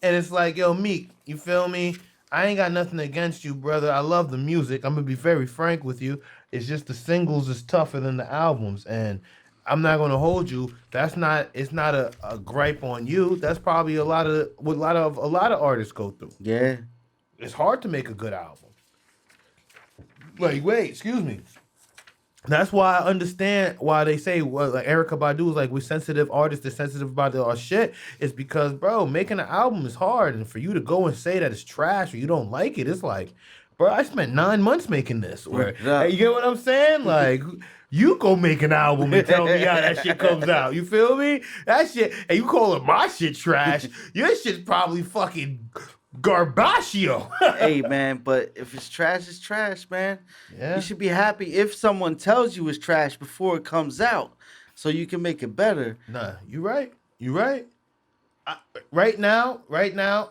And it's like, yo, Meek, you feel me? I ain't got nothing against you, brother. I love the music. I'm gonna be very frank with you. It's just the singles is tougher than the albums. And I'm not gonna hold you. It's not a gripe on you. That's probably what a lot of artists go through. Yeah. It's hard to make a good album. Wait, excuse me. That's why I understand why they say, well, like Erykah Badu is like, we're sensitive artists, they're sensitive about our shit. It's because, bro, making an album is hard. And for you to go and say that it's trash or you don't like it, it's like, bro, I spent 9 months making this. Or, hey, you get what I'm saying? Like, you go make an album and tell me how that shit comes out. You feel me? That shit, and you call it my shit trash, your shit's probably fucking Garbaccio. Hey, man, but if it's trash, man. Yeah. You should be happy if someone tells you it's trash before it comes out so you can make it better. Nah, you right. Right now,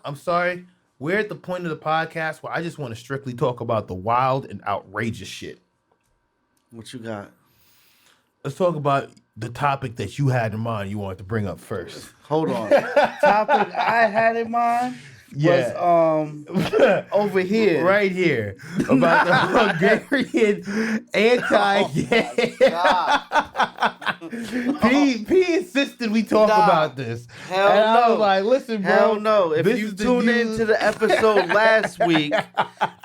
I'm sorry. We're at the point of the podcast where I just want to strictly talk about the wild and outrageous shit. What you got? Let's talk about the topic that you had in mind you wanted to bring up first. Hold on. Topic I had in mind was over here. Right here. About the Hungarian anti-gay. P insisted we talk about this. Hell and no. I was like, listen, bro. Hell no. If you tuned into the episode last week,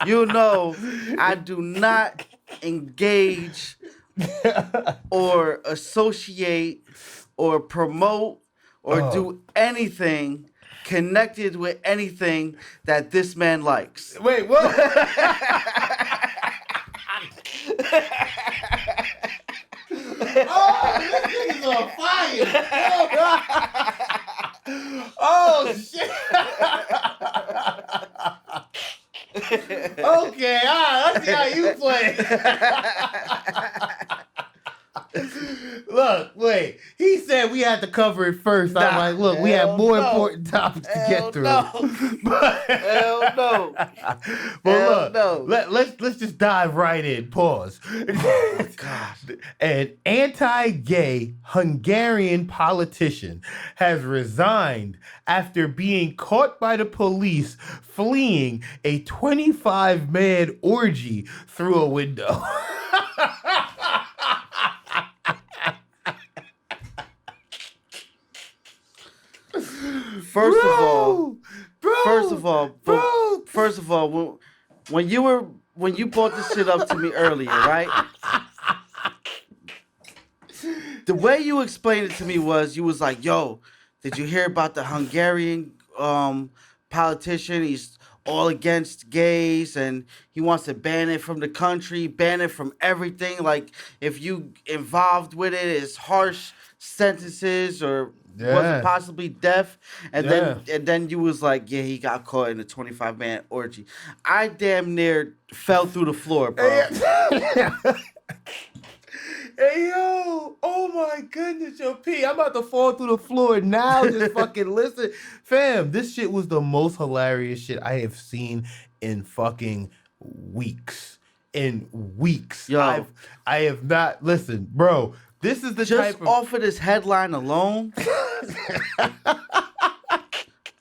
you know I do not engage or associate or promote or do anything connected with anything that this man likes. Wait, what? Oh, this nigga's on fire! Oh shit! Okay, all right, let's see how you play. Look, wait. He said we had to cover it first. I'm like, look, we have more important topics to get through. No. Hell no. But look, let's just dive right in. Pause. Oh, God. An anti-gay Hungarian politician has resigned after being caught by the police fleeing a 25-man orgy through a window. First of all, when you brought this shit up to me earlier, right? The way you explained it to me was you was like, yo, did you hear about the Hungarian politician? He's all against gays and he wants to ban it from the country, ban it from everything. Like if you involved with it, it's harsh sentences or wasn't possibly deaf. And then you was like, yeah, he got caught in a 25-man orgy. I damn near fell through the floor, bro. Hey, yo, oh my goodness, yo, P, I'm about to fall through the floor now. Just fucking listen. Fam, this shit was the most hilarious shit I have seen in fucking weeks. Yo. I have not, listen, bro, this is the Just type of... off of this headline alone,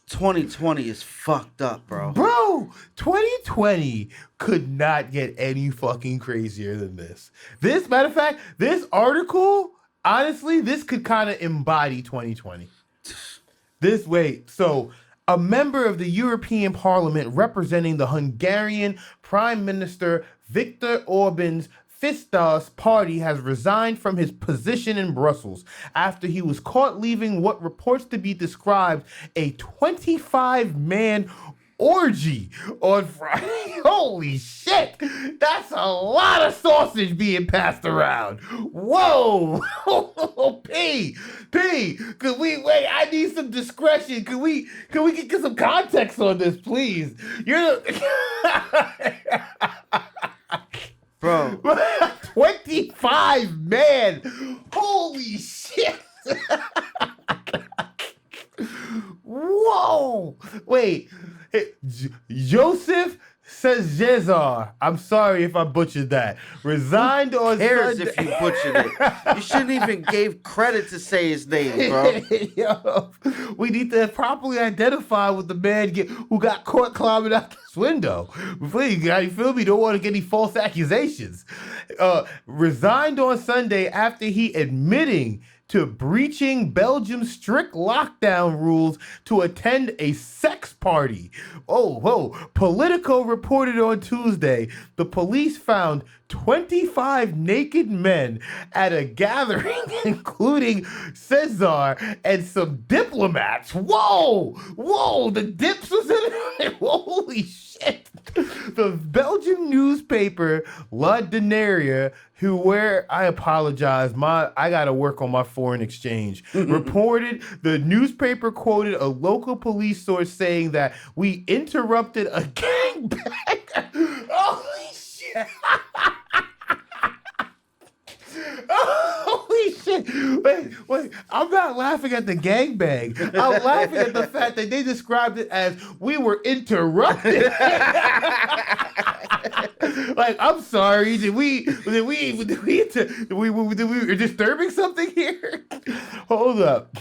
2020 is fucked up, bro. Bro, 2020 could not get any fucking crazier than this. This, matter of fact, this article, honestly, this could kind of embody 2020. So a member of the European Parliament representing the Hungarian Prime Minister Viktor Orban's Fidesz party has resigned from his position in Brussels after he was caught leaving what reports to be described a 25-man orgy on Friday. Holy shit. That's a lot of sausage being passed around. Whoa. P, could we wait? I need some discretion. Could we get some context on this, please? You're Bro. 25 man. Holy shit. Whoa. Wait. Joseph Cesar. I'm sorry if I butchered that. Resigned on Cares Sunday. if you butchered it. You shouldn't even give credit to say his name, bro. Yo, we need to properly identify with the man who got caught climbing out this window. Please, you feel me? Don't want to get any false accusations. Resigned on Sunday after he admitting to breaching Belgium's strict lockdown rules to attend a sex party. Oh, whoa. Politico reported on Tuesday the police found 25 naked men at a gathering, including Cesar and some diplomats. Whoa, the dips was in it. Holy shit. The Belgian newspaper La Denaria, I apologize, I gotta work on my foreign exchange, reported the newspaper quoted a local police source saying that we interrupted a gangbang. Holy shit. Holy shit. Wait. I'm not laughing at the gangbang. I'm laughing at the fact that they described it as we were interrupted. Like, I'm sorry. Did we disturbing something here? Hold up.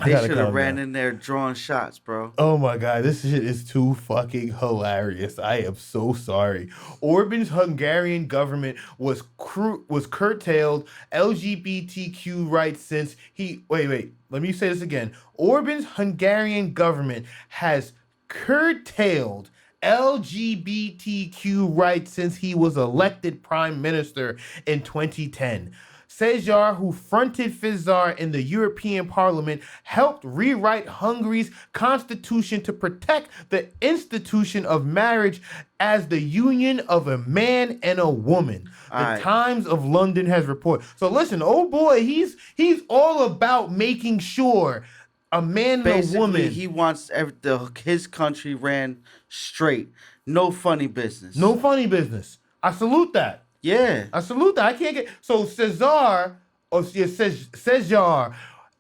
They should have ran in there drawing shots, bro. Oh my God, this shit is too fucking hilarious. I am so sorry. Orban's Hungarian government was curtailed LGBTQ rights since he... Wait. Let me say this again. Orban's Hungarian government has curtailed LGBTQ rights since he was elected prime minister in 2010. Cesar, who fronted Fizar in the European Parliament, helped rewrite Hungary's constitution to protect the institution of marriage as the union of a man and a woman. The Times of London has reported. So listen, oh boy, he's all about making sure a man and a woman. He wants his country ran straight. No funny business. No funny business. I salute that. Yeah. I salute that. I can't get... So Cesar,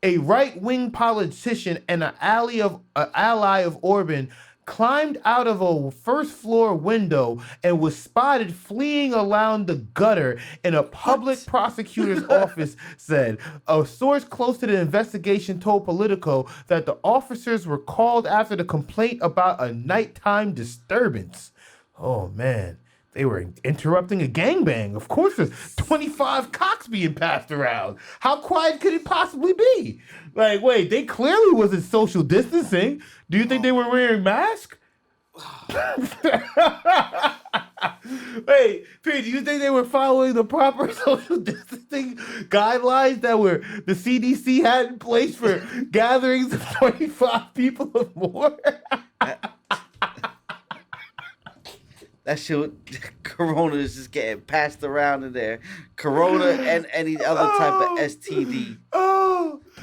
a right-wing politician and an ally of Orban, climbed out of a first-floor window and was spotted fleeing around the gutter in a public prosecutor's office, said. A source close to the investigation told Politico that the officers were called after the complaint about a nighttime disturbance. Oh, man. They were interrupting a gangbang. Of course, there's 25 cocks being passed around. How quiet could it possibly be? Like, wait, they clearly wasn't social distancing. Do you think they were wearing masks? Wait, Pete, do you think they were following the proper social distancing guidelines that the CDC had in place for gatherings of 25 people or more? That shit, Corona is just getting passed around in there. Corona and any other type of STD.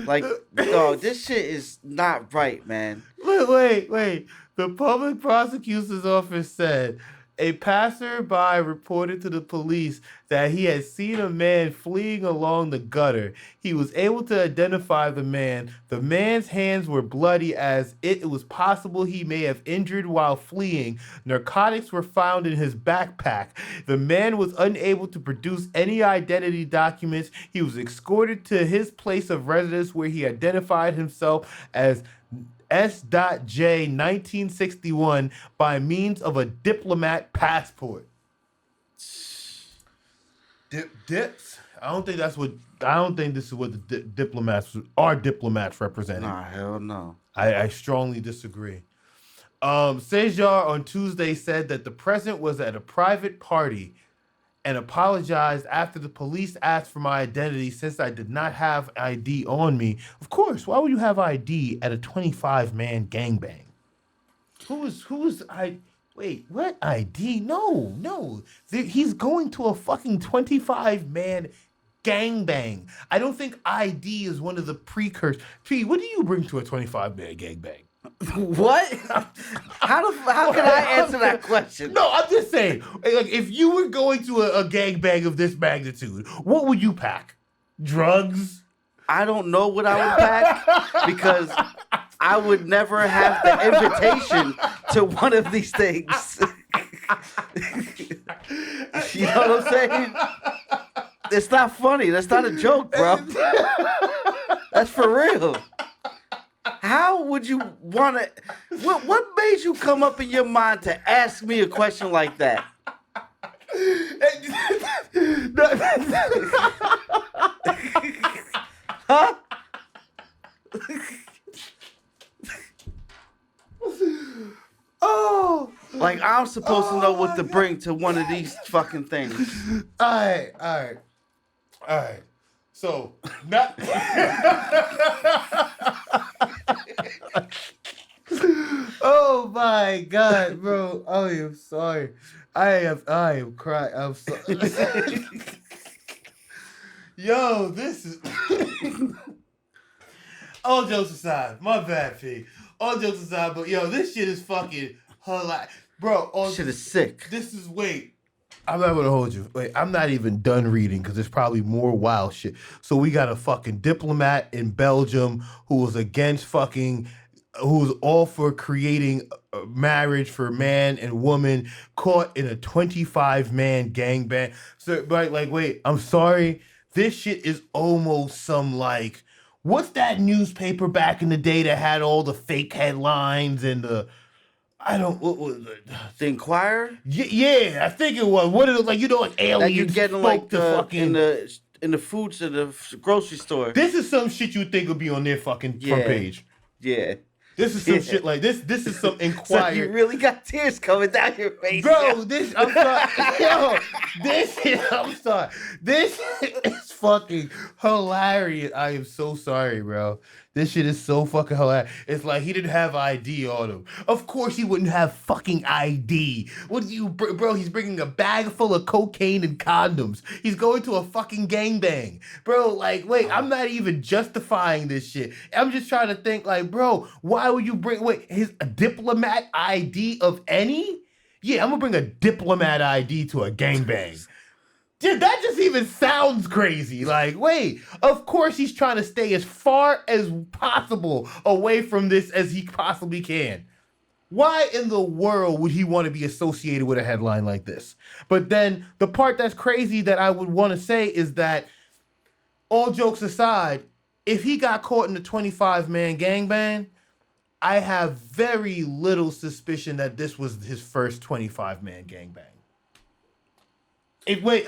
Like, dog, this shit is not right, man. Wait. The public prosecutor's office said a passerby reported to the police that he had seen a man fleeing along the gutter. He was able to identify the man. The man's hands were bloody as it was possible he may have injured while fleeing. Narcotics were found in his backpack. The man was unable to produce any identity documents. He was escorted to his place of residence where he identified himself as S.J. 1961 by means of a diplomat passport. Dips? I don't think this is what the diplomats representing. Nah, hell no. I strongly disagree. Cesar on Tuesday said that the president was at a private party and apologized after the police asked for my identity since I did not have ID on me. Of course, why would you have ID at a 25-man gangbang? Who's I? Wait, what ID? No. He's going to a fucking 25-man gangbang. I don't think ID is one of the precursors. P, what do you bring to a 25-man gangbang? What? How can I answer that question? No, I'm just saying. Like, if you were going to a gangbang of this magnitude, what would you pack? Drugs? I don't know what I would pack because I would never have the invitation to one of these things. You know what I'm saying? It's not funny. That's not a joke, bro. That's for real. How would you want to... What made you come up in your mind to ask me a question like that? Huh? Oh, like I'm supposed to know what to bring to one of these fucking things. All right. So, not. Oh my God, bro! I am sorry. I am crying. I'm sorry. Yo, this is. All jokes aside, my bad, P. All jokes aside, but yo, this shit is fucking hilarious. Bro, Shit is sick. This is, wait. I'm not gonna hold you. Wait, I'm not even done reading because there's probably more wild shit. So we got a fucking diplomat in Belgium who was against fucking, who's all for creating a marriage for man and woman, caught in a 25-man gangbang. So, like, wait, I'm sorry. This shit is almost some like, what's that newspaper back in the day that had all the fake headlines and the, what was it? The Inquirer? Yeah, I think it was. What is it, like, like aliens Like you getting like the fucking in the foods at the grocery store. This is some shit you think would be on their fucking front page. Yeah. This is some shit like this. This is some Inquirer. So you really got tears coming down your face, bro. This I'm sorry. Yo, I'm sorry. This is fucking hilarious. I am so sorry, bro. This shit is so fucking hilarious. It's like he didn't have ID on him. Of course he wouldn't have fucking ID. What do you, bro? He's bringing a bag full of cocaine and condoms. He's going to a fucking gangbang, bro. Like, wait, I'm not even justifying this shit. I'm just trying to think, like, bro, why would you bring his a diplomat ID of any? Yeah, I'm gonna bring a diplomat ID to a gangbang. Dude, that just even sounds crazy. Like, wait, of course he's trying to stay as far as possible away from this as he possibly can. Why in the world would he want to be associated with a headline like this? But then the part that's crazy that I would want to say is that, all jokes aside, if he got caught in the 25-man gangbang, I have very little suspicion that this was his first 25-man gangbang.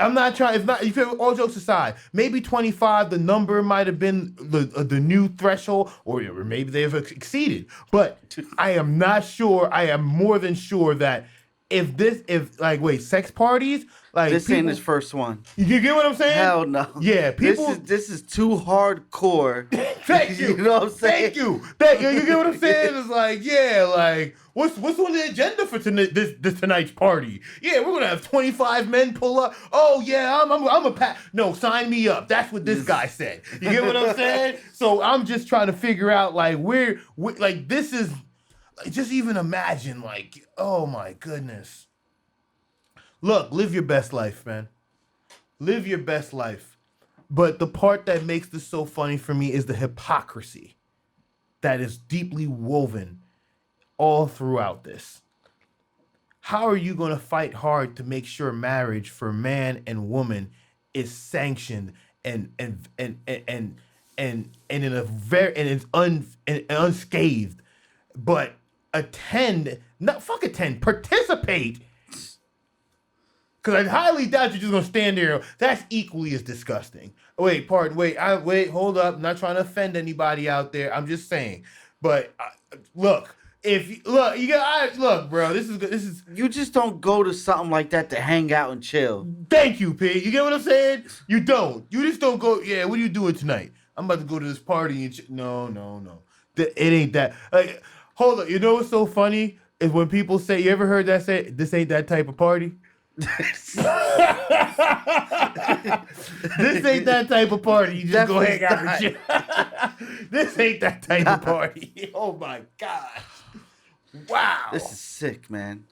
I'm not trying. It's not. All jokes aside, maybe 25. The number might have been the new threshold, or maybe they've exceeded. But I am not sure. I am more than sure that sex parties, like this ain't his first one. You get what I'm saying? Hell no. Yeah, people. This is too hardcore. Thank you. You know what I'm saying? Thank you. You get what I'm saying? It's like, yeah, like what's on the agenda for this tonight's party? Yeah, we're gonna have 25 men pull up. Oh yeah, I'm a pack. No, sign me up. That's what this guy said. You get what I'm saying? So I'm just trying to figure out like where like this is. Like, just even imagine, like, oh my goodness. Look, live your best life, man. Live your best life. But the part that makes this so funny for me is the hypocrisy that is deeply woven all throughout this. How are you going to fight hard to make sure marriage for man and woman is sanctioned and in a very and unscathed, but participate? Because I highly doubt you're just going to stand there. That's equally as disgusting. Wait, hold up. I'm not trying to offend anybody out there. I'm just saying. But look, look, bro, this is. You just don't go to something like that to hang out and chill. Thank you, P. You get what I'm saying? You don't. You just don't go, yeah, what are you doing tonight? I'm about to go to this party and no. It ain't that. Like, hold up. You know what's so funny? is when people say, you ever heard that say, this ain't that type of party? This ain't that type of party. You just go hang out and shit. This ain't that type of party. Oh my gosh. Wow. This is sick, man.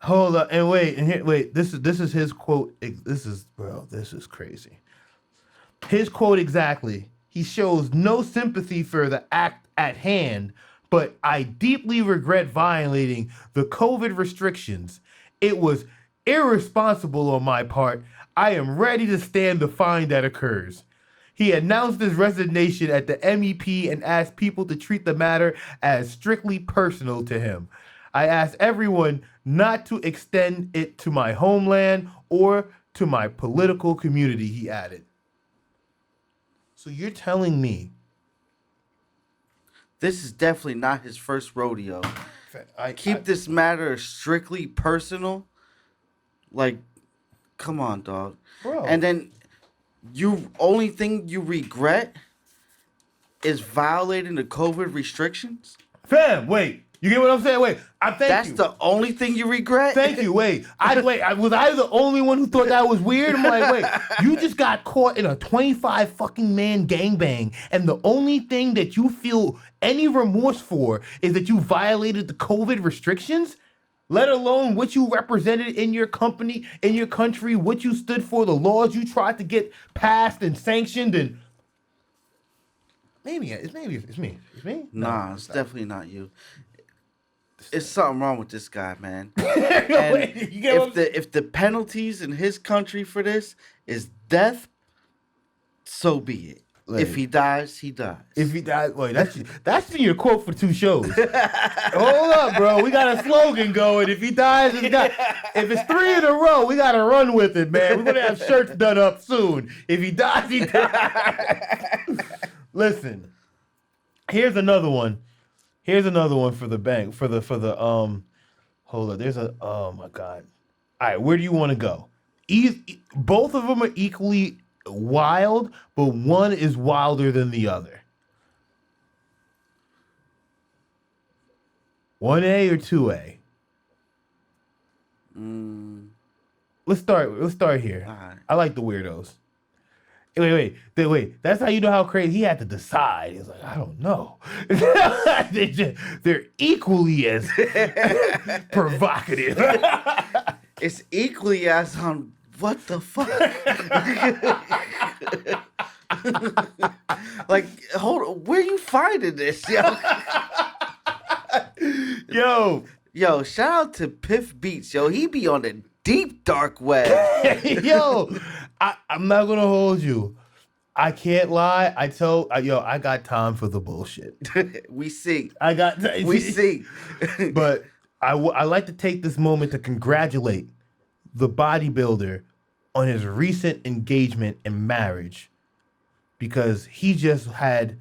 Hold up and wait. This is his quote. This is crazy. His quote exactly. He shows no sympathy for the act at hand, but I deeply regret violating the COVID restrictions. It was irresponsible on my part. I am ready to stand the fine that occurs. He announced his resignation at the MEP and asked people to treat the matter as strictly personal to him. I ask everyone not to extend it to my homeland or to my political community, he added. So you're telling me this is definitely not his first rodeo. Keep this matter strictly personal. Like, come on, dog. Bro. And then only thing you regret is violating the COVID restrictions? Fam, wait. You get what I'm saying? Wait. That's the only thing you regret? Thank you. Wait. Was I the only one who thought that was weird? I'm like, wait. You just got caught in a 25 fucking man gangbang, and the only thing that you feel any remorse for is that you violated the COVID restrictions? Let alone what you represented in your company, in your country, what you stood for, the laws you tried to get passed and sanctioned, and maybe it's me. It's me. Nah, it's definitely not you. It's something wrong with this guy, man. And if the penalties in his country for this is death, so be it. Like, if he dies, he dies. If he dies, wait, that's your quote for 2 shows. Hold up, bro. We got a slogan going. If he dies, he dies. If it's 3 in a row, we got to run with it, man. We're going to have shirts done up soon. If he dies, he dies. Listen, here's another one. Here's another one for the bank. For the hold up. Oh my God. All right, where do you want to go? Both of them are equally wild, but one is wilder than the other. 1A or 2A? Let's start here. Right. I like the weirdos. Wait. That's how you know how crazy he had to decide. He's like, I don't know. They're equally as provocative. It's equally as what the fuck? Like, hold on, where you finding this, yo? Yo, shout out to Piff Beats, yo. He be on the deep dark web. Yo, I'm not gonna hold you. I can't lie. I got time for the bullshit. We see. We see. But I like to take this moment to congratulate the bodybuilder on his recent engagement and marriage, because he just had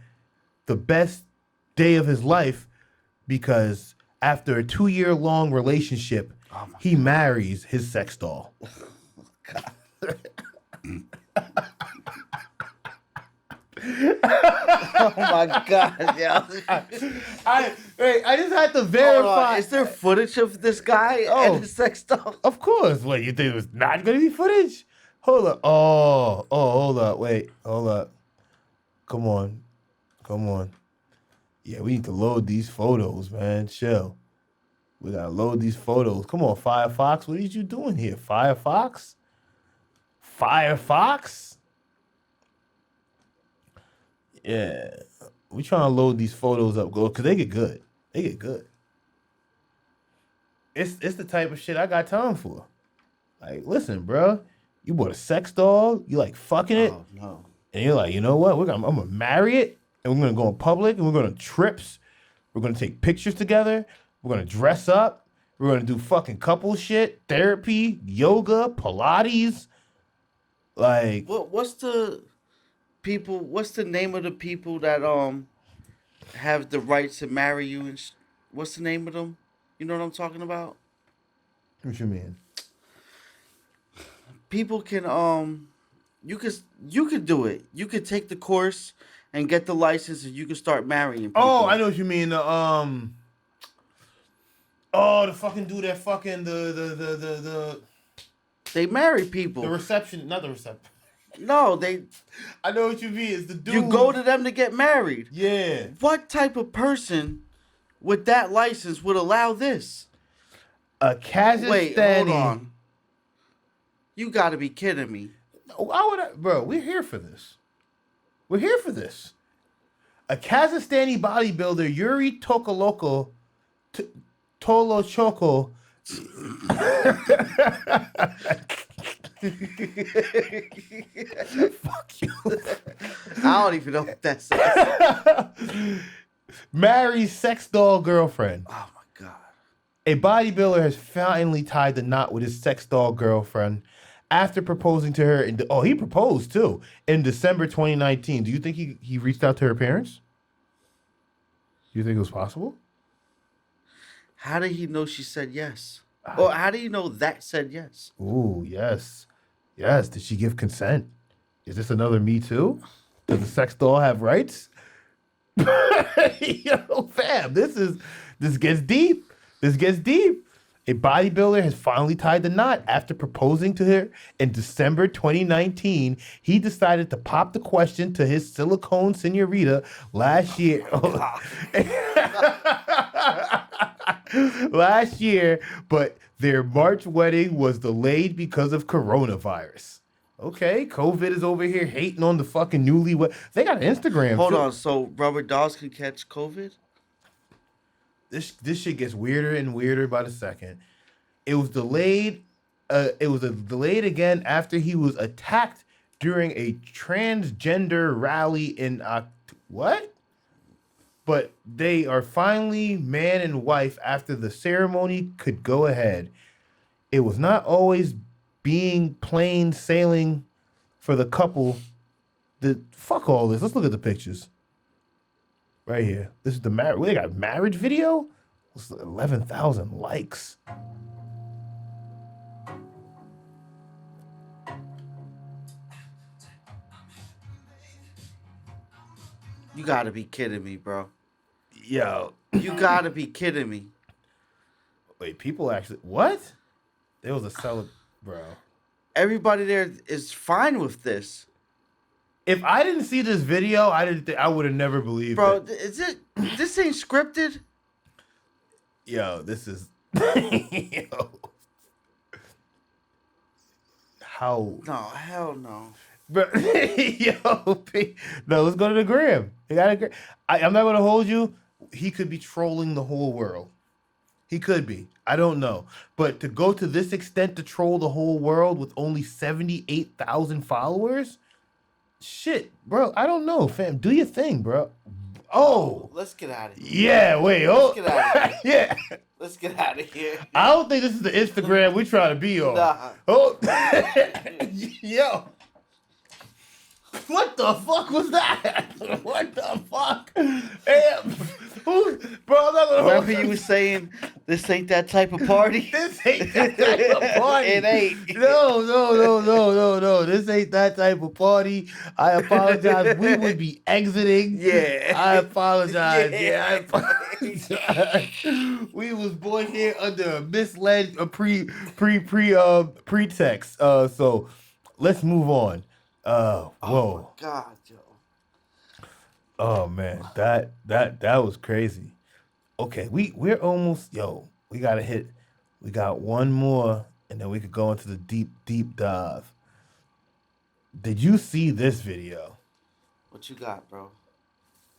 the best day of his life, because after a 2-year-long relationship, he marries his sex doll. Oh my God, yo. I just had to verify. Is there footage of this guy and his sex doll? Of course. What, you think it was not going to be footage? Hold up. Hold up. Wait, hold up. Come on. Yeah, we need to load these photos, man. Chill. We got to load these photos. Come on, Firefox. What are you doing here? Firefox? Yeah. We trying to load these photos up, because they get good. It's the type of shit I got time for. Like, listen, bro. You bought a sex doll. You like fucking it. Oh, no. And you're like, you know what? I'm going to marry it. And we're going to go in public. And we're going to trips. We're going to take pictures together. We're going to dress up. We're going to do fucking couple shit. Therapy. Yoga. Pilates. Like. What's the name of the people that have the right to marry you? And what's the name of them? You know what I'm talking about? What you mean? People can you could do it. You could take the course and get the license, and you can start marrying people. Oh, I know what you mean. Oh, the fucking dude that fucking the They marry people. reception, not the reception. No, they. I know what you mean. It's the dude. You go to them to get married. Yeah. What type of person with that license would allow this? A Kazakhstani. Wait, hold on. You got to be kidding me. Why would I, bro? We're here for this. We're here for this. A Kazakhstani bodybuilder, Yuri Tolochko. Fuck you. I don't even know what that says. Marries sex doll girlfriend. Oh my God. A bodybuilder has finally tied the knot with his sex doll girlfriend after proposing to her. He proposed too in December 2019. Do you think he reached out to her parents? Do you think it was possible? How did he know she said yes? Or how do you know that said yes? Ooh, yes. Yes. Did she give consent? Is this another Me Too? Does the sex doll have rights? Yo, fam, this gets deep. This gets deep. A bodybuilder has finally tied the knot after proposing to her in December 2019. He decided to pop the question to his silicone senorita last year. Last year, but their March wedding was delayed because of coronavirus. Okay, COVID is over here hating on the fucking newlywed. They got an Instagram. Hold on, so rubber dolls can catch COVID? This shit gets weirder and weirder by the second. It was delayed. Delayed again after he was attacked during a transgender rally in what? But they are finally man and wife after the ceremony could go ahead. It was not always being plain sailing for the couple. Fuck all this. Let's look at the pictures. Right here. This is the marriage. They got marriage video? It's 11,000 likes. You gotta be kidding me, bro. Yo. You gotta be kidding me. Wait, people actually... What? There was a bro. Everybody there is fine with this. If I didn't see this video, I would have never believed bro, it. This ain't scripted? Yo, this is... Yo. How... No, hell no. Bro, yo, no, let's go to the gram. I'm not gonna hold you. He could be trolling the whole world. He could be. I don't know. But to go to this extent to troll the whole world with only 78,000 followers, shit, bro. I don't know, fam. Do your thing, bro. Oh, let's get out of here. Yeah, wait. Let's get out of here. Yeah. Let's get out of here. I don't think this is the Instagram we trying to be on. Nah. Oh, yo. What the fuck was that? What the fuck? Damn. Bro, I'm not gonna remember you was saying this ain't that type of party? This ain't that type of party. It ain't. No. This ain't that type of party. I apologize. We would be exiting. Yeah. I apologize. I apologize. We was born here under a misled pretext. So let's move on. Whoa. Oh my God, yo. Oh man, that was crazy. Okay, we're almost, we got one more and then we could go into the deep dive. Did you see this video? What you got, bro?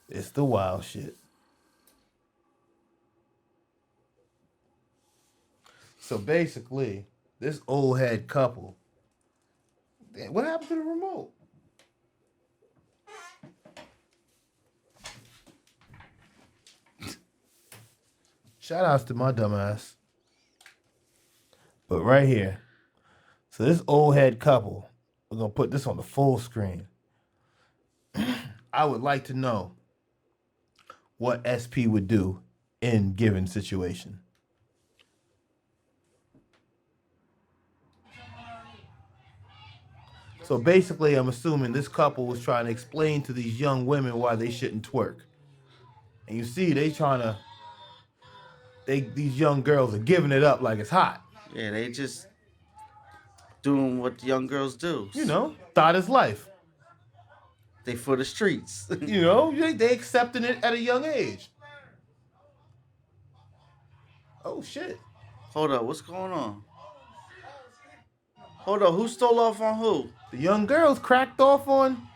It's the wild shit. So basically, this old head couple. What happened to the remote? Shout outs to my dumbass. But right here. So this old head couple, we're going to put this on the full screen. I would like to know what SP would do in given situation. So basically, I'm assuming this couple was trying to explain to these young women why they shouldn't twerk. And you see, they trying these young girls are giving it up like it's hot. Yeah, they just doing what young girls do. You know, thought is life. They for the streets. You know, they accepting it at a young age. Oh shit! Hold up, what's going on? Hold up, who stole off on who? The young girls cracked off on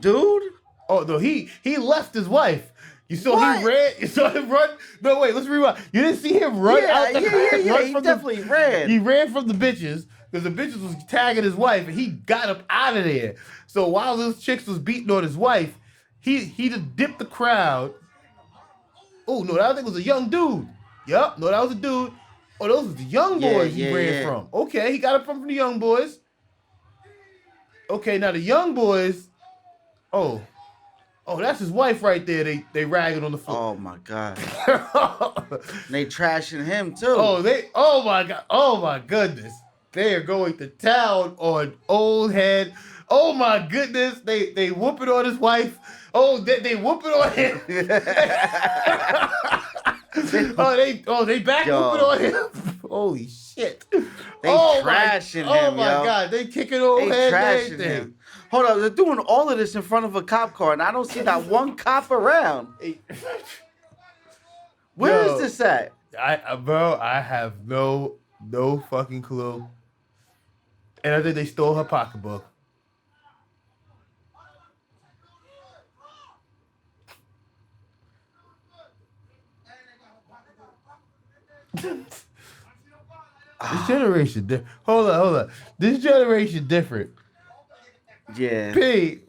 dude. Oh no, he left his wife. You saw What? he ran. You saw him run. No wait, let's rewind. You didn't see him run out. Yeah. He definitely ran. He ran from the bitches because the bitches was tagging his wife, and he got up out of there. So while those chicks was beating on his wife, he just dipped the crowd. Oh no, that I think was a young dude. Yup, no, that was a dude. Oh, those was the young boys he ran from. Okay, he got it from the young boys. Okay, now the young boys. Oh, that's his wife right there. They ragging on the floor. Oh my god. They trashing him too. Oh my goodness. They are going to town on old head. Oh my goodness. They whooping on his wife. Oh, they whooping on him. they back whooping on him. Holy shit. They trashing him. Oh my god, they kicking old head and everything. Him. Hold up, they're doing all of this in front of a cop car, and I don't see that one cop around. Where is this at? I have no fucking clue. And I think they stole her pocketbook. This generation, hold on. This generation different. Yeah. P,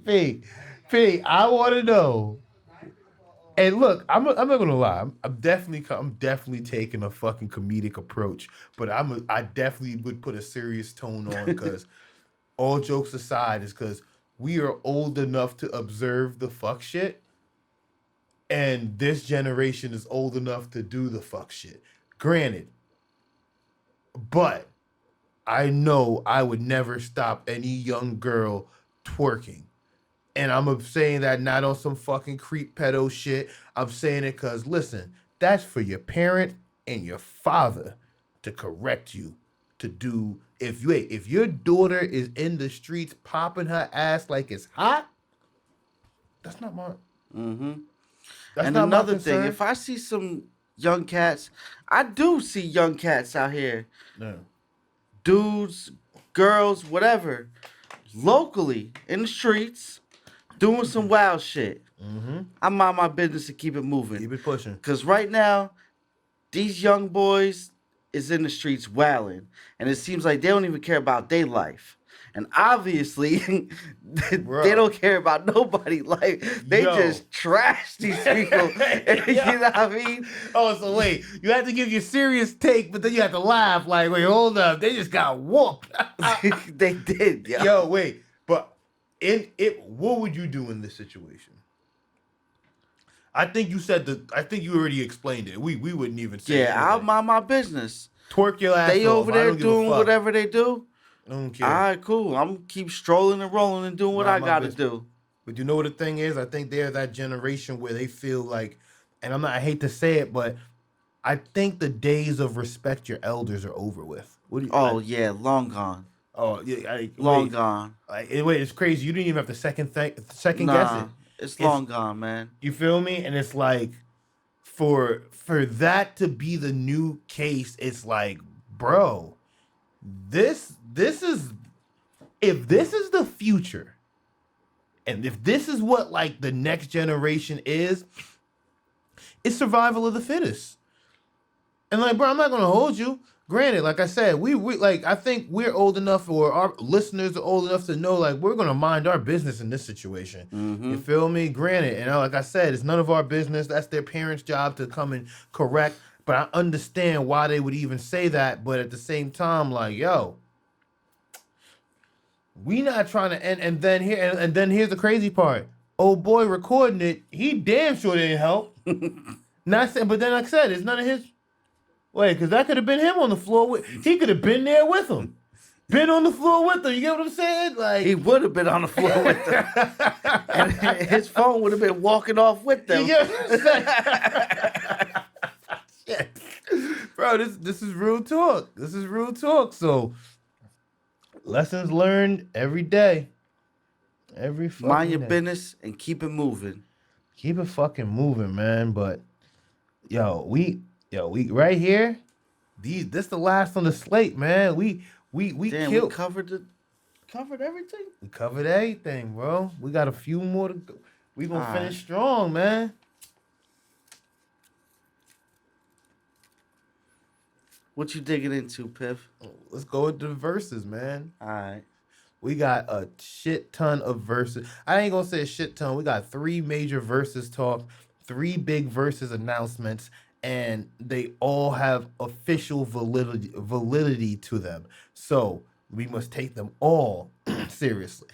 I want to know. And look, I'm not gonna lie. I'm definitely taking a fucking comedic approach, but I definitely would put a serious tone on because all jokes aside, is because we are old enough to observe the fuck shit, and this generation is old enough to do the fuck shit. Granted, but I know I would never stop any young girl twerking. And I'm saying that not on some fucking creep pedo shit. I'm saying it because, listen, that's for your parent and your father to correct you to do. If your daughter is in the streets popping her ass like it's hot, that's not my. Mm-hmm. That's and not another my thing, if I see some young cats, I do see young cats out here. No. Dudes, girls, whatever, locally in the streets, doing some wild shit. Mm-hmm. I mind my business and keep it moving. Keep it pushing. Because right now, these young boys is in the streets wilding, and it seems like they don't even care about their life. And obviously, they don't care about nobody's life. They just trash these people. You know what I mean? Oh, so wait. You have to give your serious take, but then you have to laugh like, wait, hold up. They just got whooped. They did, yo. Yo, wait. But what would you do in this situation? I think you already explained it. We wouldn't even say anything. I'll mind my business. Twerk your ass They off. over there doing whatever they do. I don't care. All right, cool. I'm gonna keep strolling and rolling and doing what I gotta do. But you know what the thing is? I think they're that generation where they feel like, and I hate to say it, but I think the days of respect your elders are over with. Yeah, long gone. Oh yeah, long gone. Wait, it's crazy. You didn't even have to second guess it. It's long gone, man. You feel me? And it's like, for that to be the new case, it's like, bro, this is, if this is the future, and if this is what like the next generation is, it's survival of the fittest. And like, bro, I'm not gonna hold you. Granted, like I said, we like, I think we're old enough, or our listeners are old enough to know, like, we're gonna mind our business in this situation. Mm-hmm. You feel me? Granted, and like I said, it's none of our business. That's their parents' job to come and correct. But I understand why they would even say that. But at the same time, like, yo, we not trying to end. And then here's the crazy part. Old boy recording it, he damn sure didn't help. Not saying, but then like I said, it's none of his. Wait, because that could have been him on the floor. He could have been there with him. Been on the floor with him. You get what I'm saying? Like, he would have been on the floor with them. And his phone would have been walking off with them. You get what I'm saying? Shit. bro, this is real talk. This is real talk. So lessons learned every day. Every fucking Mind your day. business and keep it moving. Keep it fucking moving, man. But we right here. This the last on the slate, man. We Damn, killed. we covered everything. We covered everything, bro. We got a few more to go. We gonna All finish right. strong, man. What you digging into, Piff? Let's go with the verses, man. All right. We got a shit ton of verses. I ain't gonna say a shit ton. We got 3 major verses talk, 3 big verses announcements, and they all have official validity to them. So we must take them all seriously.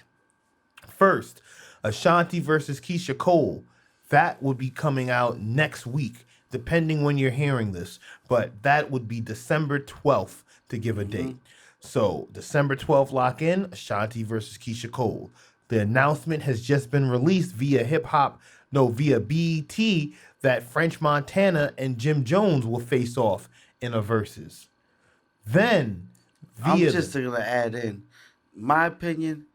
First, Ashanti versus Keisha Cole. That would be coming out next week, depending when you're hearing this. But that would be December 12th to give a date. So December 12th, lock in, Ashanti versus Keisha Cole. The announcement has just been released via BET that French Montana and Jim Jones will face off in a versus. Then, I'm just gonna add in my opinion.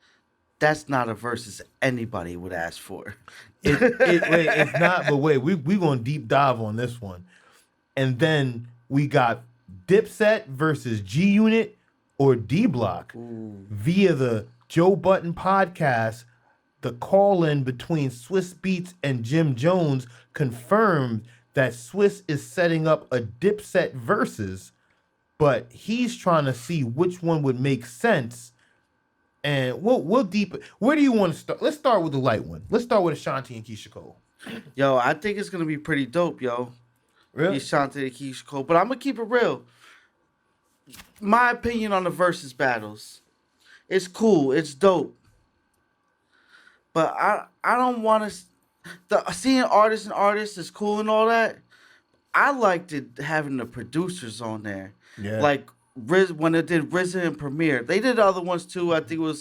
That's not a versus anybody would ask for. It's not, but wait, we gonna deep dive on this one. And then we got Dipset versus G Unit or D Block via the Joe Budden podcast. The call-in between Swiss Beats and Jim Jones confirmed that Swiss is setting up a Dipset versus, but he's trying to see which one would make sense. And we'll deep. Where do you want to start? Let's start with the light one. Let's start with Ashanti and Keisha Cole. Yo, I think it's gonna be pretty dope, yo. Really? Ashanti and Keisha Cole, but I'm gonna keep it real. My opinion on the versus battles, it's cool, it's dope, but I don't want to. Seeing artists is cool and all that. I liked it having the producers on there, like when it did RZA and Premier. They did other ones too. I think it was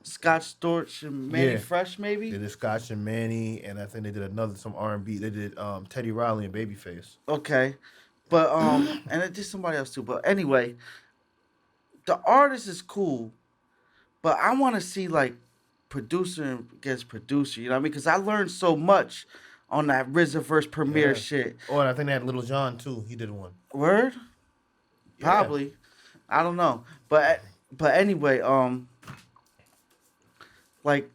Scott Storch and Manny Fresh maybe. They did Scotch and Manny, and I think they did some R&B. They did Teddy Riley and Babyface. Okay, but and it did somebody else too. But anyway, the artist is cool, but I want to see like producer against producer. You know what I mean? Because I learned so much on that RZA versus Premier shit. Oh, and I think they had Little John too. He did one. Word? Yeah. Probably. I don't know. But anyway, like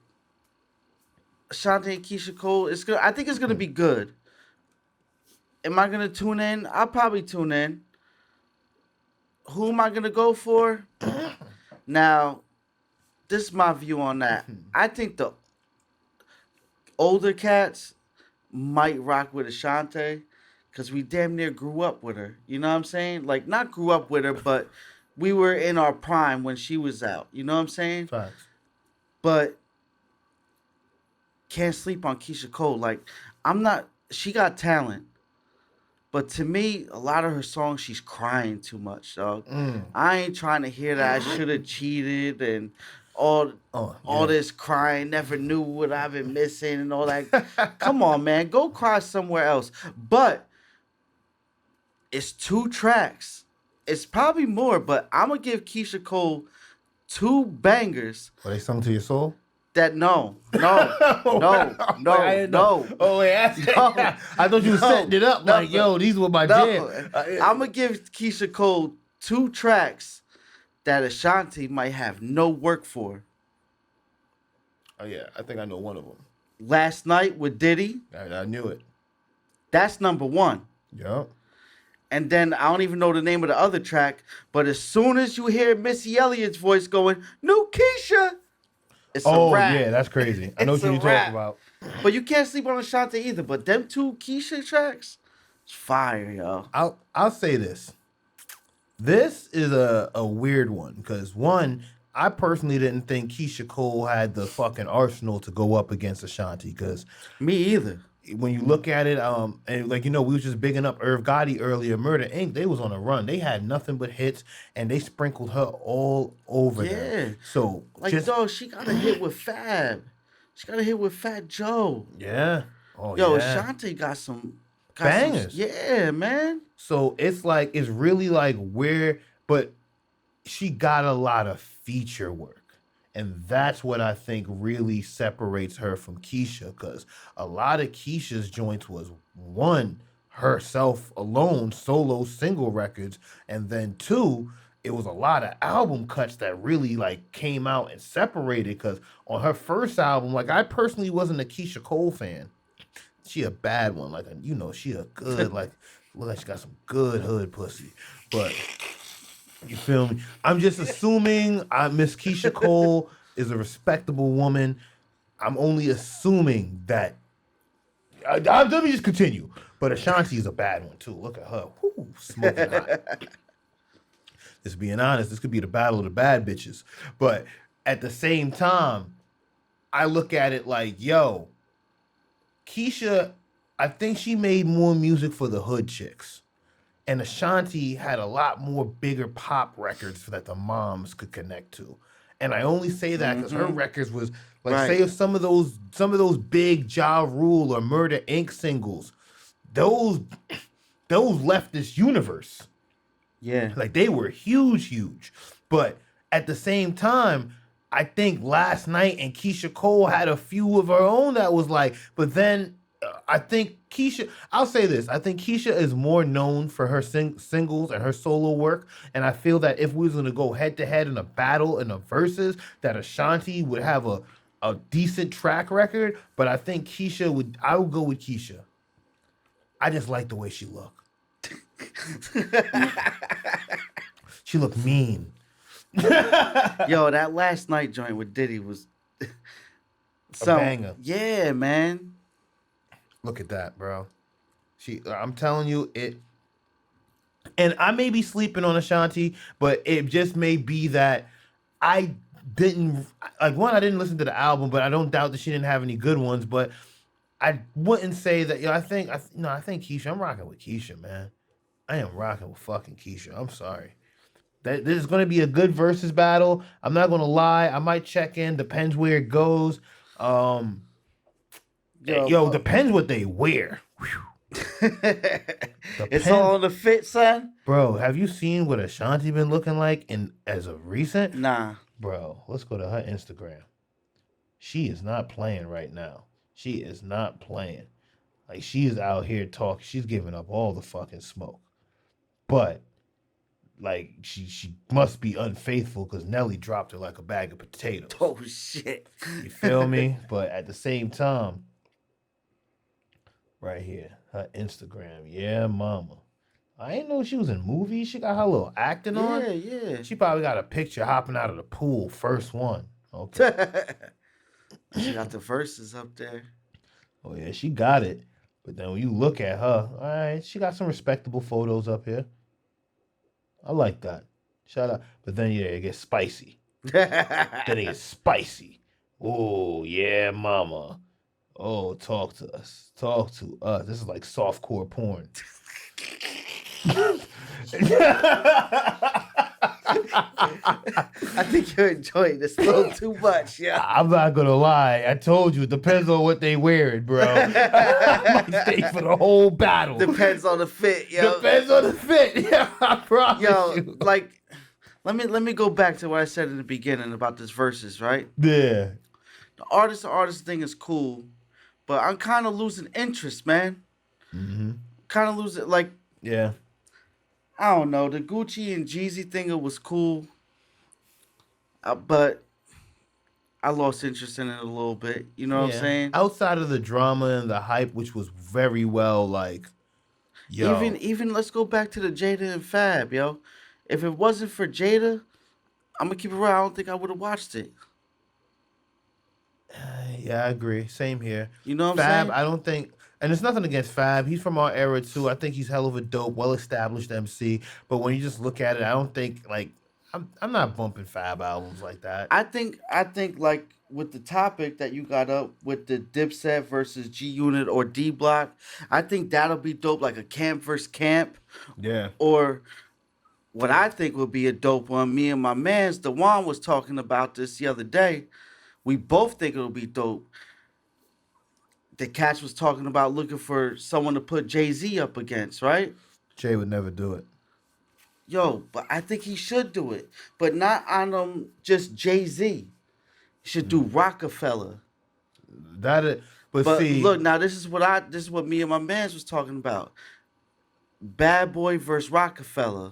Ashanti and Keisha Cole, I think it's gonna be good. Am I gonna tune in? I'll probably tune in. Who am I gonna go for? Now, this is my view on that. I think the older cats might rock with Ashanti because we damn near grew up with her. You know what I'm saying? Like, not grew up with her, but we were in our prime when she was out. You know what I'm saying? Facts. But can't sleep on Keisha Cole. Like, she got talent. But to me, a lot of her songs, she's crying too much, dog. I ain't trying to hear that I should have cheated and all this crying, never knew what I've been missing and all that. Come on, man. Go cry somewhere else. But it's 2 tracks. It's probably more, but I'm going to give Keisha Cole 2 bangers. Were they sung to your soul? That no. Oh wait, I thought you were setting it up like, yo, these were my jam. I'm gonna give Keisha Cole 2 tracks that Ashanti might have no work for. Oh yeah, I think I know one of them. Last Night with Diddy. I knew it. That's number 1. Yep. And then I don't even know the name of the other track, but as soon as you hear Missy Elliott's voice going, "New Keisha," it's a rap. Yeah, that's crazy. I know what you're talking about. But you can't sleep on Ashanti either. But them 2 Keisha tracks, it's fire, yo. I'll say this. This is a weird one because one, I personally didn't think Keisha Cole had the fucking arsenal to go up against Ashanti because me either. When you look at it, and like we was just bigging up Irv Gotti earlier, Murder Inc. They was on a run. They had nothing but hits, and they sprinkled her all over them. So dog, she got a hit with Fab. She got a hit with Fat Joe. Yeah. Ashanti got some bangers. Yeah, man. So it's like, it's really like where, but she got a lot of feature work. And that's what I think really separates her from Keisha, because a lot of Keisha's joints was one, herself alone, solo single records, and then two, it was a lot of album cuts that really like came out and separated. Because on her first album, like I personally wasn't a Keisha Cole fan. She a bad one, like she a good like look like she got some good hood pussy, but. You feel me? I'm just assuming Miss Keisha Cole is a respectable woman. I'm only assuming that. Let me just continue. But Ashanti is a bad one too. Look at her. Woo, smoking hot. Just being honest, this could be the battle of the bad bitches. But at the same time, I look at it like, yo, Keisha, I think she made more music for the hood chicks. And Ashanti had a lot more bigger pop records that the moms could connect to. And I only say that because her records was like, say some of those big Ja Rule or Murder Inc. singles, those left this universe. Yeah. Like they were huge. But at the same time, I think Last Night and Keisha Cole had a few of her own that was like, but then I think Keisha, I'll say this, I think Keisha is more known for her singles and her solo work, and I feel that if we was going to go head-to-head in a battle, in a versus, that Ashanti would have a decent track record, but I think I would go with Keisha. I just like the way she look. She look mean. Yo, that Last Night joint with Diddy was a banger. Yeah, man. Look at that, bro. I'm telling you, and I may be sleeping on Ashanti, but it just may be that I didn't listen to the album, but I don't doubt that she didn't have any good ones, but I wouldn't say that, I think Keisha, I'm rocking with Keisha, man. I am rocking with fucking Keisha. I'm sorry. This is going to be a good versus battle. I'm not going to lie. I might check in. Depends where it goes. Depends what they wear. It's all on the fit, son. Bro, have you seen what Ashanti been looking like as of recent? Nah. Bro, let's go to her Instagram. She is not playing right now. She is not playing. Like, she is out here talking. She's giving up all the fucking smoke. But, like, she must be unfaithful because Nelly dropped her like a bag of potatoes. Oh, shit. You feel me? But at the same time, right here, her Instagram. Yeah, mama. I ain't know she was in movies. She got her little acting on. Yeah. She probably got a picture hopping out of the pool, first one. Okay. She got the verses up there. Oh, yeah, she got it. But then when you look at her, all right, she got some respectable photos up here. I like that. Shout out. But then, yeah, it gets spicy. Then it gets spicy. Oh, yeah, mama. Oh, talk to us. Talk to us. This is like softcore porn. I think you're enjoying this a little too much, yeah. I'm not gonna lie. I told you, it depends on what they wearing, bro. I might stay for the whole battle. Depends on the fit, yo. Depends on the fit. Yeah, I promise you. Like, let me go back to what I said in the beginning about this verses, right? Yeah. The artist thing is cool, but I'm kind of losing interest, man. Mm-hmm. Kind of losing, like. Yeah. I don't know. The Gucci and Jeezy thing, it was cool. But I lost interest in it a little bit. You know what I'm saying? Outside of the drama and the hype, which was very well, like, yo. Even let's go back to the Jada and Fab, yo. If it wasn't for Jada, I'm going to keep it real. I don't think I would have watched it. Yeah, I agree. Same here. You know what I'm Fab, saying? I don't think... And it's nothing against Fab. He's from our era, too. I think he's hell of a dope, well-established MC. But when you just look at it, I don't think, like... I'm not bumping Fab albums like that. I think, like, with the topic that you got up with the Dipset versus G-Unit or D-Block, I think that'll be dope, like a camp versus camp. Yeah. Or what I think would be a dope one, me and my mans, Dewan was talking about this the other day. We both think it'll be dope. the Cats was talking about looking for someone to put Jay-Z up against, right? Jay would never do it. Yo, but I think he should do it, but not on just Jay-Z. He should do Rockefeller. But see, look, now this is what me and my mans was talking about. Bad Boy versus Rockefeller.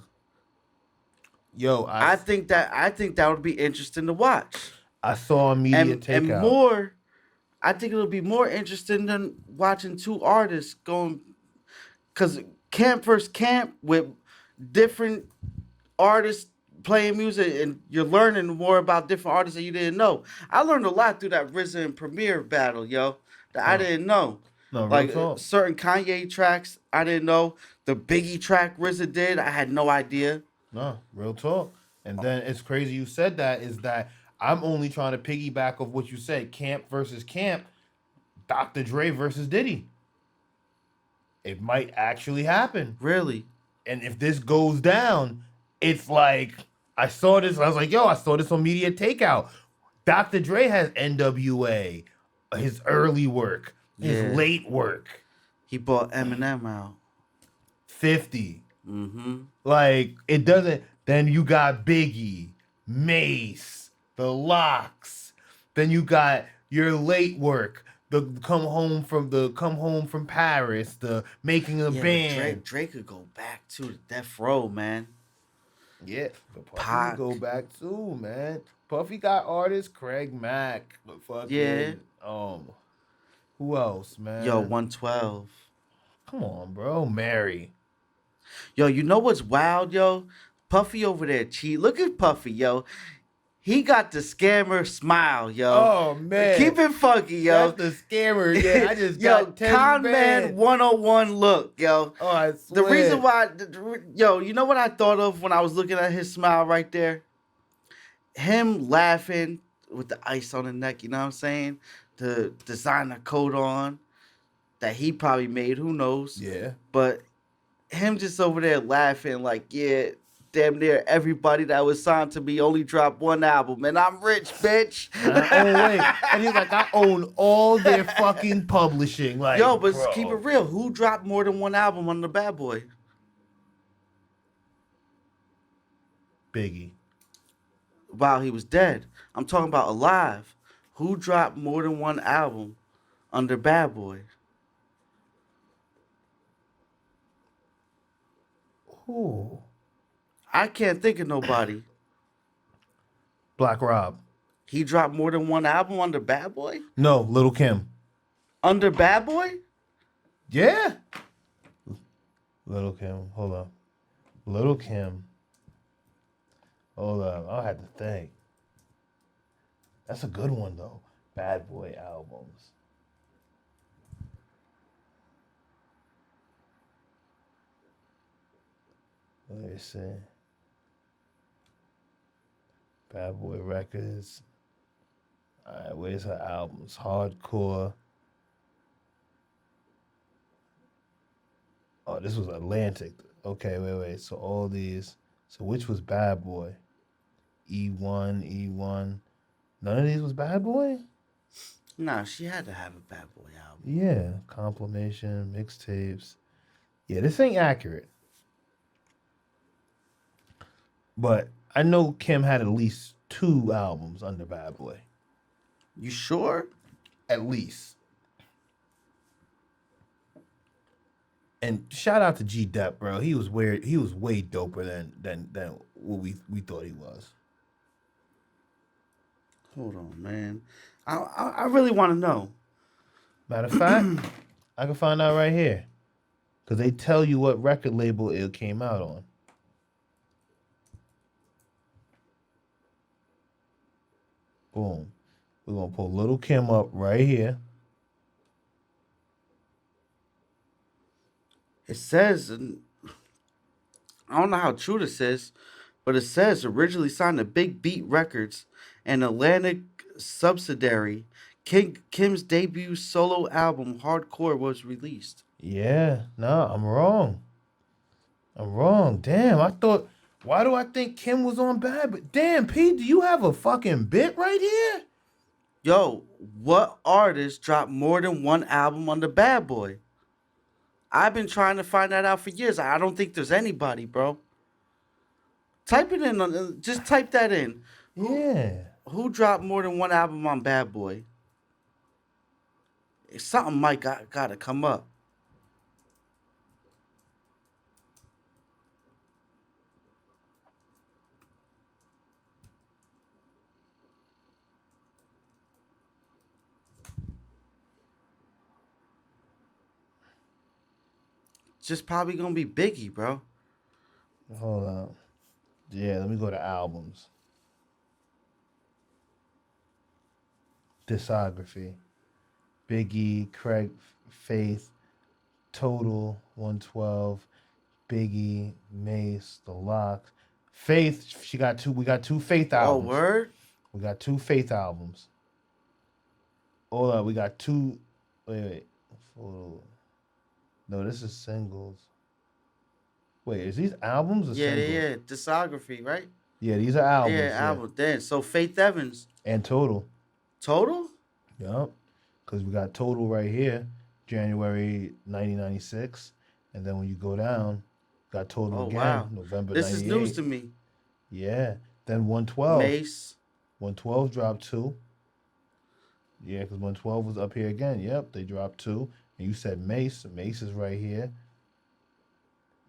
Yo, I think that would be interesting to watch. I saw a media takeout. And more, I think it'll be more interesting than watching two artists going, because camp versus camp with different artists playing music, and you're learning more about different artists that you didn't know. I learned a lot through that RZA and Premier battle, yo, that I didn't know. No, like certain Kanye tracks I didn't know. The Biggie track RZA did, I had no idea. No, real talk. And then it's crazy you said that, is that I'm only trying to piggyback of what you said. Camp versus camp. Dr. Dre versus Diddy. It might actually happen. Really? And if this goes down, it's like, I saw this. I was like, yo, I saw this on Media Takeout. Dr. Dre has NWA, his early work, his late work. He bought Eminem out. 50. Mm-hmm. Like, it doesn't. Then you got Biggie, Mace, the L.O.X. Then you got your late work, the come home from Paris, the making a band. Drake could go back to the Death Row, man. Yeah, Puffy go back too, man. Puffy got artists, Craig Mack, but fucking who else, man? Yo, 112. Come on, bro, Mary. Yo, you know what's wild, yo? Puffy over there cheat. Look at Puffy, yo. He got the scammer smile, yo. Oh man, keep it funky, yo. That's the scammer. Yeah, I just yo, got 10 con bands. man 101 look, yo. Oh, I swear. The reason why, yo, you know what I thought of when I was looking at his smile right there? Him laughing with the ice on the neck, you know what I'm saying? The designer coat on that he probably made, who knows? Yeah. But him just over there laughing like, yeah, damn near everybody that was signed to me only dropped one album, and I'm rich, bitch. And he's like, I own all their fucking publishing. Like, yo, but bro. keep it real. Who dropped more than one album on the Bad Boy? Biggie. While he was dead. I'm talking about alive. Who dropped more than one album under Bad Boy? Who? I can't think of nobody. Black Rob. He dropped more than one album under Bad Boy? No, Lil' Kim. Under Bad Boy? Yeah. Lil' Kim. Hold up. Lil' Kim. Hold up. I'll have to think. That's a good one, though. Bad Boy albums. Let me see. Bad Boy Records. All right, where's her albums? Hardcore. Oh, this was Atlantic. Okay, wait. So all these. So which was Bad Boy? E1. None of these was Bad Boy? Nah, she had to have a Bad Boy album. Yeah, compilation, mixtapes. Yeah, this ain't accurate. But I know Kim had at least 2 albums under Bad Boy. You sure? At least. And shout out to G Dep, bro. He was weird. He was way doper than what we thought he was. Hold on, man. I really want to know. Matter of fact, I can find out right here. Because they tell you what record label it came out on. Boom. We're going to pull Lil' Kim up right here. It says, I don't know how true this is, but it says originally signed to Big Beat Records, an Atlantic subsidiary. Kim's debut solo album, Hardcore, was released. Yeah, no, I'm wrong. Damn, I thought, why do I think Kim was on Bad? But damn, P, do you have a fucking bit right here? Yo, what artist dropped more than one album under Bad Boy? I've been trying to find that out for years. I don't think there's anybody, bro. Type it in. Just type that in. Yeah. Who dropped more than one album on Bad Boy? Something might gotta come up. Just probably gonna be Biggie, bro. Hold on. Yeah, let me go to albums. Discography. Biggie, Craig, Faith, Total, 112, Biggie, Mace, The L.O.X. Faith, we got two Faith albums. Oh, word? We got two Faith albums. Hold on, we got two. Wait. No, this is singles. Wait, is these albums or singles? Yeah. Discography, right? Yeah, these are albums. Yeah, albums. Then, so Faith Evans. And Total. Total? Yup. Because we got Total right here, January 1996. And then when you go down, got Total again, wow. November 98. This is news to me. Yeah. Then 112. Mace. 112 dropped 2. Yeah, because 112 was up here again. Yep, they dropped 2. And you said Mace. Mace is right here.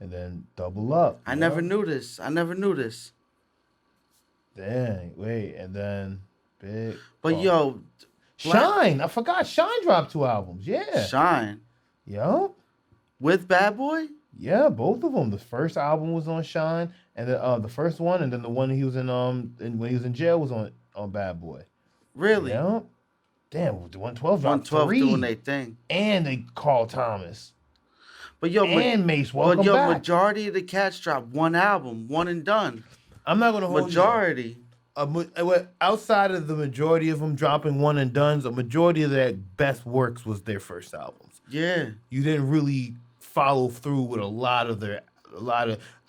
And then Double Up. I never knew this. Dang, wait. And then Big. But yo. Shine. I forgot. Shine dropped 2 albums. Yeah. Shine. Yup. With Bad Boy? Yeah, both of them. The first album was on Shine, and the first one, and then the one he was in when he was in jail was on Bad Boy. Really? Yeah. Damn, 112 dropped 112 3. doing their thing. And they called Thomas. But yo, Mace, welcome back. Majority of the cats dropped one album, one and done. I'm not gonna hold majority. Outside of the majority of them dropping one and dones, a majority of their best works was their first albums. Yeah. You didn't really follow through with a lot of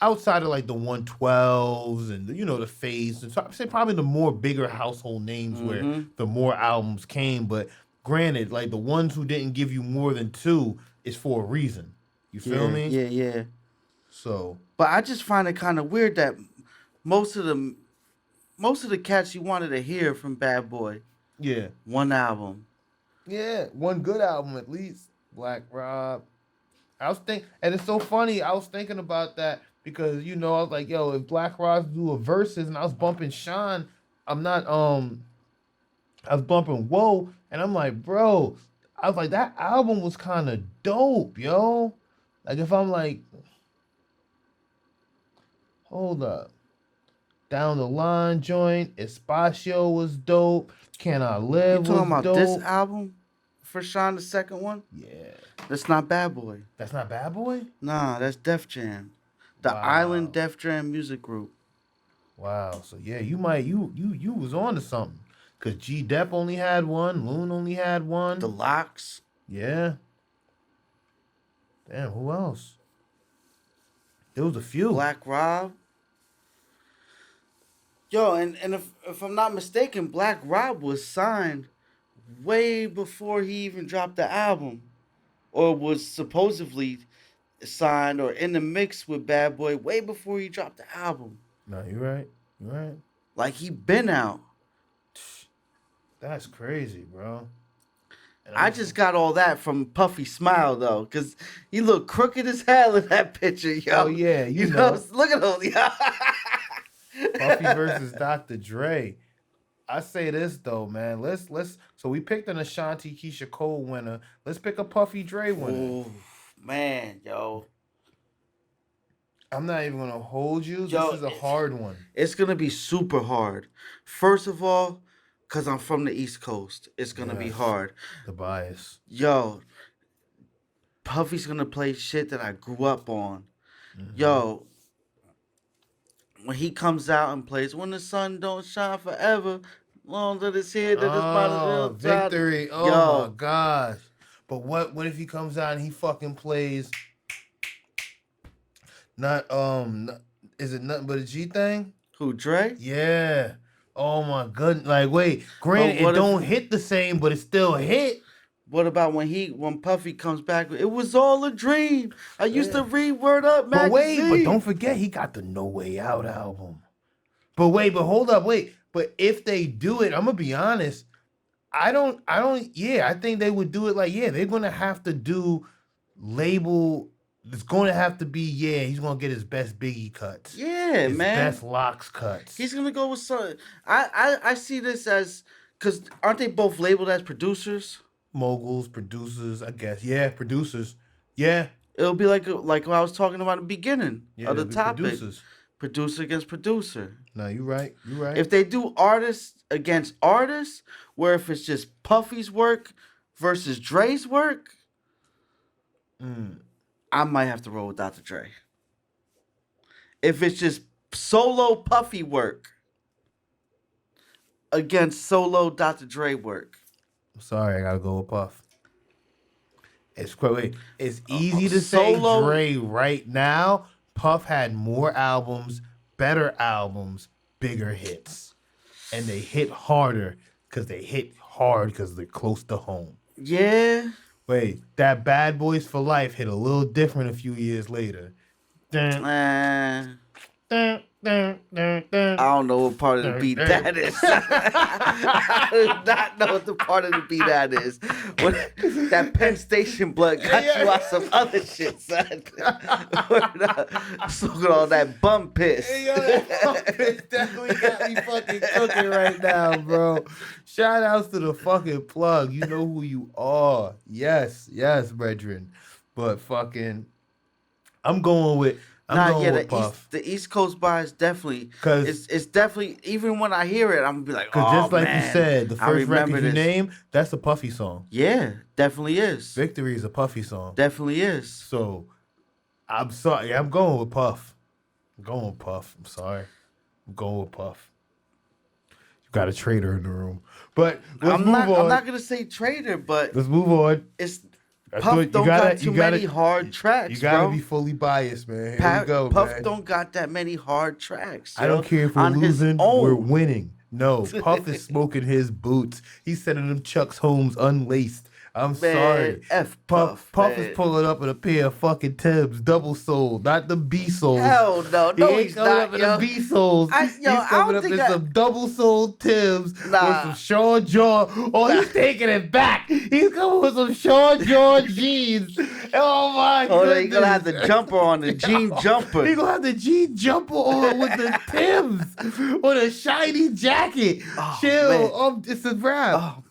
outside of like the 112s and the Face, and so I'd say probably the more bigger household names where the more albums came. But granted, like the ones who didn't give you more than 2 is for a reason. You feel me? Yeah. So, but I just find it kind of weird that most of the cats you wanted to hear from Bad Boy, one album. Yeah, one good album at least. Black Rob. And it's so funny. I was thinking about that because I was like, yo, if Black Rob do a verses, and I was bumping Sean, I was bumping Whoa, and I'm like, bro, I was like, that album was kind of dope, yo. Like if I'm like, hold up, Down the Line joint, Espacio was dope. Can I Live was dope. You talking about this album for Sean, the second one? Yeah. That's not Bad Boy. That's not Bad Boy? Nah, that's Def Jam. The Island Def Jam music group. Wow. So yeah, you was on to something. Cause G Dep only had one, Loon only had one. The L.O.X. Yeah. Damn, who else? There was a few. Black Rob. Yo, and if I'm not mistaken, Black Rob was signed way before he even dropped the album. Or was supposedly signed or in the mix with Bad Boy way before he dropped the album. No, you're right. Like he been out. That's crazy, bro. I just got all that from Puffy Smile though, cause he looked crooked as hell in that picture, yo. Oh yeah, you know. Look at him, yo. Puffy versus Dr. Dre. I say this though, man. Let's. So we picked an Ashanti Keisha Cole winner. Let's pick a Puffy Dre winner. Ooh, man, yo. I'm not even gonna hold you. This is a hard one. It's gonna be super hard. First of all, cause I'm from the East Coast, it's gonna be hard. The bias. Yo, Puffy's gonna play shit that I grew up on. Yo, when he comes out and plays "When the Sun Don't Shine Forever," long that it's here, that it's by the victory. Oh my gosh! But what if he comes out and he fucking plays? Is it nothing but a G thing? Who, Dre? Yeah. Oh my goodness! Like, wait, granted, it don't hit the same, but it still hit. What about when Puffy comes back? It was all a dream. I used to read Word Up magazine. But don't forget, he got the No Way Out album. But hold up, But if they do it, I'm gonna be honest. I think they would do it like, they're gonna have to do label. It's gonna have to be, he's gonna get his best Biggie cuts. Yeah, his best L.O.X cuts. He's gonna go with some. I see this as, because aren't they both labeled as producers? Moguls, producers, I guess. Yeah, producers. Yeah. It'll be like what I was talking about at the beginning of the topic. Producers. Producer against producer. No, you're right. If they do artists against artists, where if it's just Puffy's work versus Dre's work, I might have to roll with Dr. Dre. If it's just solo Puffy work against solo Dr. Dre work. Sorry, I gotta go with Puff. It's easy to say Dre right now. Puff had more albums, better albums, bigger hits. And they hit harder because they're close to home. Yeah. Wait, that Bad Boys for Life hit a little different a few years later. I don't know what part of the beat that is. I do not know what the part of the beat that is. That Penn Station blood got you out some other shit, son. Smoking all that bum piss. Hey, yo, that bum piss definitely got me fucking cooking right now, bro. Shout outs to the fucking plug. You know who you are. Yes, brethren. But fucking, I'm going with Puff. The East Coast bar is definitely, because it's definitely, even when I hear it, I'm gonna be like, oh, just like man, you said, the first record you named, that's a Puffy song. Yeah, definitely is. Victory is a Puffy song. Definitely is. So, I'm sorry. I'm going with Puff. I'm sorry. I'm going with Puff. You got a traitor in the room. But let's move on. I'm not gonna say traitor, but let's move on. It's Puff don't got too many hard tracks. You gotta be fully biased, man. Here we go, Puff man. don't got that many hard tracks. I don't care if we're losing, we're winning. No, Puff is smoking his boots. He's sending them Chuck's Holmes unlaced. I'm sorry. Puff is pulling up in a pair of fucking Timbs, double soled, not the B soles. Hell no, he's not, yo. The B soles. He's coming up in some double soled Timbs with some Sean John. He's taking it back. He's coming with some Sean John jeans. Oh my goodness. He's gonna have the jumper on, the jean jumper. He's gonna have the jean jumper on with the Timbs, with a shiny jacket. Chill. It's a wrap.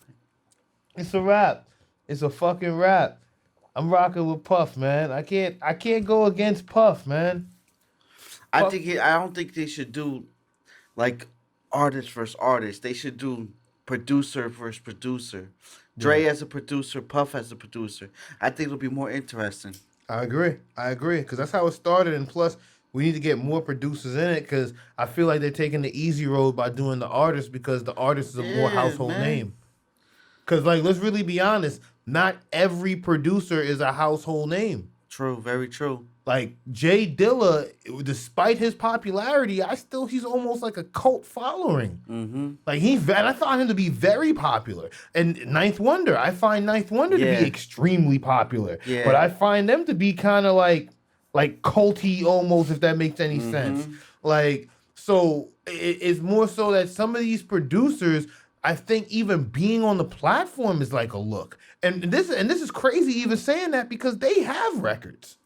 It's a wrap. It's a fucking rap. I'm rocking with Puff, man. I can't go against Puff, man. I don't think they should do like artist versus artist. They should do producer versus producer. Dre as a producer, Puff as a producer. I think it'll be more interesting. I agree. Because that's how it started. And plus, we need to get more producers in it because I feel like they're taking the easy road by doing the artist because the artist is a more household name. Because, like, let's really be honest. Not every producer is a household name. True, very true. Like Jay Dilla, despite his popularity, he's almost like a cult following. Mm-hmm. Like I found him to be very popular. And Ninth Wonder, I find Ninth Wonder to be extremely popular. Yeah. But I find them to be kind of like culty almost, if that makes any sense. Like, so it's more so that some of these producers, I think even being on the platform is like a look. And this is crazy even saying that because they have records.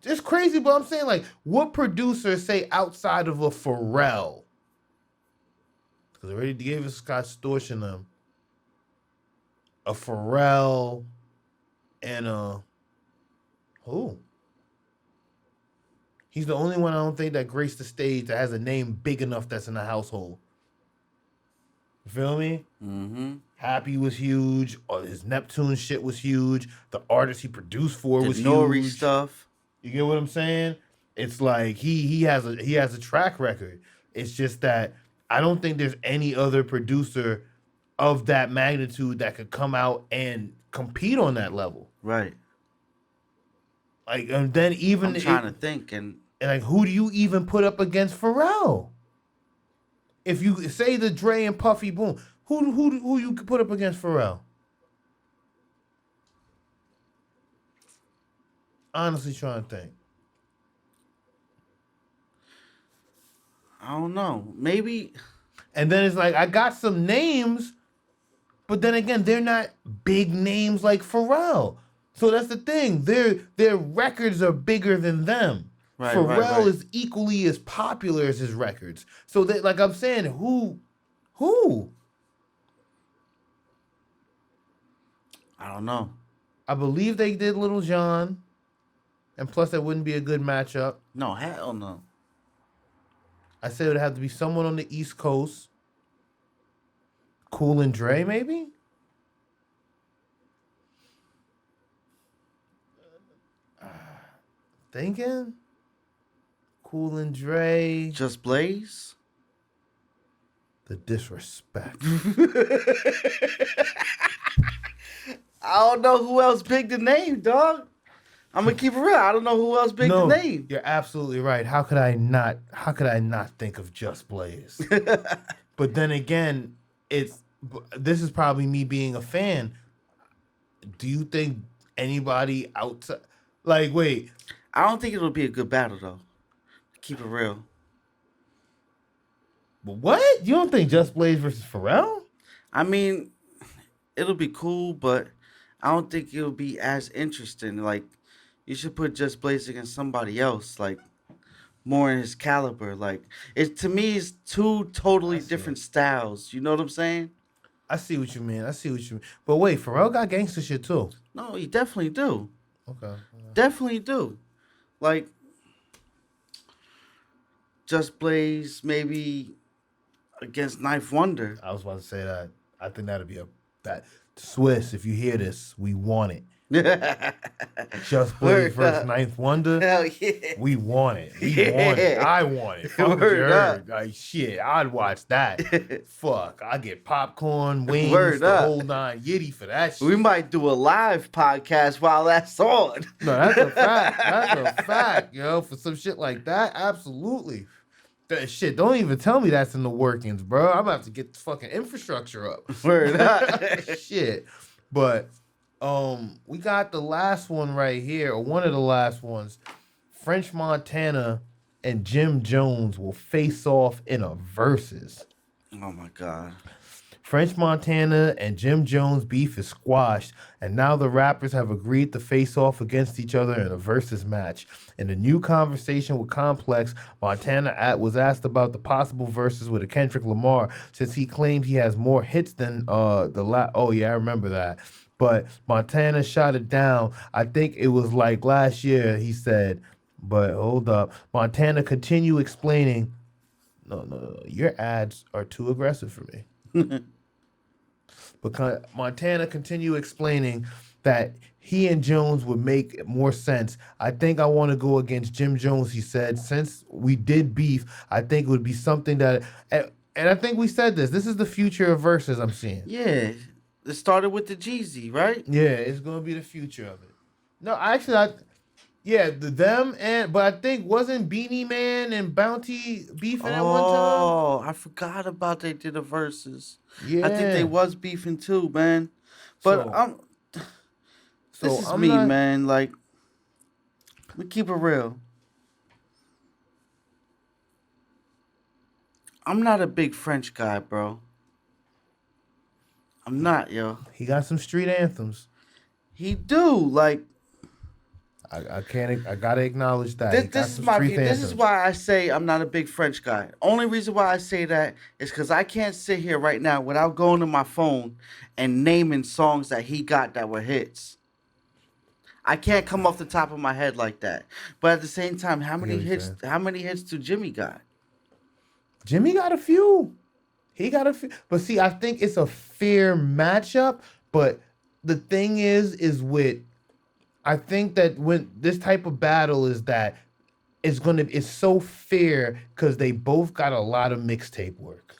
It's crazy, but I'm saying, like, what producers say outside of a Pharrell? Because I already gave us Scott Storch them. A Pharrell and who? He's the only one I don't think that graced the stage that has a name big enough that's in the household. You feel me? Mm-hmm. Happy was huge. His Neptune shit was huge. The artist he produced for was huge. Nori stuff. You get what I'm saying? It's like he has a track record. It's just that I don't think there's any other producer of that magnitude that could come out and compete on that level. Right. Like, and then even I'm trying to think, and like, who do you even put up against Pharrell? if you say the Dre and Puffy boom, who you could put up against Pharrell? Honestly, trying to think. I don't know. Maybe. And then it's like I got some names, but then again, they're not big names like Pharrell. So that's the thing. Their records are bigger than them. Right, Pharrell is equally as popular as his records. So that, like I'm saying, who? I don't know. I believe they did Little John. And plus, that wouldn't be a good matchup. No, hell no. I said it would have to be someone on the East Coast. Cool and Dre, maybe? Thinking? Cool and Dre. Just Blaze? The disrespect. I don't know who else big the name, dog. I'm gonna keep it real. I don't know who else big the name. You're absolutely right. How could I not think of Just Blaze? But then again, this is probably me being a fan. Do you think anybody outside, like, wait? I don't think it'll be a good battle though. Keep it real. What? You don't think Just Blaze versus Pharrell? I mean, it'll be cool, but I don't think it'll be as interesting. Like, you should put Just Blaze against somebody else, like more in his caliber. Like, it to me is two totally different styles. You know what I'm saying? I see what you mean. But wait, Pharrell got gangster shit too. No, he definitely do. Okay. Definitely do. Like, Just Blaze maybe against Knife Wonder. I was about to say that. I think that'd be that Swiss. If you hear this, we want it. Just Blaze versus Ninth Wonder. Hell yeah. We want it. Want it. I want it. Fuck what you heard. Like, shit, I'd watch that. Fuck. I get popcorn, wings, the whole nine yitty for that shit. We might do a live podcast while that's on. No, that's a fact. That's a fact, yo. For some shit like that, absolutely. That shit, don't even tell me that's in the workings, bro. I'm about to get the fucking infrastructure up. Word up. Shit. But we got the last one right here, or one of the last ones. French Montana and Jim Jones will face off in a versus. Oh my God. French Montana and Jim Jones beef is squashed, and now the rappers have agreed to face off against each other in a versus match. In a new conversation with Complex, Montana was asked about the possible versus with a Kendrick Lamar, since he claimed he has more hits than Oh yeah, I remember that. But Montana shot it down. I think it was like last year, he said. But hold up. Montana continued explaining, no, your ads are too aggressive for me. But Montana continued explaining that he and Jones would make more sense. I think I want to go against Jim Jones, he said. Since we did beef, I think it would be something that... And I think we said this. This is the future of verses I'm seeing. Yeah. It started with the Jeezy, right? Yeah, it's going to be the future of it. No, actually, but I think wasn't Beanie Man and Bounty beefing at one time? Oh, I forgot about they did a versus. Yeah. I think they was beefing too, man. But this is me, man. Like, we keep it real. I'm not a big French guy, bro. I'm not, yo. He got some street anthems. He do, like. I gotta acknowledge that. This is my view. This is why I say I'm not a big French guy. Only reason why I say that is because I can't sit here right now without going to my phone and naming songs that he got that were hits. I can't come off the top of my head like that. But at the same time, how many hits do Jimmy got? Jimmy got a few. He got a few. But see, I think it's a fair matchup. But the thing is with, I think that when this type of battle is that it's so fair because they both got a lot of mixtape work.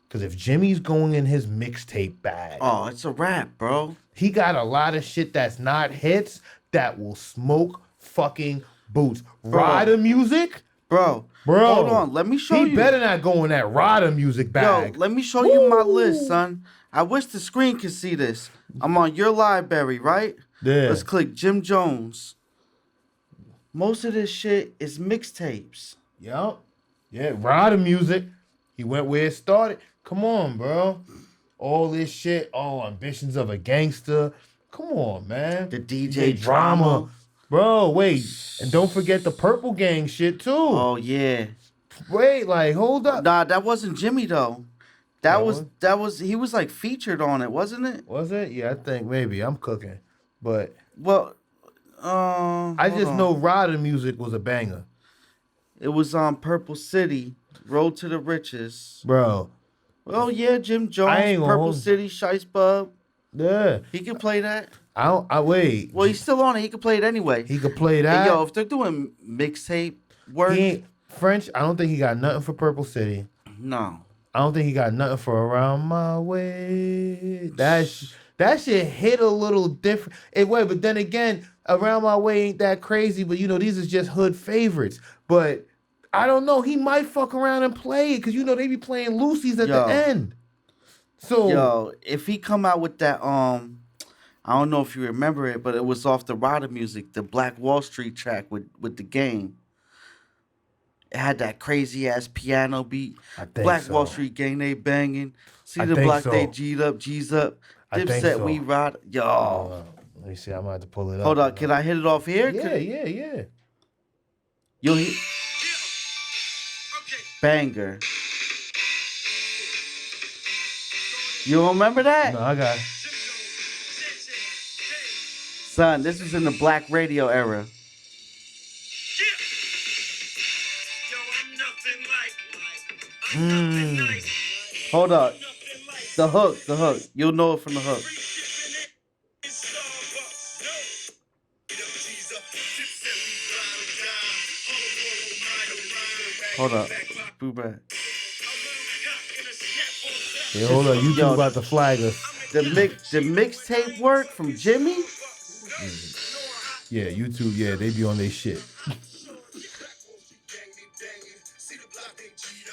Because if Jimmy's going in his mixtape bag, oh, it's a wrap, bro. He got a lot of shit that's not hits that will smoke fucking boots. Rider music, Bro, Bro, hold on. Let me show you. He better not go in that Rada music bag. Yo, let me show you my list, son. I wish the screen could see this. I'm on your library, right? Yeah. Let's click Jim Jones. Most of this shit is mixtapes. Yup. Yeah, Rada music. He went where it started. Come on, bro. All this shit. Oh, Ambitions of a Gangster. Come on, man. The DJ drama. Bro, wait. And don't forget the Purple Gang shit, too. Oh, yeah. Wait, like, hold up. Nah, that wasn't Jimmy, though. That was he was like featured on it, wasn't it? Was it? Yeah, I think maybe. I'm cooking. But well, I just know Rada music was a banger. It was on Purple City, Road to the Riches. Bro. Oh yeah, Jim Jones, Purple City, Shice Bub. Yeah. He can play that. I wait. Well, he's still on it. He can play it anyway. He could play that. Hey, yo, if they're doing mixtape work, French, I don't think he got nothing for Purple City. No. I don't think he got nothing for Around My Way. That shit hit a little different. But then again, Around My Way ain't that crazy. But you know, these is just hood favorites. But I don't know. He might fuck around and play it because you know they be playing Lucy's at the end. So yo, if he come out with that, I don't know if you remember it, but it was off the Rada music, the Black Wall Street track with the Game. It had that crazy ass piano beat. Black Wall Street Gang, they banging. See the block, they G'd up, G's up. Dipset, we ride. Yo. Let me see. I'm gonna have to pull it up. Hold on. Can I hit it off here? Yeah. Yo, banger. You don't remember that? No, I got it. Son, this was in the black radio era. Hold up. The hook. You'll know it from the hook. Hold up. Boo back. Yeah, hold up. YouTube about to flag us. The mixtape work from Jimmy? Yeah, YouTube, yeah, they be on their shit.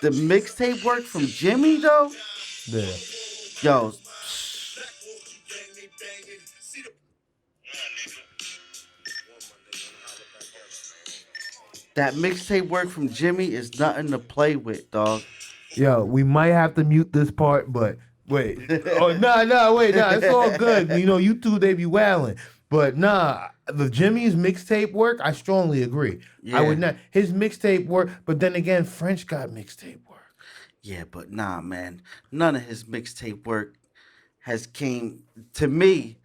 The mixtape work from Jimmy, though? Yeah. Yo. That mixtape work from Jimmy is nothing to play with, dog. Yo, we might have to mute this part, but wait. Oh, nah, it's all good. You know, YouTube, they be wailing. But nah, the Jimmy's mixtape work, I strongly agree. Yeah. I would not. His mixtape work, but then again, French got mixtape work. Yeah, but nah, man. None of his mixtape work has came, to me,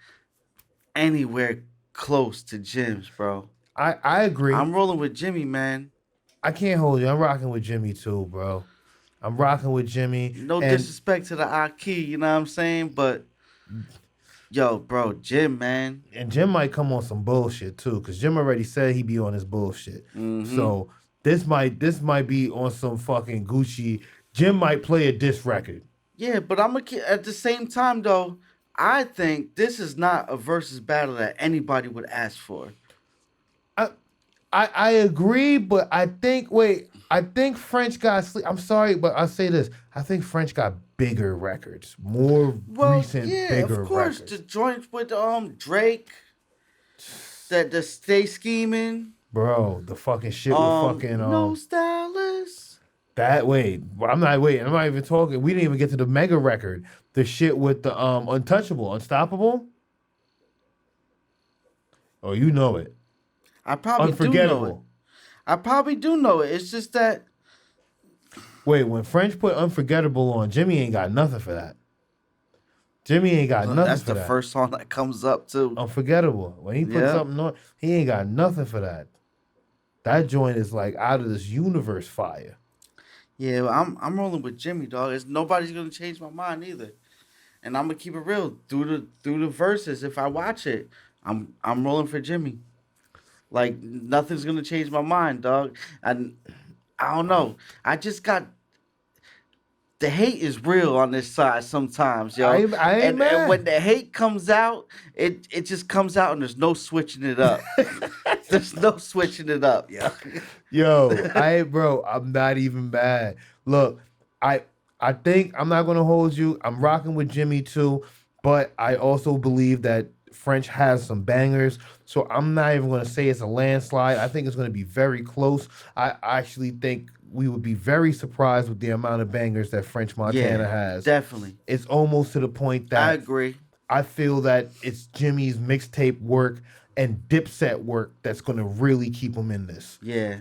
anywhere close to Jim's, bro. I agree. I'm rolling with Jimmy, man. I can't hold you. I'm rocking with Jimmy, too, bro. I'm rocking with Jimmy. No disrespect to the Aki, you know what I'm saying? But, yo, bro, Jim, man. And Jim might come on some bullshit, too, because Jim already said he be on his bullshit. Mm-hmm. So this might be on some fucking Gucci. Jim might play a diss record. Yeah, but at the same time, though, I think this is not a versus battle that anybody would ask for. I agree, but I think French got sleep. I'm sorry, but I'll say this. I think French got bigger records. Recent, bigger of course. records. The joint with Drake. The Stay Scheming. Bro, the fucking shit with fucking No Stylist. I'm not even talking. We didn't even get to the mega record. The shit with the Unstoppable. Oh, you know it. I probably do know it. I probably do know it. It's just that. Wait, when French put Unforgettable on, Jimmy ain't got nothing for that. Jimmy ain't got nothing for that. That's the first song that comes up, too. Unforgettable. When he put something on, he ain't got nothing for that. That joint is like out of this universe fire. Yeah, well, I'm rolling with Jimmy, dog. Nobody's gonna change my mind either. And I'm gonna keep it real. Through the verses, if I watch it, I'm rolling for Jimmy. Like, nothing's going to change my mind, dog. And I don't know. I just got... the hate is real on this side sometimes, yo. I ain't And mad. when the hate comes out, it just comes out and there's no switching it up. There's no switching it up, yo. Yo, bro, I'm not even mad. Look, I think I'm not gonna hold you. I'm rocking with Jimmy too, but I also believe that French has some bangers. So I'm not even gonna say it's a landslide. I think it's gonna be very close. I actually think we would be very surprised with the amount of bangers that French Montana has. Definitely. It's almost to the point that I agree. I feel that it's Jimmy's mixtape work and Dipset work that's gonna really keep him in this. Yeah.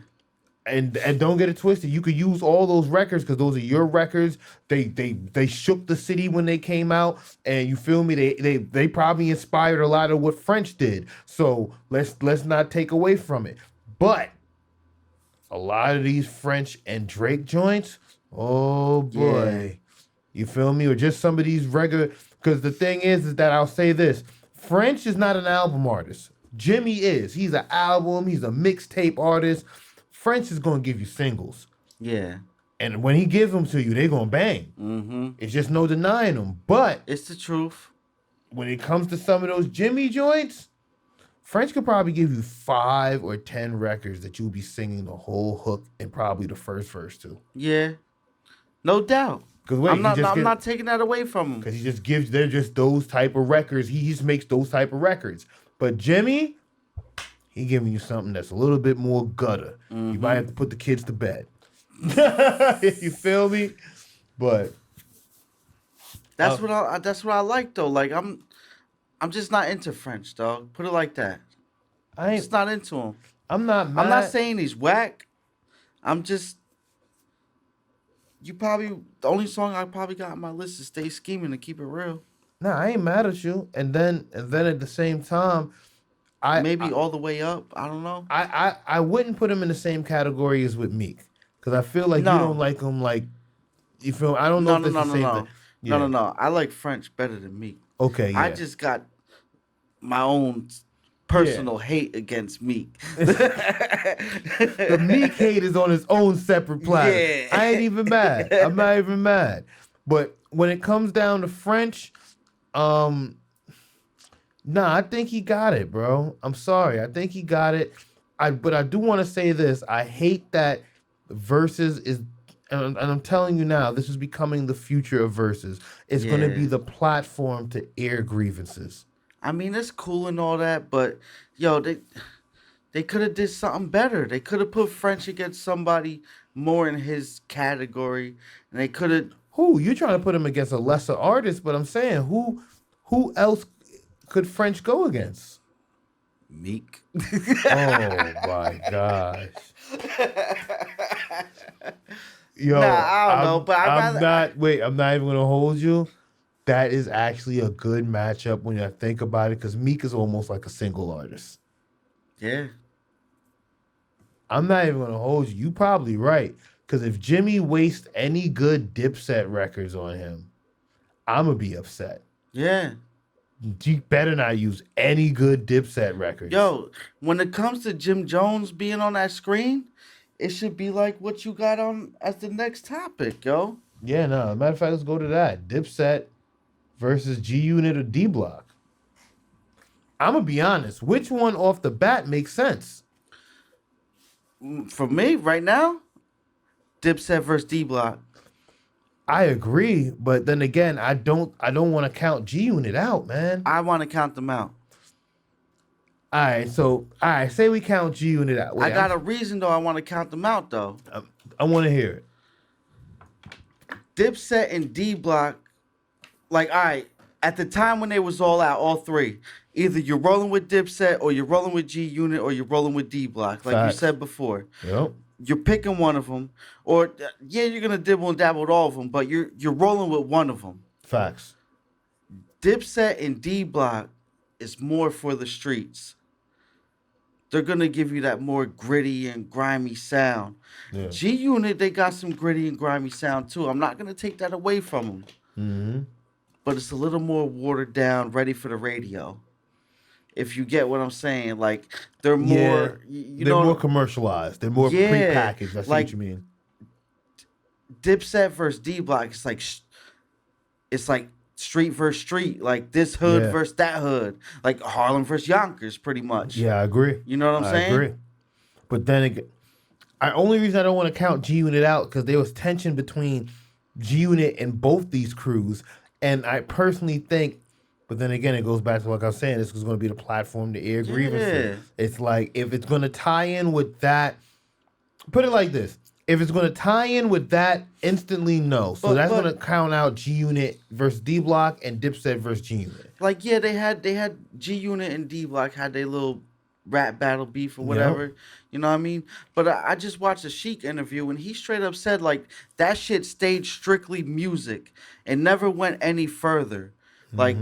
And don't get it twisted. You could use all those records because those are your records. They shook the city when they came out, and you feel me. They probably inspired a lot of what French did. So let's not take away from it. But a lot of these French and Drake joints, oh boy, you feel me? Or just some of these regular. Because the thing is that I'll say this: French is not an album artist. Jimmy is. He's an album. He's a mixtape artist. French is going to give you singles. Yeah. And when he gives them to you, they're going to bang. Mm-hmm. It's just no denying them. But it's the truth. When it comes to some of those Jimmy joints, French could probably give you 5 or 10 records that you'll be singing the whole hook and probably the first verse to. Yeah. No doubt. Wait, I'm not taking that away from him. Because he just gives, they're just those type of records. He just makes those type of records. But Jimmy, he giving you something that's a little bit more gutter. Mm-hmm. You might have to put the kids to bed. You feel me? But that's what I like though. Like I'm just not into French, dog. Put it like that. I'm just not into him. I'm not mad. I'm not saying he's whack. I'm just the only song I probably got on my list is Stay Scheming to Keep It Real. Nah, I ain't mad at you. And then at the same time, maybe All the Way Up. I don't know. I wouldn't put him in the same category as with Meek. Because I feel like you don't like him like, you feel, I don't know if it's the same thing. Yeah. No. I like French better than Meek. Okay, yeah. I just got my own personal hate against Meek. The Meek hate is on his own separate platter. Yeah. I ain't even mad. I'm not even mad. But when it comes down to French, nah, I think he got it, bro. I'm sorry. I think he got it. But I do want to say this. I hate that Versus is, and I'm telling you now, this is becoming the future of Versus. It's going to be the platform to air grievances. I mean, it's cool and all that, but yo, they could have did something better. They could have put French against somebody more in his category, and they could have. Who you trying to put him against a lesser artist? But I'm saying, who else could French go against? Meek. Oh my gosh. Yo, I don't know, but I'm not even gonna hold you. That is actually a good matchup when you think about it, because Meek is almost like a single artist. Yeah. I'm not even gonna hold you. You probably right. Because if Jimmy wastes any good Dipset records on him, I'm gonna be upset. Yeah. You better not use any good Dipset records. Yo, when it comes to Jim Jones being on that screen, it should be like what you got on as the next topic, yo. Yeah, no. Matter of fact, let's go to that. Dipset versus G Unit or D Block. I'm gonna be honest. Which one off the bat makes sense? For me, right now, Dipset versus D Block. I agree, but then again, I don't want to count G Unit out, man. I want to count them out. All right, say we count G Unit out. Wait, I got a reason though. I want to count them out though. I want to hear it. Dipset and D Block, like, all right, at the time when they was all out, all three, either you're rolling with Dipset or you're rolling with G Unit or you're rolling with D Block, like Facts. You said before. Yep. You're picking one of them, or you're gonna dibble and dabble with all of them, but you're rolling with one of them. Facts. Dipset and D Block is more for the streets. They're gonna give you that more gritty and grimy sound. Yeah. G Unit, they got some gritty and grimy sound too. I'm not gonna take that away from them, but it's a little more watered down, ready for the radio. If you get what I'm saying, like they're more, they're more commercialized. They're more prepackaged. That's like, what you mean. Dipset versus D Block. It's like street versus street, like this hood versus that hood, like Harlem versus Yonkers, pretty much. Yeah, I agree. You know what I'm saying? I agree. But then again, only reason I don't want to count G Unit out because there was tension between G Unit and both these crews, and I personally think. But then again, it goes back to like I was saying, this is going to be the platform to air grievances. It's like if it's going to tie in with that, put it like this. If it's going to tie in with that, instantly no. So that's going to count out G Unit versus D Block and Dipset versus G Unit. Like they had G Unit and D Block had their little rap battle beef or whatever. Yep. You know what I mean? But I just watched a Sheik interview and he straight up said like that shit stayed strictly music and never went any further. Like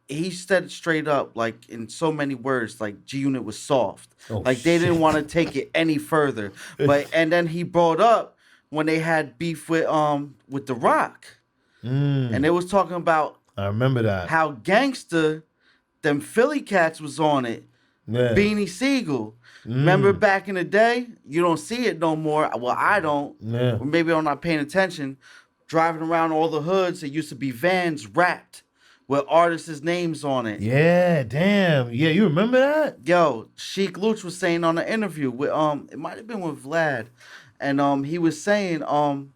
he said straight up, like in so many words, like G Unit was soft. They didn't want to take it any further. But and then he brought up when they had beef with The Rock. And they was talking about I remember that. How gangster them Philly cats was on it. Yeah. Beanie Siegel. Remember back in the day? You don't see it no more. Well, I don't. Yeah. Or maybe I'm not paying attention. Driving around all the hoods, it used to be vans wrapped with artists' names on it. Yeah, damn. Yeah, you remember that? Yo, Sheik Luch was saying on the interview with it might have been with Vlad, and he was saying the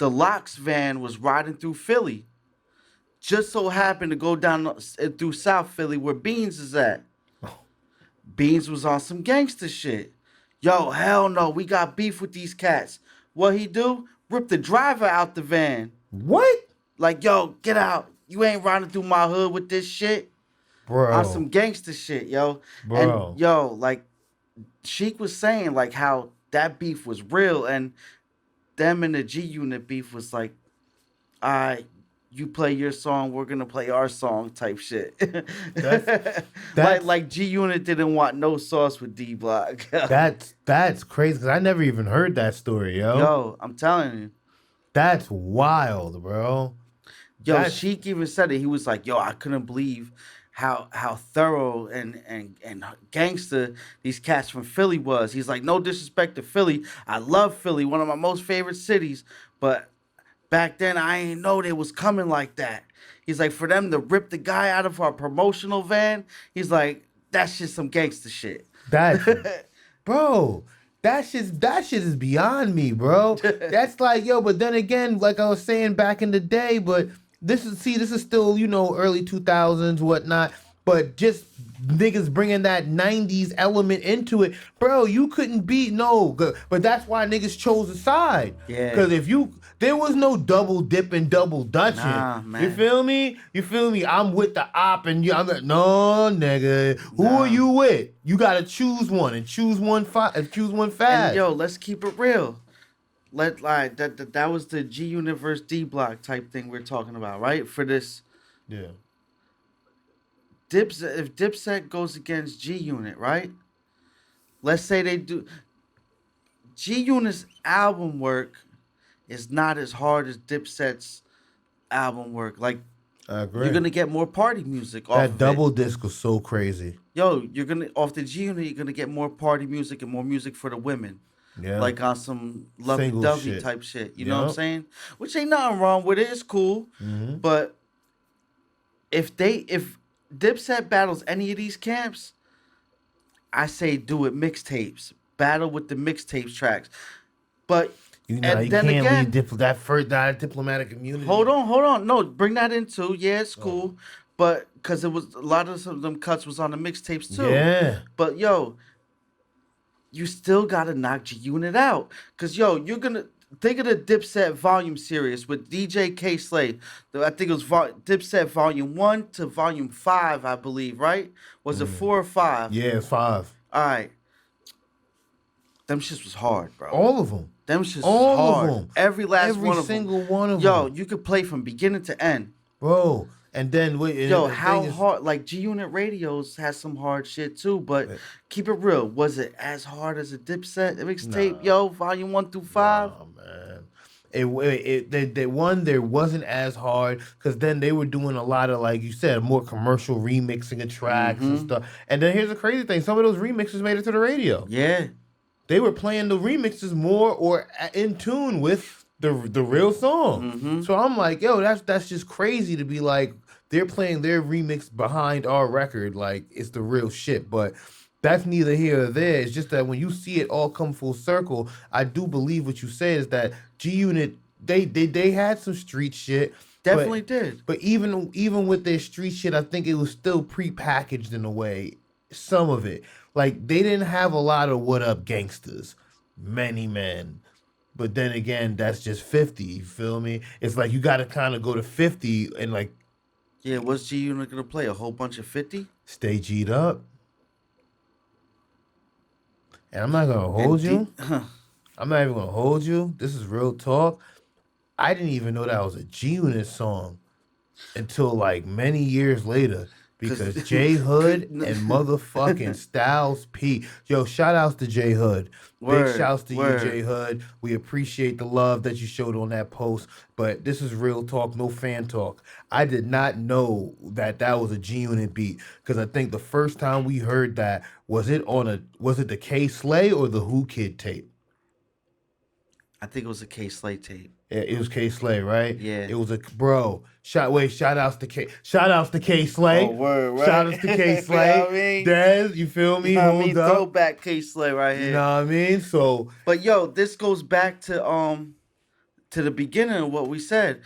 L.O.X van was riding through Philly. Just so happened to go down through South Philly where Beans is at. Beans was on some gangster shit. Yo, hell no, we got beef with these cats. What he do? Rip the driver out the van. What? Like, yo, get out. You ain't riding through my hood with this shit. Bro. On some gangster shit, yo. Bro. And, yo, like, Sheik was saying, like, how that beef was real, and them and the G Unit beef was like, all right, you play your song, we're gonna play our song type shit. That's like G Unit didn't want no sauce with D Block. that's crazy because I never even heard that story, yo. Yo, I'm telling you. That's wild, bro. Yo, Sheik even said it. He was like, yo, I couldn't believe how thorough and gangster these cats from Philly was. He's like, no disrespect to Philly. I love Philly, one of my most favorite cities, but back then, I ain't know they was coming like that. He's like, for them to rip the guy out of our promotional van, he's like, that's just some gangster shit. Bro, that shit is beyond me, bro. That's like, yo, but then again, like I was saying back in the day, but this is still, early 2000s, whatnot. But just niggas bringing that 90s element into it, bro, you couldn't beat but that's why niggas chose a side. Yeah. Because there was no double dip and double dutching. Nah, man. You feel me? I'm with the op and I'm like, no, nigga. Who are you with? You gotta choose one and choose one fast. And yo, let's keep it real. That was the G Unit versus D Block type thing we're talking about, right? For this. Yeah. If Dipset goes against G Unit, right? Let's say they do. G Unit's album work is not as hard as Dipset's album work. Like, I agree. You're gonna get more party music off that double disc was so crazy. Yo, off the G Unit, you're gonna get more party music and more music for the women. Yeah. Like on some lovey-dovey type shit. You know what I'm saying? Which ain't nothing wrong with it. It's cool. Mm-hmm. But if Dipset battles any of these camps, I say do it mixtapes. Battle with the mixtapes tracks. But you can't leave that diplomatic immunity. Hold on. No, bring that in too. Yeah, it's cool. But because it was a lot of some of them cuts was on the mixtapes too. Yeah. But yo, you still gotta knock G Unit out. Cause yo, you're gonna think of the Dipset Volume series with DJ K Slade. I think it was Dipset Volume 1 to Volume 5, I believe, right? Was it 4 or 5? Yeah, 5. All right. Them shits was hard, bro. All of them. Them shits was hard. Of them. Every one of them. Every single one of them. Yo, you could play from beginning to end. Bro. And then how hard? Like G Unit Radios has some hard shit too, but keep it real. Was it as hard as a Dipset mixtape? Yo, Volume 1 through 5. Nah, man. There wasn't as hard because then they were doing a lot of, like you said, more commercial remixing of tracks and stuff. And then here's the crazy thing: some of those remixes made it to the radio. Yeah, they were playing the remixes more or in tune with the real song. Mm-hmm. So I'm like, yo, that's just crazy to be like they're playing their remix behind our record like it's the real shit. But that's neither here or there. It's just that when you see it all come full circle, I do believe what you said is that G Unit they had some street shit. Definitely did. But even with their street shit, I think it was still prepackaged in a way. Some of it, like they didn't have a lot of "What Up Gangsters," Many Men. But then again, that's just 50. You feel me? It's like you got to kind of go to 50 and like. Yeah, what's G Unit gonna play? A whole bunch of 50? Stay G'd up. And I'm not gonna hold you. I'm not even gonna hold you. This is real talk. I didn't even know that was a G Unit song until like many years later. Because J.Hood and motherfucking Styles.P. Yo, shout outs to J.Hood. Big shouts to you, J.Hood. We appreciate the love that you showed on that post. But this is real talk, no fan talk. I did not know that was a G-Unit beat. Because I think the first time we heard that, was it the K Slay or the Who Kid tape? I think it was a K Slay tape. Yeah, it was K Slay, right? Yeah. It was a shout outs to K Slay. Oh, word, right? Shout outs to K Slay. You know what I mean? Dez, you feel me? You know what I mean? Hold up. Throwback K Slay right here. You know what I mean? So but yo, this goes back to the beginning of what we said.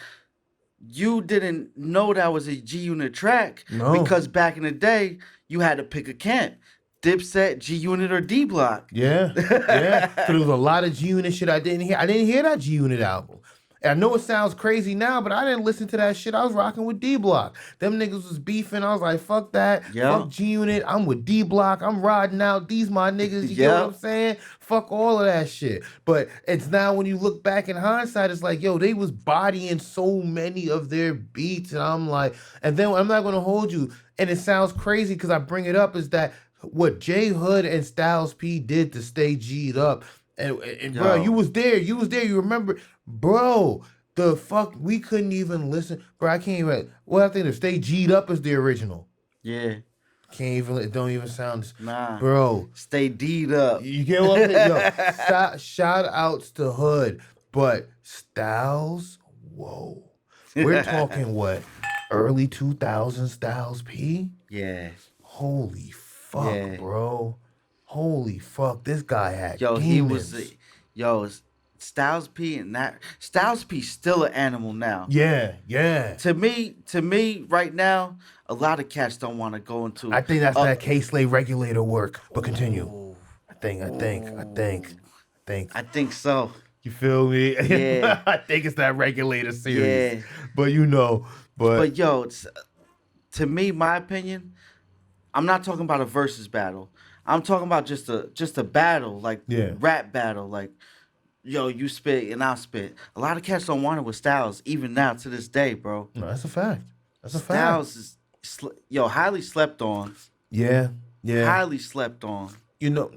You didn't know that was a G Unit track because back in the day you had to pick a camp. Dipset, G Unit, or D Block. Yeah. So there was a lot of G Unit shit I didn't hear. I didn't hear that G Unit album. And I know it sounds crazy now, but I didn't listen to that shit. I was rocking with D Block. Them niggas was beefing. I was like, fuck that. Yeah. Fuck G Unit. I'm with D Block. I'm riding out. These my niggas. You get what I'm saying? Fuck all of that shit. But it's now when you look back in hindsight, it's like, yo, they was bodying so many of their beats. And I'm like, and then I'm not going to hold you. And it sounds crazy because I bring it up is that what J.Hood and Styles.P did to stay G'd up. And bro, you was there. You remember, bro, the fuck, we couldn't even listen. Bro, I can't even, I think the Stay G'd Up is the original. Yeah. Can't even, it don't even sound, nah. Bro. Stay D'd up. You get what I'm saying? Yo, shout outs to Hood, but Styles, whoa. We're talking what? Early 2000s Styles.P? Yeah. Holy fuck, bro. Holy fuck. This guy had demons. He was Styles.P and that Styles.P still an animal now. Yeah. To me, right now, a lot of cats don't want to go into. I think that's that K Slay regulator work. But continue. I think. I think so. You feel me? Yeah. I think it's that regulator series. Yeah. But But yo, it's, to me, my opinion, I'm not talking about a versus battle. I'm talking about just a battle, like rap battle, like, yo, you spit and I'll spit. A lot of cats don't want it with Styles, even now to this day, bro. No, that's a fact. Styles is highly slept on. Yeah. Highly slept on. You know,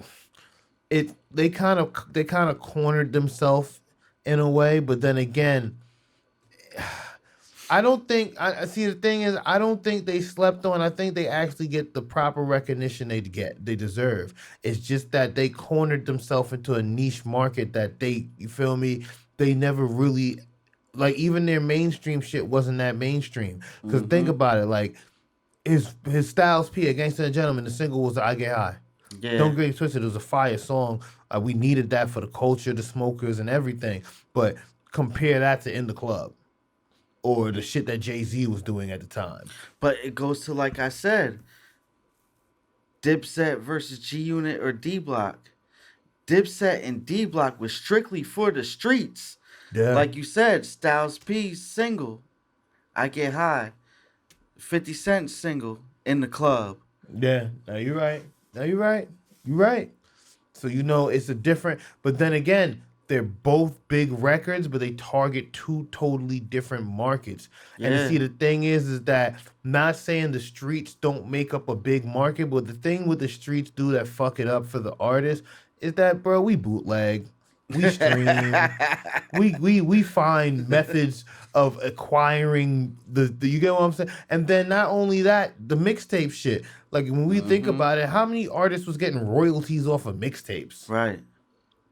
they kind of cornered themselves in a way, but then again, I don't think I see the thing is I don't think they slept on. I think they actually get the proper recognition they deserve. It's just that they cornered themselves into a niche market that you feel me? They never really, like, even their mainstream shit wasn't that mainstream. Because think about it, like his Styles.P, A Gangsta and Gentleman, the single was I Get High. Yeah. Don't get it twisted. It was a fire song. We needed that for the culture, the smokers, and everything. But compare that to In the Club. Or the shit that Jay-Z was doing at the time. But it goes to, like I said, Dipset versus G Unit or D Block. Dipset and D Block was strictly for the streets. Yeah. Like you said, Styles.P's single, I Get High. 50 Cent's single, In the Club. Yeah. No, you're right. You're right. So, it's a different, but then again, they're both big records, but they target two totally different markets. Yeah. And see, the thing is that not saying the streets don't make up a big market, but the thing with the streets do that fuck it up for the artist is that, bro, we bootleg, we stream, we find methods of acquiring the you get what I'm saying? And then not only that, the mixtape shit. Like when we think about it, how many artists was getting royalties off of mixtapes? Right.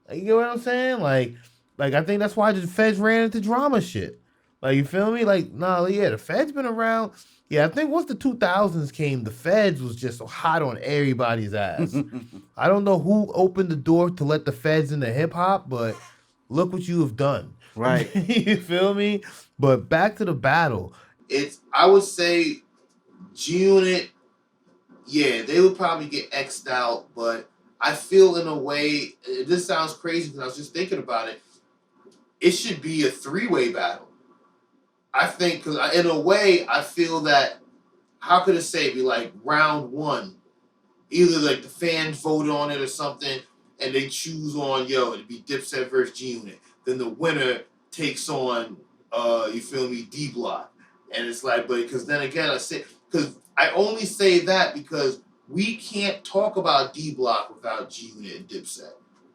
You get what I'm saying? Like, Like, I think that's why the feds ran into drama shit. Like, you feel me? Like, nah, yeah, the feds been around. Yeah, I think once the 2000s came, the feds was just hot on everybody's ass. I don't know who opened the door to let the feds into hip hop, but look what you have done. Right. You feel me? But back to the battle. I would say G-Unit, yeah, they would probably get X'd out, but I feel in a way, this sounds crazy because I was just thinking about it, it should be a three-way battle. I think, because in a way, I feel that, how could it say, be like round one, either like the fans vote on it or something, and they choose on, it'd be Dipset versus G-Unit. Then the winner takes on, you feel me, D-Block. And it's like, but because then again, because I only say that because we can't talk about D-Block without G-Unit and Dipset.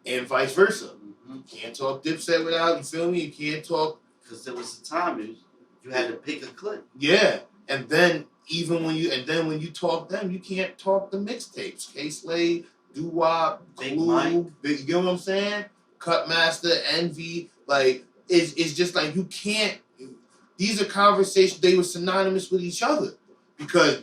And vice versa. Mm-hmm. You can't talk Dipset without, you feel me? You can't talk. Because there was a time you had to pick a clip. Yeah. And then when you talk them, you can't talk the mixtapes. K-Slade, Doo-Wop, Clue, you know what I'm saying? Cutmaster, Envy, like it's just like you can't. These are conversations. They were synonymous with each other because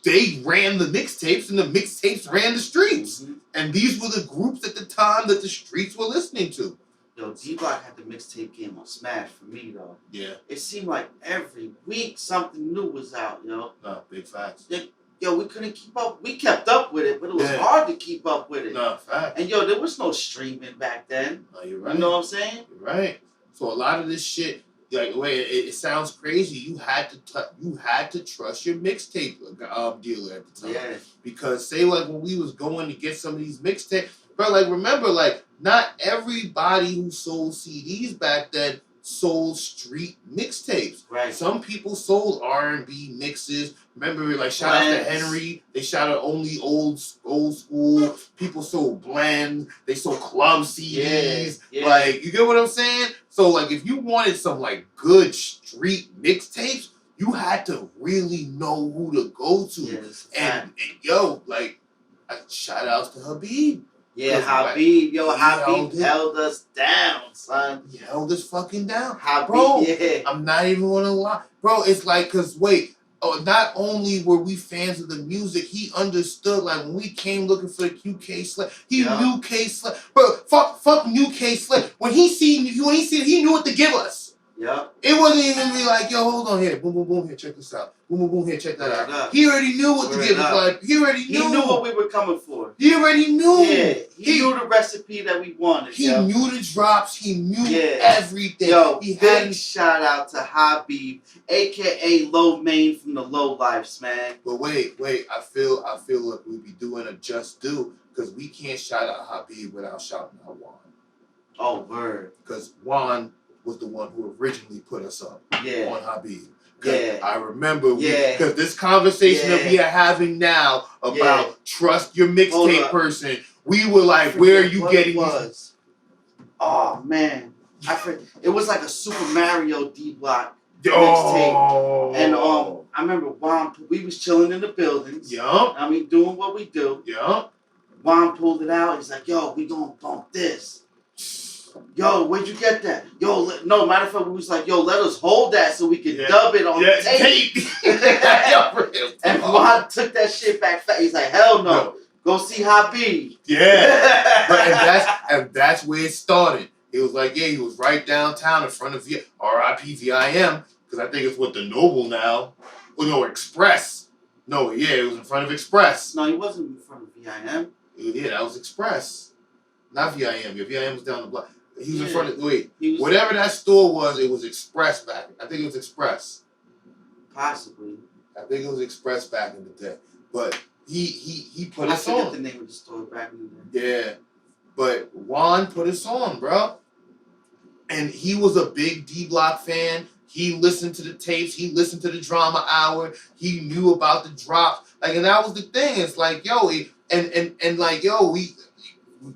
they ran the mixtapes and the mixtapes ran the streets, and these were the groups at the time that the streets were listening to. Yo, D-Block had the mixtape game on Smash for me, though. Yeah. It seemed like every week something new was out, yo. No, big facts. Yo, we couldn't keep up. We kept up with it, but it was hard to keep up with it. No, facts. And, yo, there was no streaming back then. No, you're right. You know what I'm saying? You're right. So a lot of this shit, like the way it sounds crazy, you had to trust your mixtape dealer at the time. Yeah. Because say like when we was going to get some of these mixtapes, but like remember like not everybody who sold CDs back then sold street mixtapes. Right. Some people sold R&B mixes. Remember, like shout out to Henry. They shout out only old school. People sold blend. They sold club CDs. Yeah. Like you get what I'm saying? So like if you wanted some like good street mixtapes, you had to really know who to go to. Yes, and like shout outs to Habib. Yeah, Habib. Yo, Habib held us down, son. He held us fucking down. Habib, bro, yeah. I'm not even gonna lie. Bro, it's like, cause wait, not only were we fans of the music, he understood, like, when we came looking for the QK Sled, he knew K Sled. Bro, fuck new K Sled. When he seen, he knew what to give us. Yeah. It wasn't even be like, yo, hold on here. Boom, boom, boom, here, check this out. Boom, boom, boom, here, check that out. He already knew what to give us. Like, he already knew. He knew what we were coming for. He already knew. Yeah. He knew the recipe that we wanted. He knew the drops. He knew everything. Yo, big shout out to Habib, a.k.a. Low Main from the Low Lifes, man. But wait. I feel like we'd be doing a just due because we can't shout out Habib without shouting out Juan. Oh, word. Because Juan was the one who originally put us up on Habib. Yeah. I remember because this conversation that we are having now about trust your mixtape person, we were like, where are you getting these? Oh man. It was like a Super Mario D-Block mixtape. And I remember we was chilling in the buildings. Yup. I mean doing what we do. Yup. Juan pulled it out, he's like, yo, we gonna bump this. Yo, where'd you get that? Yo, no, matter of fact, we was like, yo, let us hold that so we can dub it on tape. And Juan took that shit back fast. He's like, hell no. Go see Habib. Yeah. and that's where it started. It was like, he was right downtown in front of RIP VIM, because I think it's what the Noble now. Oh, no, Express. No, it was in front of Express. No, he wasn't in front of VIM. Yeah, that was Express. Not VIM. VIM was down the block. He was in front of, whatever that store was, it was Express back. I think it was Express. Possibly. I think it was Express back in the day. But he put us on. I forget the name of the store back in the day. Yeah. But Juan put us on, bro. And he was a big D-Block fan. He listened to the tapes. He listened to the Drama Hour. He knew about the drops. Like, and that was the thing. It's like, we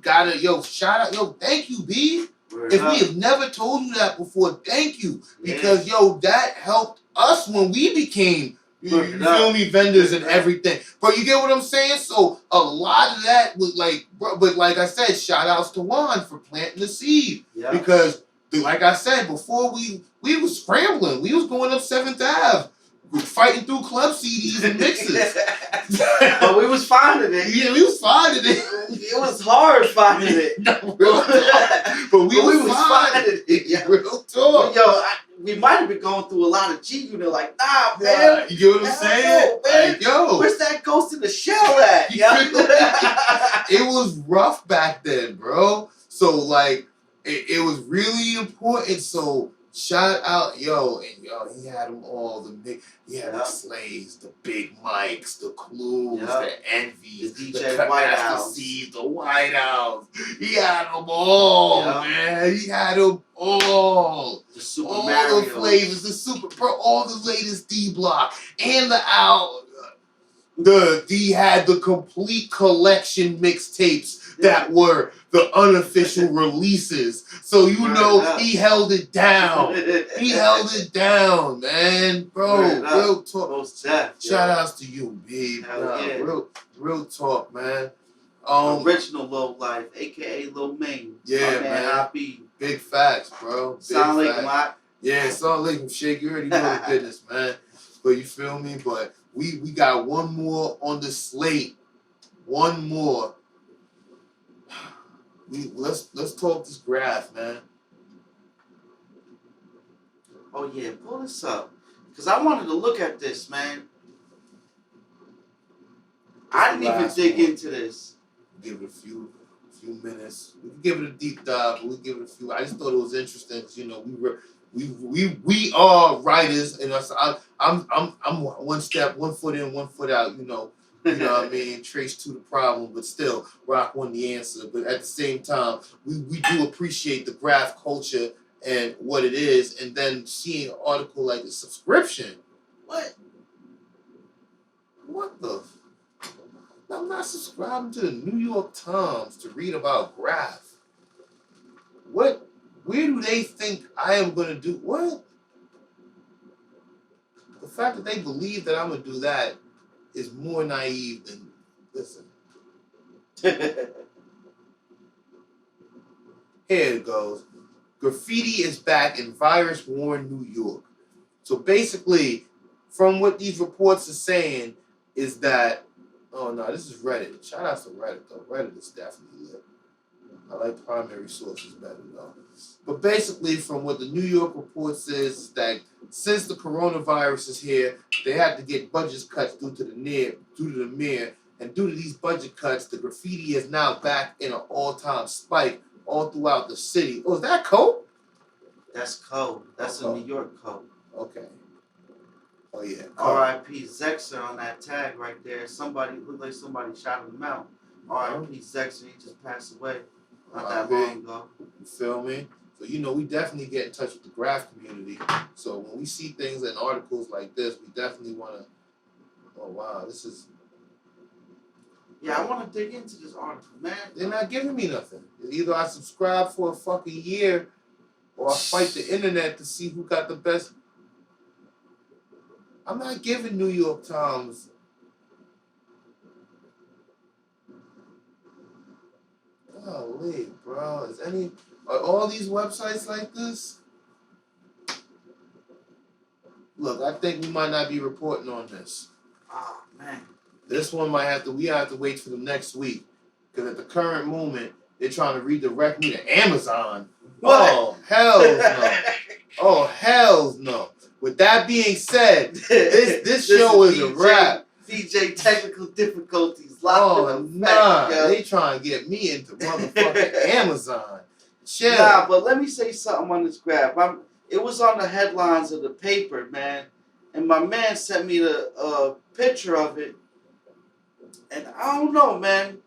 gotta, shout out, thank you, B. If we have never told you that before, thank you. Because, that helped us when we became, you feel me, vendors and everything. But you get what I'm saying? So a lot of that was like, but like I said, shout outs to Juan for planting the seed. Yeah. Because like I said before, we was scrambling. We was going up 7th Ave. Fighting through club CDs and mixes. But we was finding it. Yeah, we was finding it. It was hard finding it. No, real talk. But we was finding it. Yeah. Real talk. Yo, we might have been going through a lot of G Unit. Like, nah, man. You get what I'm saying? Man, like, yo. Where's that Ghost in the Shell at? Yo? It was rough back then, bro. So, like, it was really important. So, shout out, yo, and yo, he had them all. He had the Slays, the Big Mikes, the Clues, the Envies, the the DJ Whitehouse, the Whitehouse. He had them all, man. He had them all. The Super all Mario. The flavors, the Super, bro, all the latest D Block and the out. He had the complete collection mixtapes that were the unofficial releases. So he held it down. He held it down, man. Bro, real talk. Shout outs to you, babe. Real talk, man. Original Low Life, aka Lil Main. Yeah, man. Happy. Big facts, bro. Sound like my. Yeah, sound like shit. You already know the business, man. But you feel me? But we got one more on the slate. One more. Let's talk this graph, man. Oh yeah, pull this up. Cause I wanted to look at this, man. I didn't even dig into this. Give it a few minutes. We can give it a deep dive, but we'll give it a few. I just thought it was interesting because we are writers, and I'm one foot in, one foot out. You know what I mean? Trace to the problem, but still rock on the answer. But at the same time, we do appreciate the graph culture and what it is, and then seeing an article like a subscription. What the? I'm not subscribing to the New York Times to read about graph. Where do they think I am going to do? What? The fact that they believe that I'm going to do that is more naive than, listen. Here it goes. Graffiti is back in virus-worn New York. So basically, from what these reports are saying, is that, oh no, this is Reddit. Shout out to Reddit, though. Reddit is definitely lit. I like primary sources better, though. But basically, from what the New York report says, is that since the coronavirus is here, they had to get budget cuts due to the mayor. And due to these budget cuts, the graffiti is now back in an all-time spike all throughout the city. Oh, is that code? That's code. That's a New York code. Okay. Oh, yeah. R.I.P. Zexer on that tag right there. Looked like somebody shot him out. R.I.P. Zexer, he just passed away not that long ago. You feel me? So, we definitely get in touch with the graph community. So, when we see things in articles like this, we definitely want to, oh, wow, this is... Yeah, I want to dig into this article, man. They're not giving me nothing. Either I subscribe for a fucking year or I fight the internet to see who got the best... I'm not giving New York Times. Golly, bro. Are all these websites like this? Look, I think we might not be reporting on this. Oh, man. This one we have to wait for the next week. Because at the current moment, they're trying to redirect me to Amazon. What? Oh, hell no. Oh, hell no. With that being said, this show is a wrap. DJ technical difficulties locked in effect, yo. They trying to get me into motherfucking Amazon. Chill. Nah, but let me say something on this graph. It was on the headlines of the paper, man. And my man sent me the picture of it. And I don't know, man.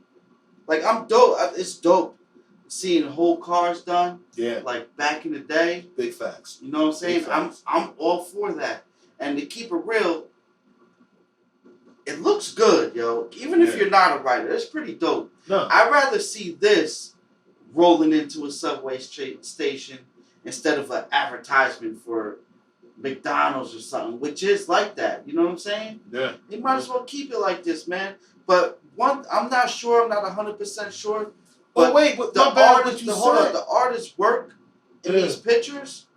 Like, I'm dope. It's dope seeing whole cars done. Yeah. Like, back in the day. Big facts. You know what I'm saying? I'm all for that. And to keep it real, it looks good, yo. Even if you're not a writer, it's pretty dope. No. I'd rather see this rolling into a subway station instead of an advertisement for McDonald's or something, which is like that. You know what I'm saying? Yeah. They might as well keep it like this, man. But I'm not sure. I'm not 100% sure. But wait, the artist's work in these pictures,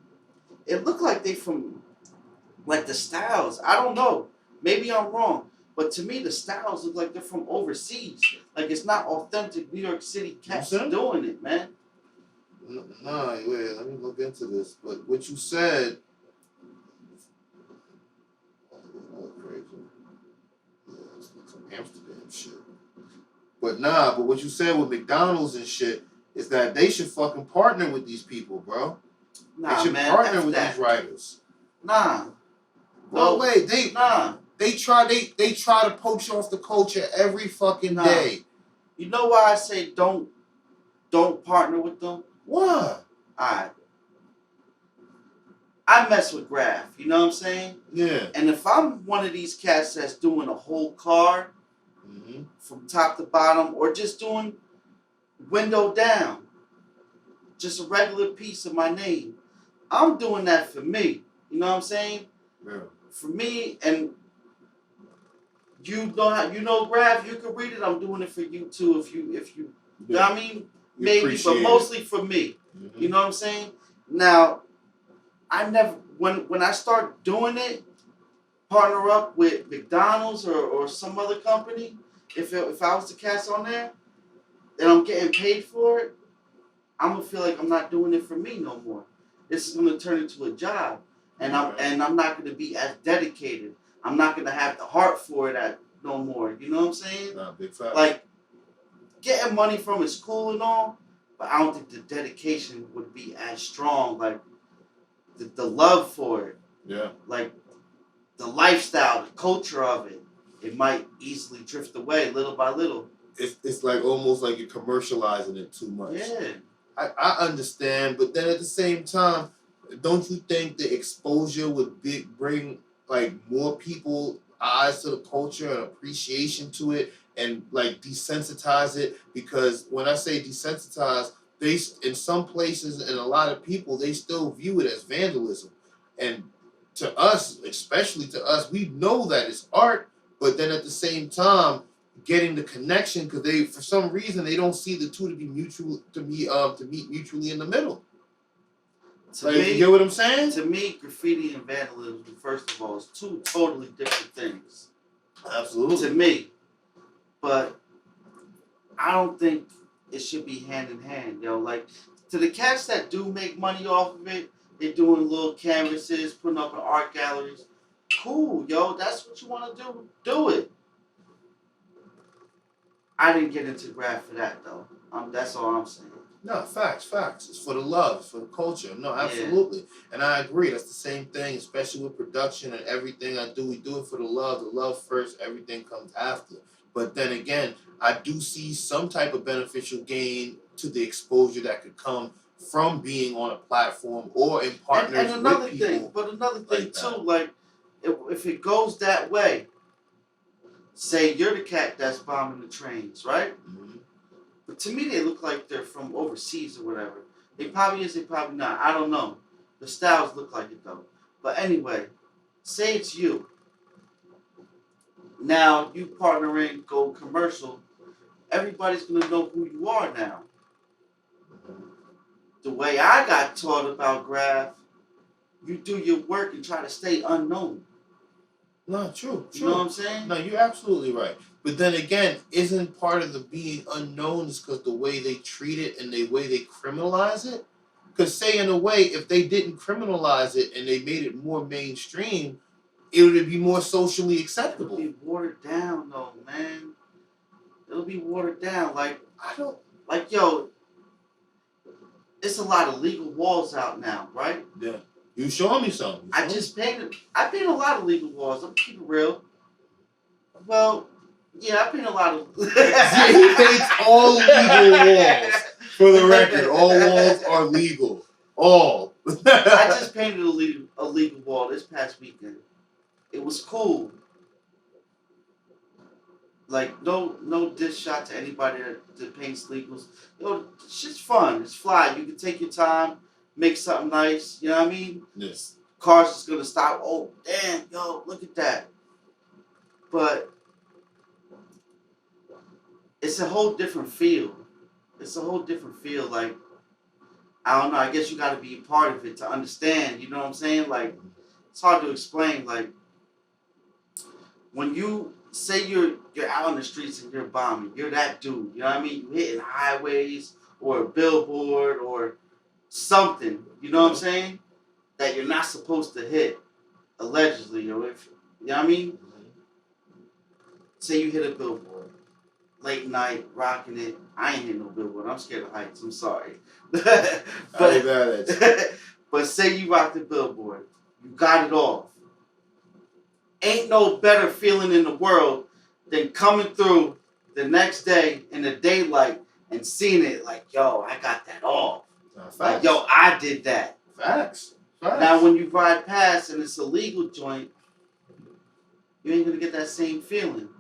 it looked like they from like the Styles. I don't know. Maybe I'm wrong. But to me, the Styles look like they're from overseas. Like it's not authentic New York City cats doing it, man. Nah, wait, let me look into this. But what you said, crazy. Yeah, it's some Amsterdam shit. But but what you said with McDonald's and shit is that they should fucking partner with these people, bro. Nah, they should man, partner with these writers. Nah. No way. They try to poach off the culture every fucking day. You know why I say don't partner with them? Why? Alright. I mess with Graph, you know what I'm saying? Yeah. And if I'm one of these cats that's doing a whole car from top to bottom, or just doing window down, just a regular piece of my name, I'm doing that for me. You know what I'm saying? Yeah. For me, and you know Graph, you can read it. I'm doing it for you too. If you know what I mean, maybe, but mostly for me. Mm-hmm. You know what I'm saying? Now, I never when I start doing it, partner up with McDonald's or some other company. If I was the cast on there, and I'm getting paid for it, I'm gonna feel like I'm not doing it for me no more. This is gonna turn into a job, and I'm not gonna be as dedicated. I'm not gonna have the heart for it no more. You know what I'm saying? Nah, big fact. Like getting money from it's cool and all, but I don't think the dedication would be as strong. Like the love for it. Yeah. Like the lifestyle, the culture of it. It might easily drift away little by little. It's like almost like you're commercializing it too much. Yeah. I understand, but then at the same time, don't you think the exposure would bring like more people eyes to the culture and appreciation to it, and like desensitize it? Because when I say desensitize, they in some places and a lot of people, they still view it as vandalism. And to us, especially to us, we know that it's art, but then at the same time, getting the connection, because they, for some reason, they don't see the two to be mutual, to meet mutually in the middle. You get what I'm saying? To me, graffiti and vandalism, first of all, is two totally different things. Absolutely. To me. But I don't think it should be hand in hand, yo. Like, to the cats that do make money off of it, they're doing little canvases, putting up in art galleries. Cool, yo. That's what you want to do. Do it. I didn't get into Graph for that, though. That's all I'm saying. No, facts. It's for the love, it's for the culture. No, absolutely. Yeah. And I agree. That's the same thing, especially with production and everything I do. We do it for the love. The love first, everything comes after. But then again, I do see some type of beneficial gain to the exposure that could come from being on a platform or in partners with people. Another thing, too, like, if it goes that way, say you're the cat that's bombing the trains, right? Mm-hmm. But to me, they look like they're from overseas or whatever. They probably is, they probably not. I don't know. The styles look like it, though. But anyway, say it's you. Now, you partnering, go commercial. Everybody's going to know who you are now. The way I got taught about Graph, you do your work and try to stay unknown. No, true. You know what I'm saying? No, you're absolutely right. But then again, isn't part of the being unknown is because the way they treat it and the way they criminalize it? Because say in a way, if they didn't criminalize it and they made it more mainstream, it would be more socially acceptable. It'll be watered down, though, man. It'll be watered down. Yo, it's a lot of legal walls out now, right? Yeah. You showing me something. I painted a lot of legal walls. I'm keep it real. Well, yeah, I paint a lot of... Yeah, he paints all legal walls. For the record, all walls are legal. All. I just painted a legal wall this past weekend. It was cool. Like, no diss shot to anybody that paints legals. Yo, shit's fun. It's fly. You can take your time, make something nice. You know what I mean? Yes. Cars just gonna stop. Oh, damn, yo, look at that. But it's a whole different feel. Like, I don't know. I guess you got to be a part of it to understand. You know what I'm saying? Like, it's hard to explain. Like, when you say you're out on the streets and you're bombing, you're that dude. You know what I mean? You hitting highways or a billboard or something. You know what I'm saying? That you're not supposed to hit, allegedly. Or if you know what I mean? Say you hit a billboard, late night, rocking it. I ain't hit no billboard. I'm scared of heights. I'm sorry. but, but say you rock the billboard. You got it off. Ain't no better feeling in the world than coming through the next day in the daylight and seeing it like, yo, I got that off. Like, yo, I did that. Facts. Now, when you ride past and it's a legal joint, you ain't going to get that same feeling.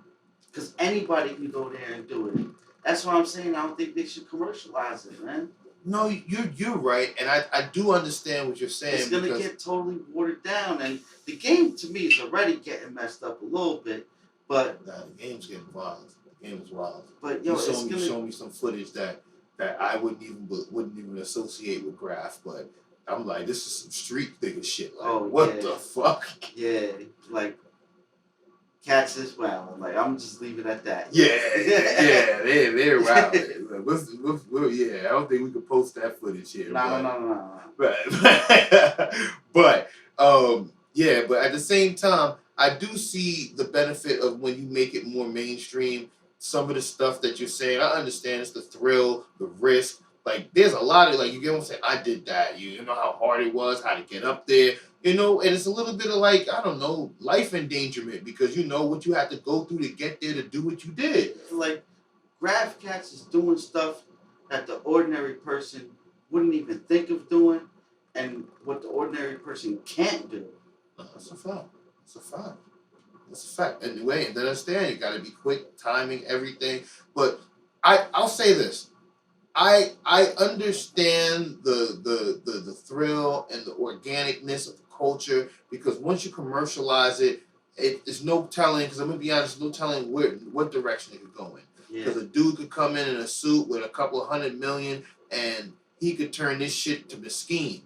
Because anybody can go there and do it. That's what I'm saying. I don't think they should commercialize it, man. No, you're right, and I do understand what you're saying. It's gonna get totally watered down, and the game to me is already getting messed up a little bit. But the game's getting wild. The game is wild. But yo, you show me some footage that I wouldn't even associate with Graph, but I'm like, this is some street nigga shit. Like, what the fuck? Yeah, like. Cats as well. Like, I'm just leave it at that. Yeah, they're wild. I don't think we could post that footage here. No. But but at the same time, I do see the benefit of when you make it more mainstream. Some of the stuff that you're saying, I understand. It's the thrill, the risk. Like, there's a lot of, like, you get what I'm saying? I did that. You know how hard it was, how to get up there. You know, and it's a little bit of, like, I don't know, life endangerment because you know what you had to go through to get there to do what you did. Like, Graph Cats is doing stuff that the ordinary person wouldn't even think of doing and what the ordinary person can't do. That's a fact. That's a fact. And then understand, you got to be quick, timing, everything. But I'll say this. I understand the thrill and the organicness of the culture because once you commercialize it, it's no telling. Because I'm gonna be honest, no telling what direction it could go in. Because a dude could come in a suit with a couple of $100 million and he could turn this shit to mesquite.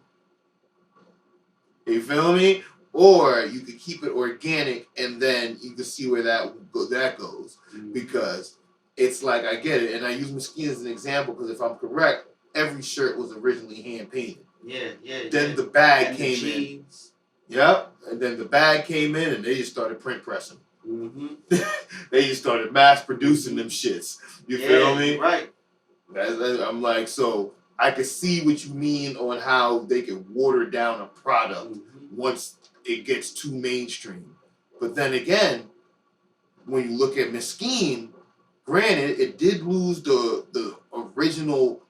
You feel me? Or you could keep it organic and then you can see where that goes because. It's like, I get it, and I use mesquite as an example because if I'm correct, every shirt was originally hand painted. Yeah. Then the bag and came the in. Yep. And then the bag came in and they just started print pressing. Mm-hmm. They just started mass producing them shits. You feel me? Right. I'm like, so I can see what you mean on how they can water down a product once it gets too mainstream. But then again, when you look at mesquite, granted, it did lose the original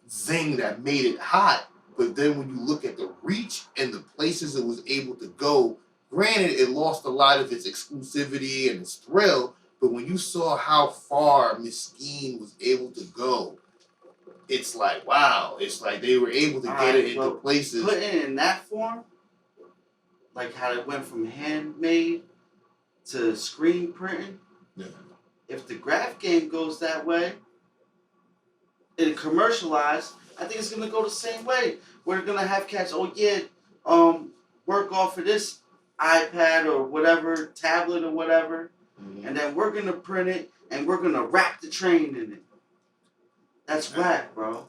zing that made it hot, but then when you look at the reach and the places it was able to go, granted, it lost a lot of its exclusivity and its thrill, but when you saw how far mesquite was able to go, it's like, wow. It's like they were able to get it into places. Put it in that form, like how it went from handmade to screen printing. Yeah. If the graph game goes that way, and commercialized, I think it's gonna go the same way. We're gonna have cats. Work off of this iPad or whatever, tablet or whatever, and then we're gonna print it and we're gonna wrap the train in it. That's whack, bro.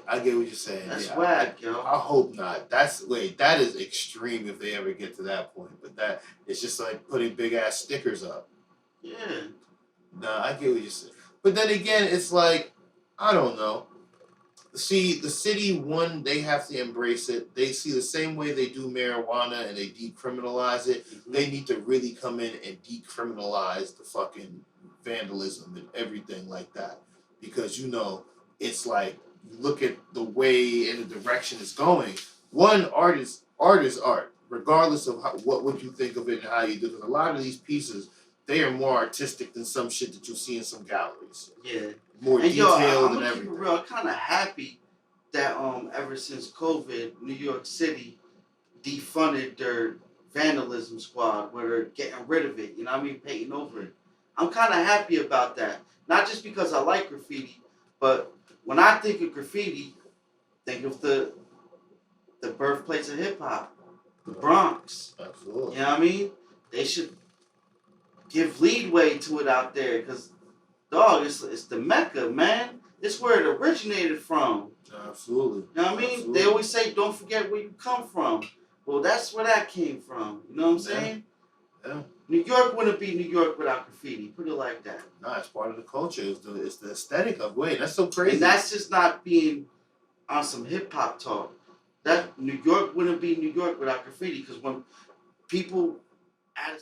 I get what you're saying. That's whack, yo. I hope not. That is extreme if they ever get to that point. But it's just like putting big ass stickers up. Yeah. Nah, I get what you're saying. But then again, it's like, I don't know. See, the city, one, they have to embrace it. They see the same way they do marijuana and they decriminalize it. They need to really come in and decriminalize the fucking vandalism and everything like that. Because, you know, it's like, you look at the way and the direction it's going. One, art is art, regardless of what you think of it and how you do it. Because a lot of these pieces, they are more artistic than some shit that you see in some galleries. Yeah. More detailed and everything. Real, I'm kind of happy that ever since COVID, New York City defunded their vandalism squad, where they're getting rid of it. You know what I mean? Painting over it. I'm kind of happy about that. Not just because I like graffiti, but when I think of graffiti, think of the birthplace of hip hop, the Bronx. Absolutely. You know what I mean? They should give leadway to it out there, because, dog, it's the Mecca, man. It's where it originated from. Absolutely. You know what I mean? Absolutely. They always say, don't forget where you come from. Well, that's where that came from. You know what I'm saying? Yeah. New York wouldn't be New York without graffiti. Put it like that. Nah, it's part of the culture. It's the aesthetic of it. That's so crazy. And that's just not being on some hip hop talk. That New York wouldn't be New York without graffiti, because when people